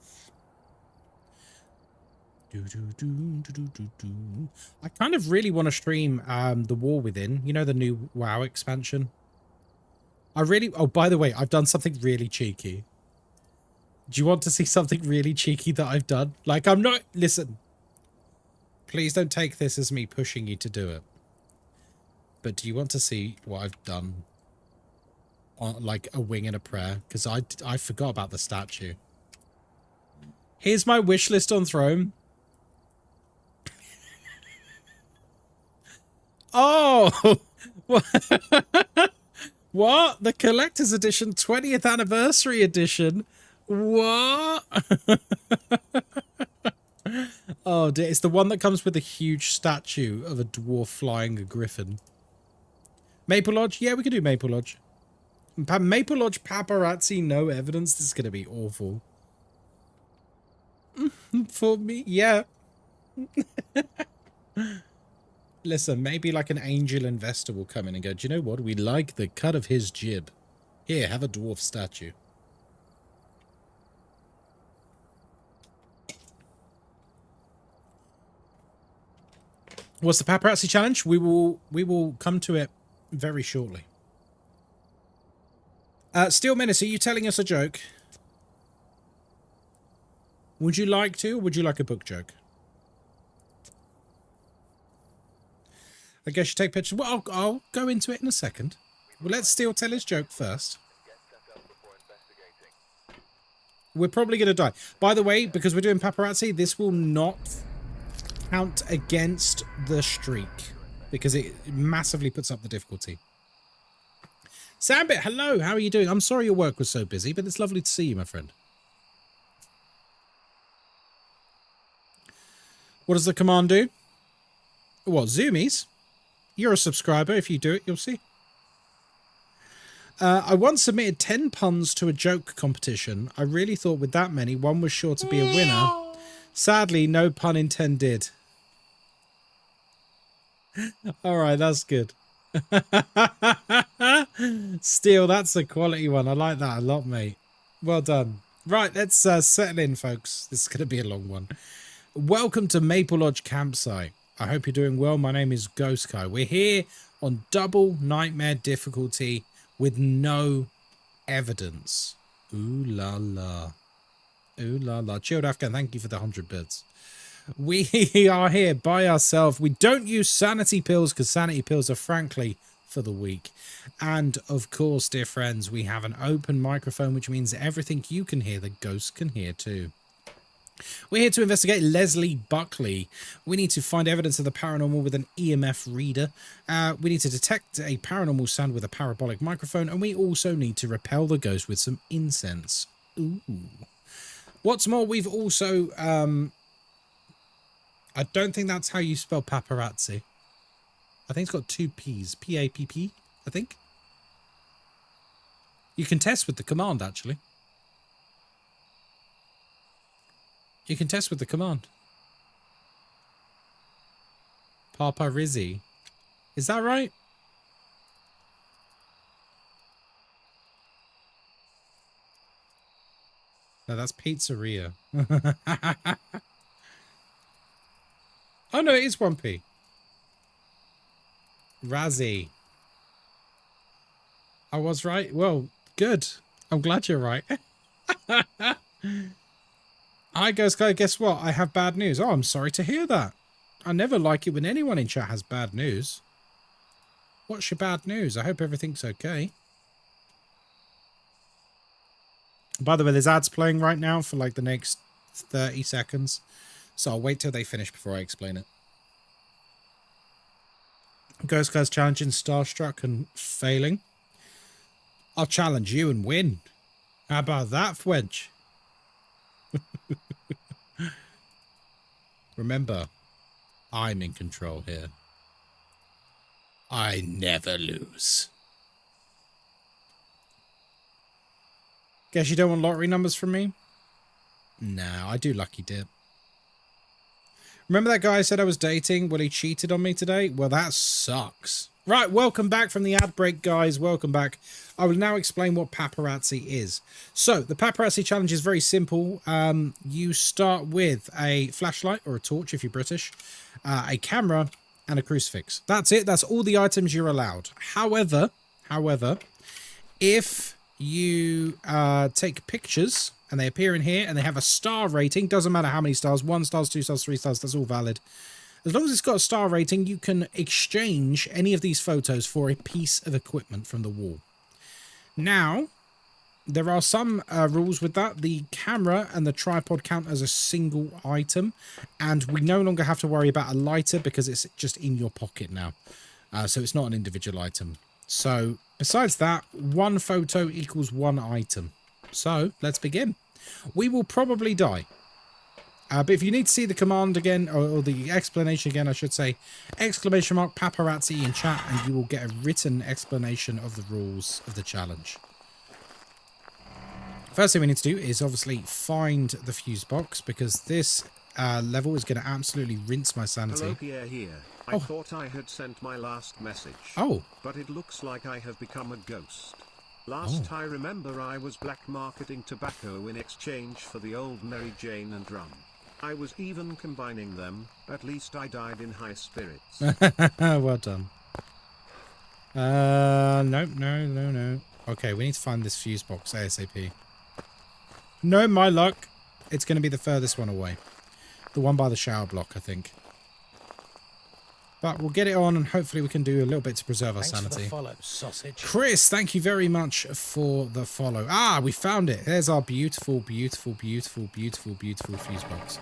I kind of really want to stream The War Within. You know, the new WoW expansion? Oh, by the way, I've done something really cheeky. Do you want to see something really cheeky that I've done? Like, I'm not... Listen. Please don't take this as me pushing you to do it. But do you want to see what I've done? On, like, a wing and a prayer? Because I forgot about the statue. Here's my wish list on Throne. Oh! What? The collector's edition, 20th anniversary edition? What? Oh dear, it's the one that comes with a huge statue of a dwarf flying a griffin. Maple Lodge? Yeah, we could do Maple Lodge. Maple Lodge paparazzi, no evidence. This is going to be awful. For me, yeah. Listen, maybe like an angel investor will come in and go, do you know what? We like the cut of his jib. Here, have a dwarf statue. What's the paparazzi challenge? We will come to it very shortly. Steel Menace, are you telling us a joke? Would you like to, or would you like a book joke? I guess you take pictures. Well, I'll go into it in a second. Well, let Steel tell his joke first. We're probably going to die. By the way, because we're doing paparazzi, this will not count against the streak, because it massively puts up the difficulty. Sambit, hello. How are you doing? I'm sorry your work was so busy, but it's lovely to see you, my friend. What does the command do? What, zoomies? You're a subscriber. If you do it, you'll see. I once submitted 10 puns to a joke competition. I really thought with that many, one was sure to be a winner. Sadly, no pun intended. All right, that's good. Steel, that's a quality one. I like that a lot, mate. Well done. Right, let's settle in, folks. This is going to be a long one. Welcome to Maple Lodge Campsite. I hope you're doing well. My name is Ghostkai. We're here on double nightmare difficulty with no evidence. Ooh la la. Ooh la la. Chilled Afghan, thank you for the 100 bits. We are here by ourselves. We don't use sanity pills because sanity pills are frankly for the weak. And of course, dear friends, we have an open microphone, which means everything you can hear, the ghosts can hear too. We're here to investigate Leslie Buckley. We need to find evidence of the paranormal with an EMF reader. We need to detect a paranormal sound with a parabolic microphone. And we also need to repel the ghost with some incense. Ooh. What's more, we've also... I don't think that's how you spell paparazzi. I think it's got 2 P's. P-A-P-P, I think. You can test with the command, actually. You can test with the command. Paparizzi. Is that right? No, that's pizzeria. Oh no, it is 1p. Razzie. I was right. Well, good. I'm glad you're right. Hi, Ghostkai. Guess what? I have bad news. Oh, I'm sorry to hear that. I never like it when anyone in chat has bad news. What's your bad news? I hope everything's okay. By the way, there's ads playing right now for like the next 30 seconds. So I'll wait till they finish before I explain it. Ghostkai's challenging Starstruck and failing. I'll challenge you and win. How about that, Fwench? Remember, I'm in control here. I never lose. Guess you don't want lottery numbers from me? No, I do lucky dip. Remember that guy I said I was dating? Well, he cheated on me today? Well, that sucks. Right, welcome back from the ad break, guys. Welcome back. I will now explain what paparazzi is. So, the paparazzi challenge is very simple. You start with a flashlight or a torch if you're British, a camera, and a crucifix. That's it. That's all the items you're allowed. However, if you take pictures and they appear in here and they have a star rating, doesn't matter how many stars, 1 star, 2 stars, 3 stars, that's all valid. As long as it's got a star rating, you can exchange any of these photos for a piece of equipment from the wall. Now, there are some rules with that. The camera and the tripod count as a single item, and we no longer have to worry about a lighter because it's just in your pocket now. So it's not an individual item. So besides that, 1 photo equals 1 item. So let's begin. We will probably die. But if you need to see the command again, or the explanation again, I should say, exclamation mark paparazzi in chat, and you will get a written explanation of the rules of the challenge. First thing we need to do is obviously find the fuse box, because this level is going to absolutely rinse my sanity. Hello, Pierre here. I thought I had sent my last message. Oh. But it looks like I have become a ghost. Last I remember, I was black marketing tobacco in exchange for the old Mary Jane and rum. I was even combining them. At least I died in high spirits. Well done. No. Okay, we need to find this fuse box ASAP. No, my luck. It's going to be the furthest one away. The one by the shower block, I think. But we'll get it on, and hopefully we can do a little bit to preserve our sanity. Thanks for the follow, sausage. Chris, thank you very much for the follow. Ah, we found it. There's our beautiful fuse box.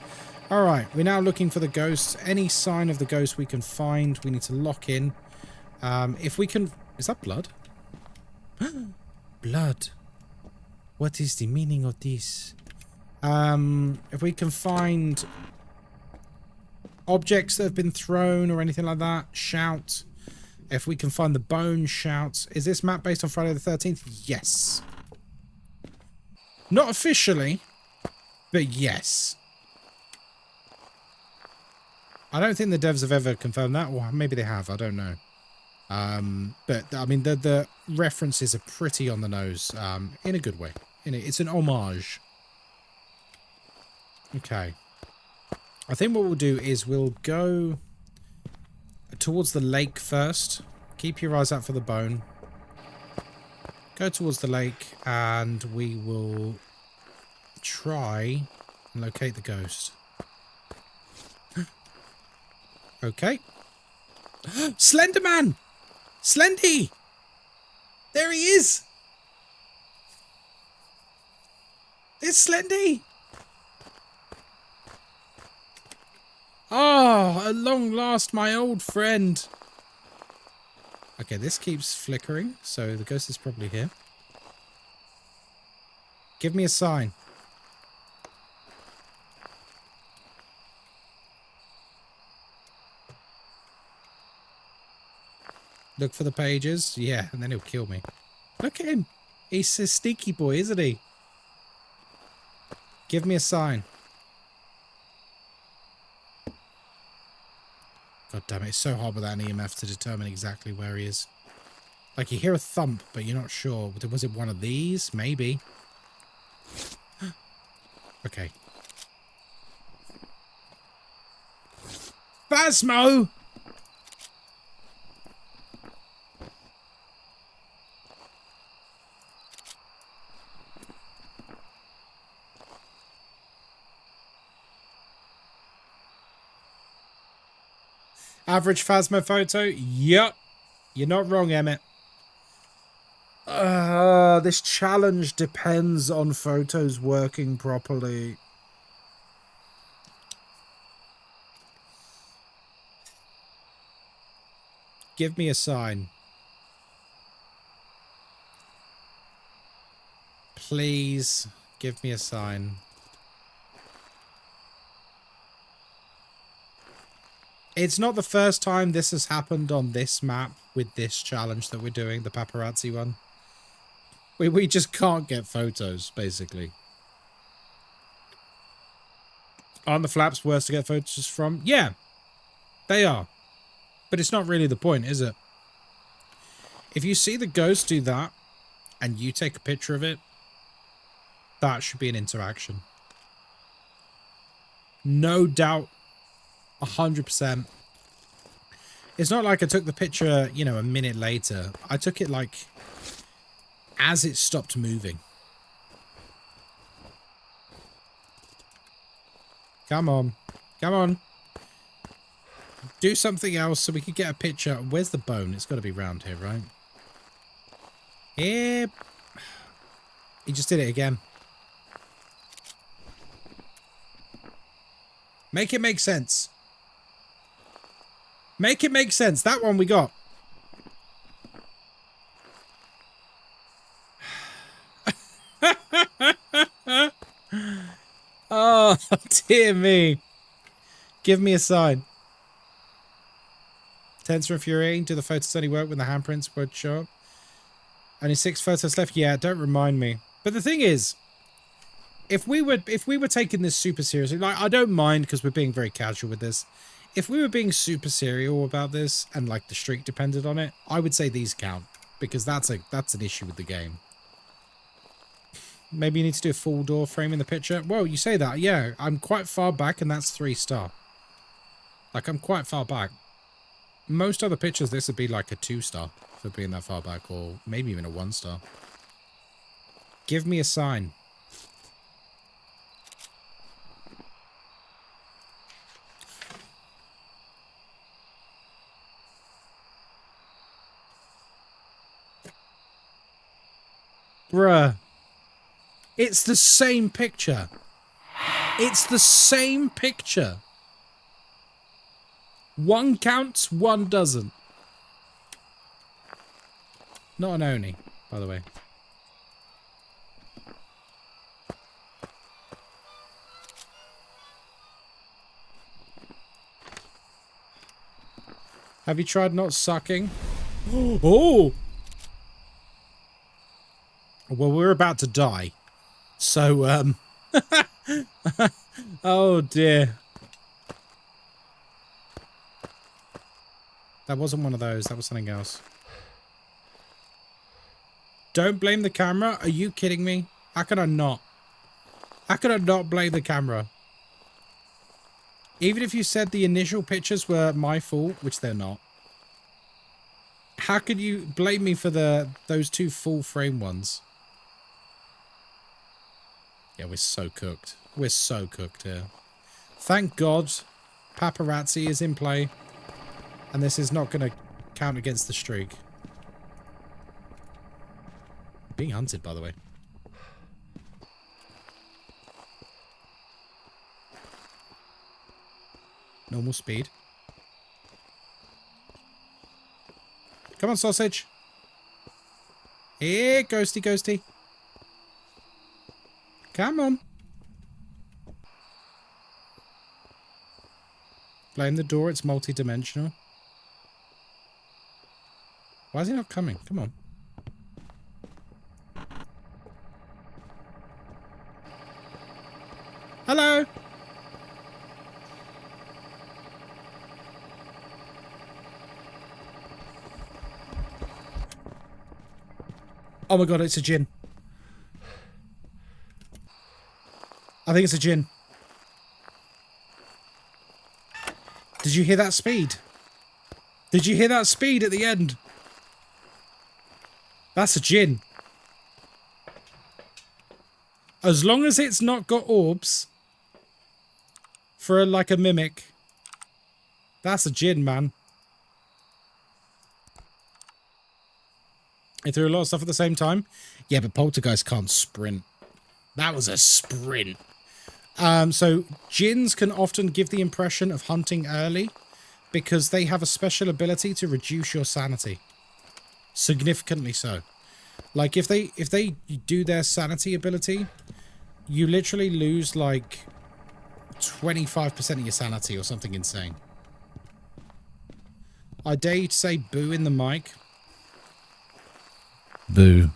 All right, we're now looking for the ghosts. Any sign of the ghost we can find, we need to lock in. If we can... Is that blood? Blood. What is the meaning of this? If we can find objects that have been thrown or anything like that, shout. If we can find the bone, shout. Is this map based on Friday the 13th? Yes. Not officially, but yes. I don't think the devs have ever confirmed that. Well, maybe they have. I don't know. But, I mean, the references are pretty on the nose, in a good way. It's an homage. Okay. I think what we'll do is we'll go towards the lake first. Keep your eyes out for the bone. Go towards the lake, and we will try and locate the ghost. Okay. Slenderman! Slendy! There he is! It's Slendy! Oh, at long last, my old friend. Okay, this keeps flickering, so the ghost is probably here. Give me a sign. Look for the pages. Yeah, and then he'll kill me. Look at him. He's a sneaky boy, isn't he? Give me a sign. God damn it, it's so hard without an EMF to determine exactly where he is. Like, you hear a thump, but you're not sure. Was it one of these? Maybe. Okay. Phasmo! Average Phasmo photo? Yup. You're not wrong, Emmett. This challenge depends on photos working properly. Give me a sign. Please give me a sign. It's not the first time this has happened on this map with this challenge that we're doing, the paparazzi one. We just can't get photos, basically. Aren't the flaps worse to get photos from? Yeah, they are. But it's not really the point, is it? If you see the ghost do that, and you take a picture of it, that should be an interaction. No doubt. 100%. It's not like I took the picture, you know, a minute later. I took it like as it stopped moving. Come on. Come on. Do something else so we can get a picture. Where's the bone? It's got to be round here, right? Yep. He just did it again. Make it make sense. Make it make sense. That one we got. Oh, dear me. Give me a sign. Tense or infuriating. Do the photos only work when the handprints would show up? Only 6 photos left? Yeah, don't remind me. But the thing is, if we were taking this super seriously, like, I don't mind because we're being very casual with this. If we were being super serial about this and like the streak depended on it, I would say these count because that's an issue with the game. Maybe you need to do a full door frame in the picture. Well, you say that. Yeah, I'm quite far back and that's 3-star. Like, I'm quite far back. Most other pictures, this would be like a 2-star for being that far back, or maybe even a 1-star. Give me a sign. Bruh. It's the same picture. It's the same picture. One counts, one doesn't. Not an Oni, by the way. Have you tried not sucking? Oh! Well, we're about to die. So, oh dear. That wasn't one of those. That was something else. Don't blame the camera? Are you kidding me? How could I not? How could I not blame the camera? Even if you said the initial pictures were my fault, which they're not. How could you blame me for those 2 full frame ones? Yeah, we're so cooked. We're so cooked here. Thank God paparazzi is in play. And this is not going to count against the streak. Being hunted, by the way. Normal speed. Come on, sausage. Here, ghosty, ghosty. Come on. Blame the door, it's multi-dimensional. Why is he not coming? Come on. Hello. Oh my god, it's a djinn. I think it's a djinn. Did you hear that speed? Did you hear that speed at the end? That's a djinn. As long as it's not got orbs for like a mimic, that's a djinn, man. It threw a lot of stuff at the same time. Yeah, but poltergeist can't sprint. That was a sprint. So djinns can often give the impression of hunting early because they have a special ability to reduce your sanity. Significantly so. Like if they do their sanity ability, you literally lose like 25% of your sanity or something insane. I dare you to say boo in the mic. Boo.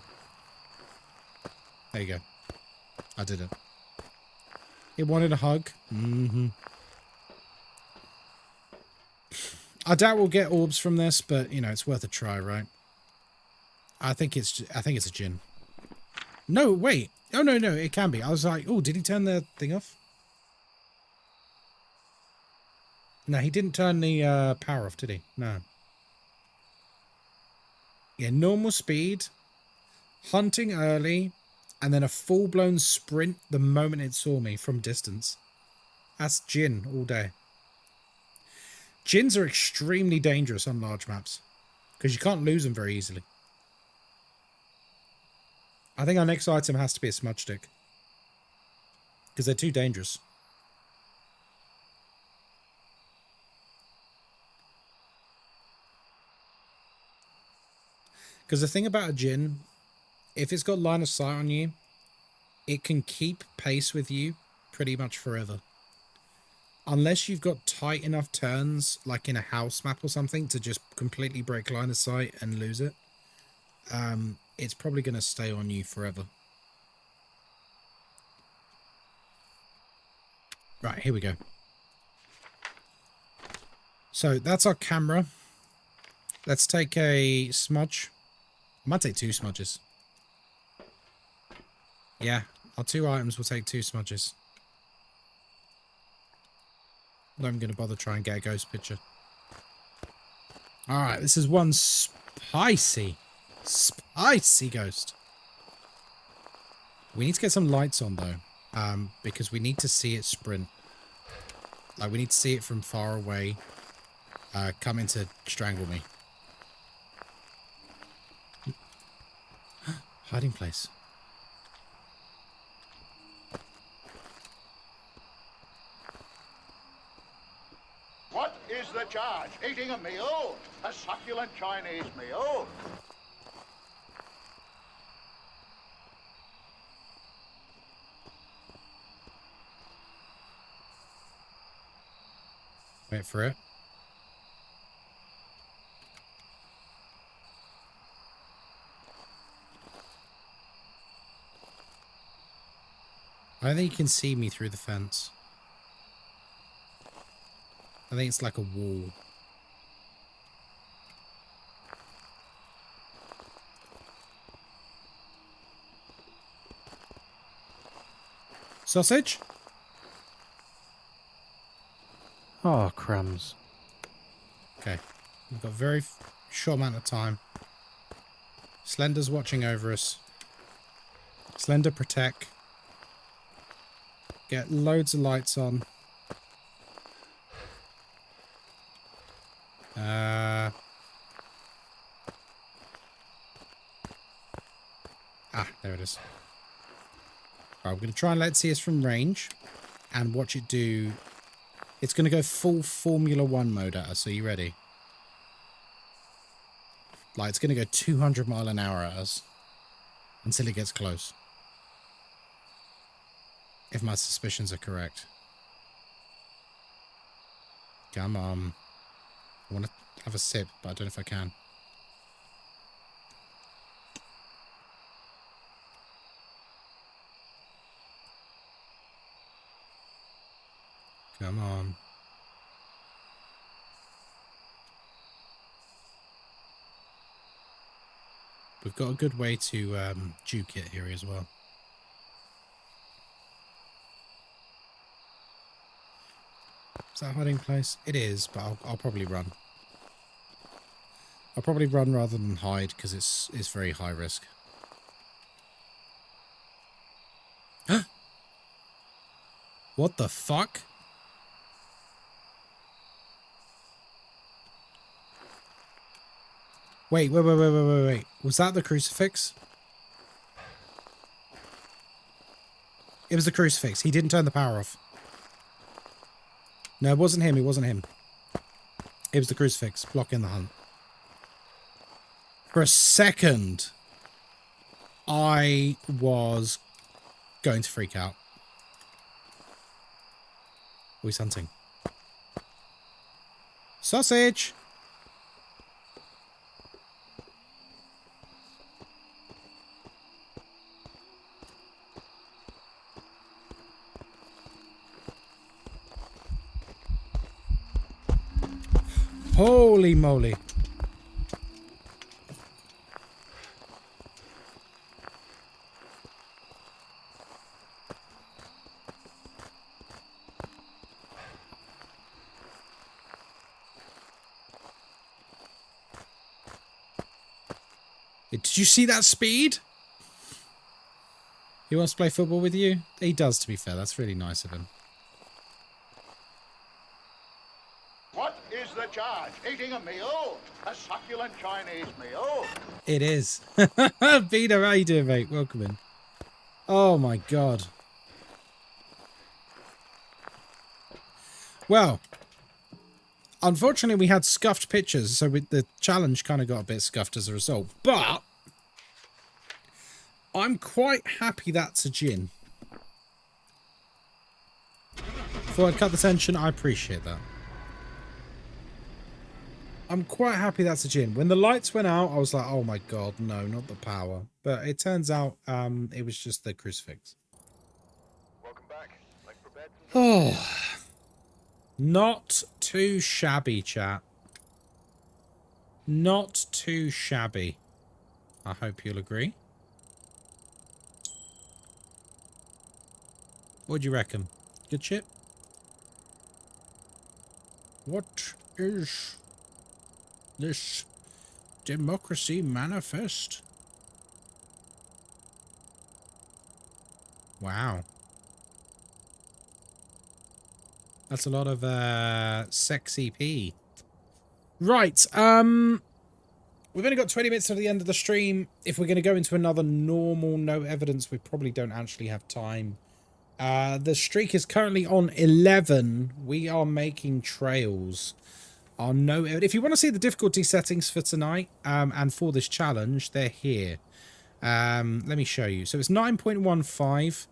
There you go. I did it. It wanted a hug. Mm-hmm. I doubt we'll get orbs from this, but you know, it's worth a try, right? I think it's a djinn. No, wait. Oh no, it can be. I was like, oh, did he turn the thing off? No, he didn't turn the power off, did he? No. Yeah, normal speed, hunting early, and then a full-blown sprint the moment it saw me from distance. That's djinn all day. Djinns are extremely dangerous on large maps because you can't lose them very easily. I think our next item has to be a smudge stick because they're too dangerous. Because the thing about a djinn, if it's got line of sight on you, it can keep pace with you pretty much forever. Unless you've got tight enough turns, like in a house map or something, to just completely break line of sight and lose it, it's probably going to stay on you forever. Right, here we go. So that's our camera. Let's take a smudge. I might take 2 smudges. Yeah, our 2 items will take 2 smudges. Not even going to bother trying to get a ghost picture. Alright, this is one spicy ghost. We need to get some lights on though, because we need to see it sprint. Like we need to see it from far away, coming to strangle me. Hiding place. What is the charge? Eating a meal? A succulent Chinese meal? Wait for it. I don't think you can see me through the fence. I think it's like a wall. Sausage? Oh, crumbs. Okay. We've got a very short amount of time. Slender's watching over us. Slender protect. Get loads of lights on. There it is. Alright, we're going to try and let it see us from range and watch it do. It's going to go full Formula 1 mode at us. Are you ready? Like, it's going to go 200 mile an hour at us until it gets close. If my suspicions are correct. Come on. I want to have a sip, but I don't know if I can. Come on. We've got a good way to juke it here as well. Is that a hiding place? It is, but I'll probably run. I'll probably run rather than hide because it's very high risk. What the fuck? Wait. Was that the crucifix? It was the crucifix. He didn't turn the power off. No, it wasn't him. It wasn't him. It was the crucifix blocking the hunt. For a second, I was going to freak out. Oh, he's hunting. Sausage! Holy moly. Did you see that speed? He wants to play football with you? He does, to be fair. That's really nice of him. What is the charge? Eating a meal? A succulent Chinese meal? It is. Peter, how you doing, mate? Welcome in. Oh, my God. Well, unfortunately, we had scuffed pictures, so the challenge kind of got a bit scuffed as a result. But I'm quite happy that's a gin. Before I cut the tension, I appreciate that. I'm quite happy that's a gin. When the lights went out, I was like, oh my God, no, not the power. But it turns out it was just the crucifix. Welcome back. Like for bed. Oh, not too shabby, chat. Not too shabby. I hope you'll agree. What do you reckon? Good shit? What is this democracy manifest? Wow. That's a lot of sexy pee. Right, we've only got 20 minutes to the end of the stream. If we're going to go into another normal no evidence, we probably don't actually have time. The streak is currently on 11. We are making trails. If you want to see the difficulty settings for tonight and for this challenge, they're here. Let me show you. So it's 9.15.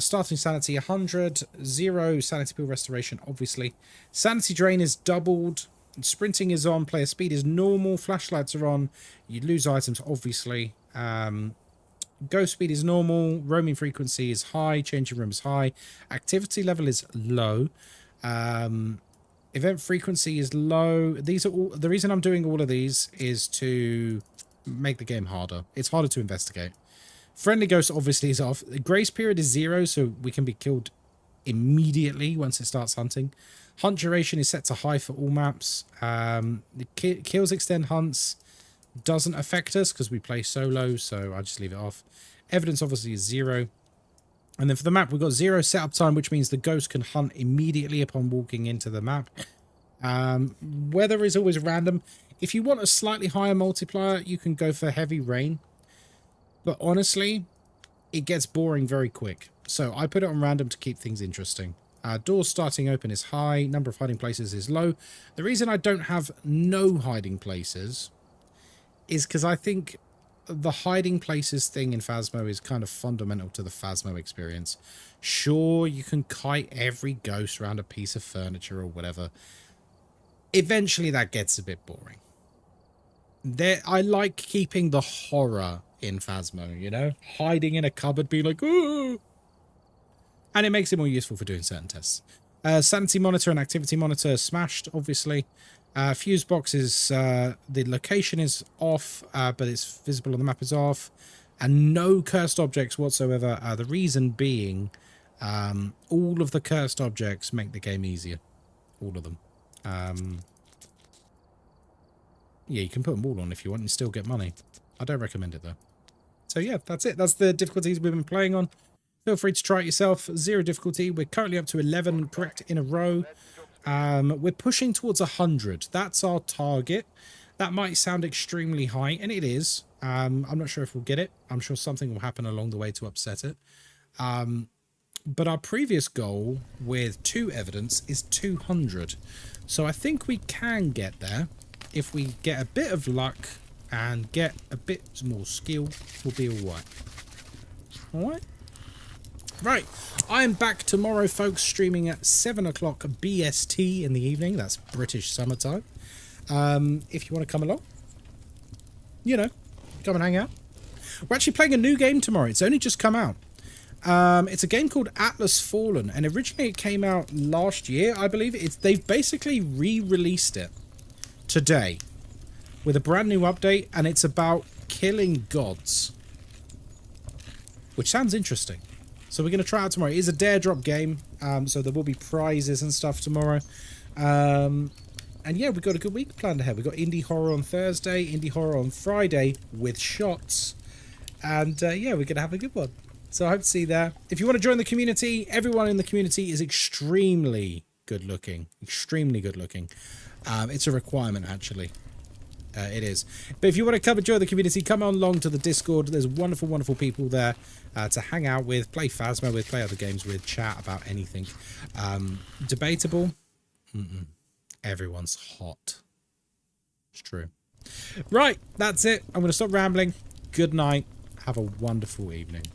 Starting sanity 100. 0 sanity pool restoration, obviously. Sanity drain is doubled. Sprinting is on. Player speed is normal. Flashlights are on. You lose items, obviously. Ghost speed is normal. Roaming frequency is high. Changing room is high. Activity level is low. Event frequency is low. These are all. The reason I'm doing all of these is to make the game harder. It's harder to investigate. Friendly ghost obviously is off. The grace period is 0, so we can be killed immediately once it starts hunting. Hunt duration is set to high for all maps. The kills extend hunts. Doesn't affect us because we play solo, so I just leave it off. Evidence obviously is 0. And then for the map, we've got 0 setup time, which means the ghost can hunt immediately upon walking into the map. Weather is always random. If you want a slightly higher multiplier, you can go for heavy rain. But honestly, it gets boring very quick. So I put it on random to keep things interesting. Doors starting open is high. Number of hiding places is low. The reason I don't have no hiding places is because I think the hiding places thing in Phasmo is kind of fundamental to the Phasmo experience. Sure, you can kite every ghost around a piece of furniture or whatever. Eventually that gets a bit boring. I like keeping the horror in Phasmo, you know? Hiding in a cupboard, being like, ooh! And it makes it more useful for doing certain tests. Sanity monitor and activity monitor smashed, obviously. Fuse box is, the location is off, but it's visible on the map is off. And no cursed objects whatsoever. The reason being, all of the cursed objects make the game easier. All of them. Yeah, you can put them all on if you want and still get money. I don't recommend it though. So yeah, that's it. That's the difficulties we've been playing on. Feel free to try it yourself. 0 difficulty. We're currently up to 11 correct in a row. We're pushing towards 100. That's our target. That might sound extremely high, and it is. I'm not sure if we'll get it. I'm sure something will happen along the way to upset it. But our previous goal with 2 evidence is 200. So I think we can get there. If we get a bit of luck and get a bit more skill, we'll be alright. Alright? Right, I am back tomorrow, folks, streaming at 7 o'clock BST in the evening. That's British summertime. If you want to come along, you know, come and hang out. We're actually playing a new game tomorrow. It's only just come out. It's a game called Atlas Fallen, and originally it came out last year, I believe. They've basically re-released it today with a brand new update, and it's about killing gods, which sounds interesting. So we're going to try out tomorrow. It is a dare drop game, so there will be prizes and stuff tomorrow. And yeah, we've got a good week planned ahead. We've got indie horror on Thursday, indie horror on Friday with shots. And yeah, we're going to have a good one. So I hope to see you there. If you want to join the community, everyone in the community is extremely good looking. Extremely good looking. It's a requirement, actually. It is. But if you want to come and join the community, come on along to the Discord. There's wonderful, wonderful people there to hang out with, play Phasmo with, play other games with, chat about anything. Debatable? Everyone's hot. It's true. Right, that's it. I'm going to stop rambling. Good night. Have a wonderful evening.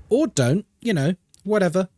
Or don't, you know, whatever.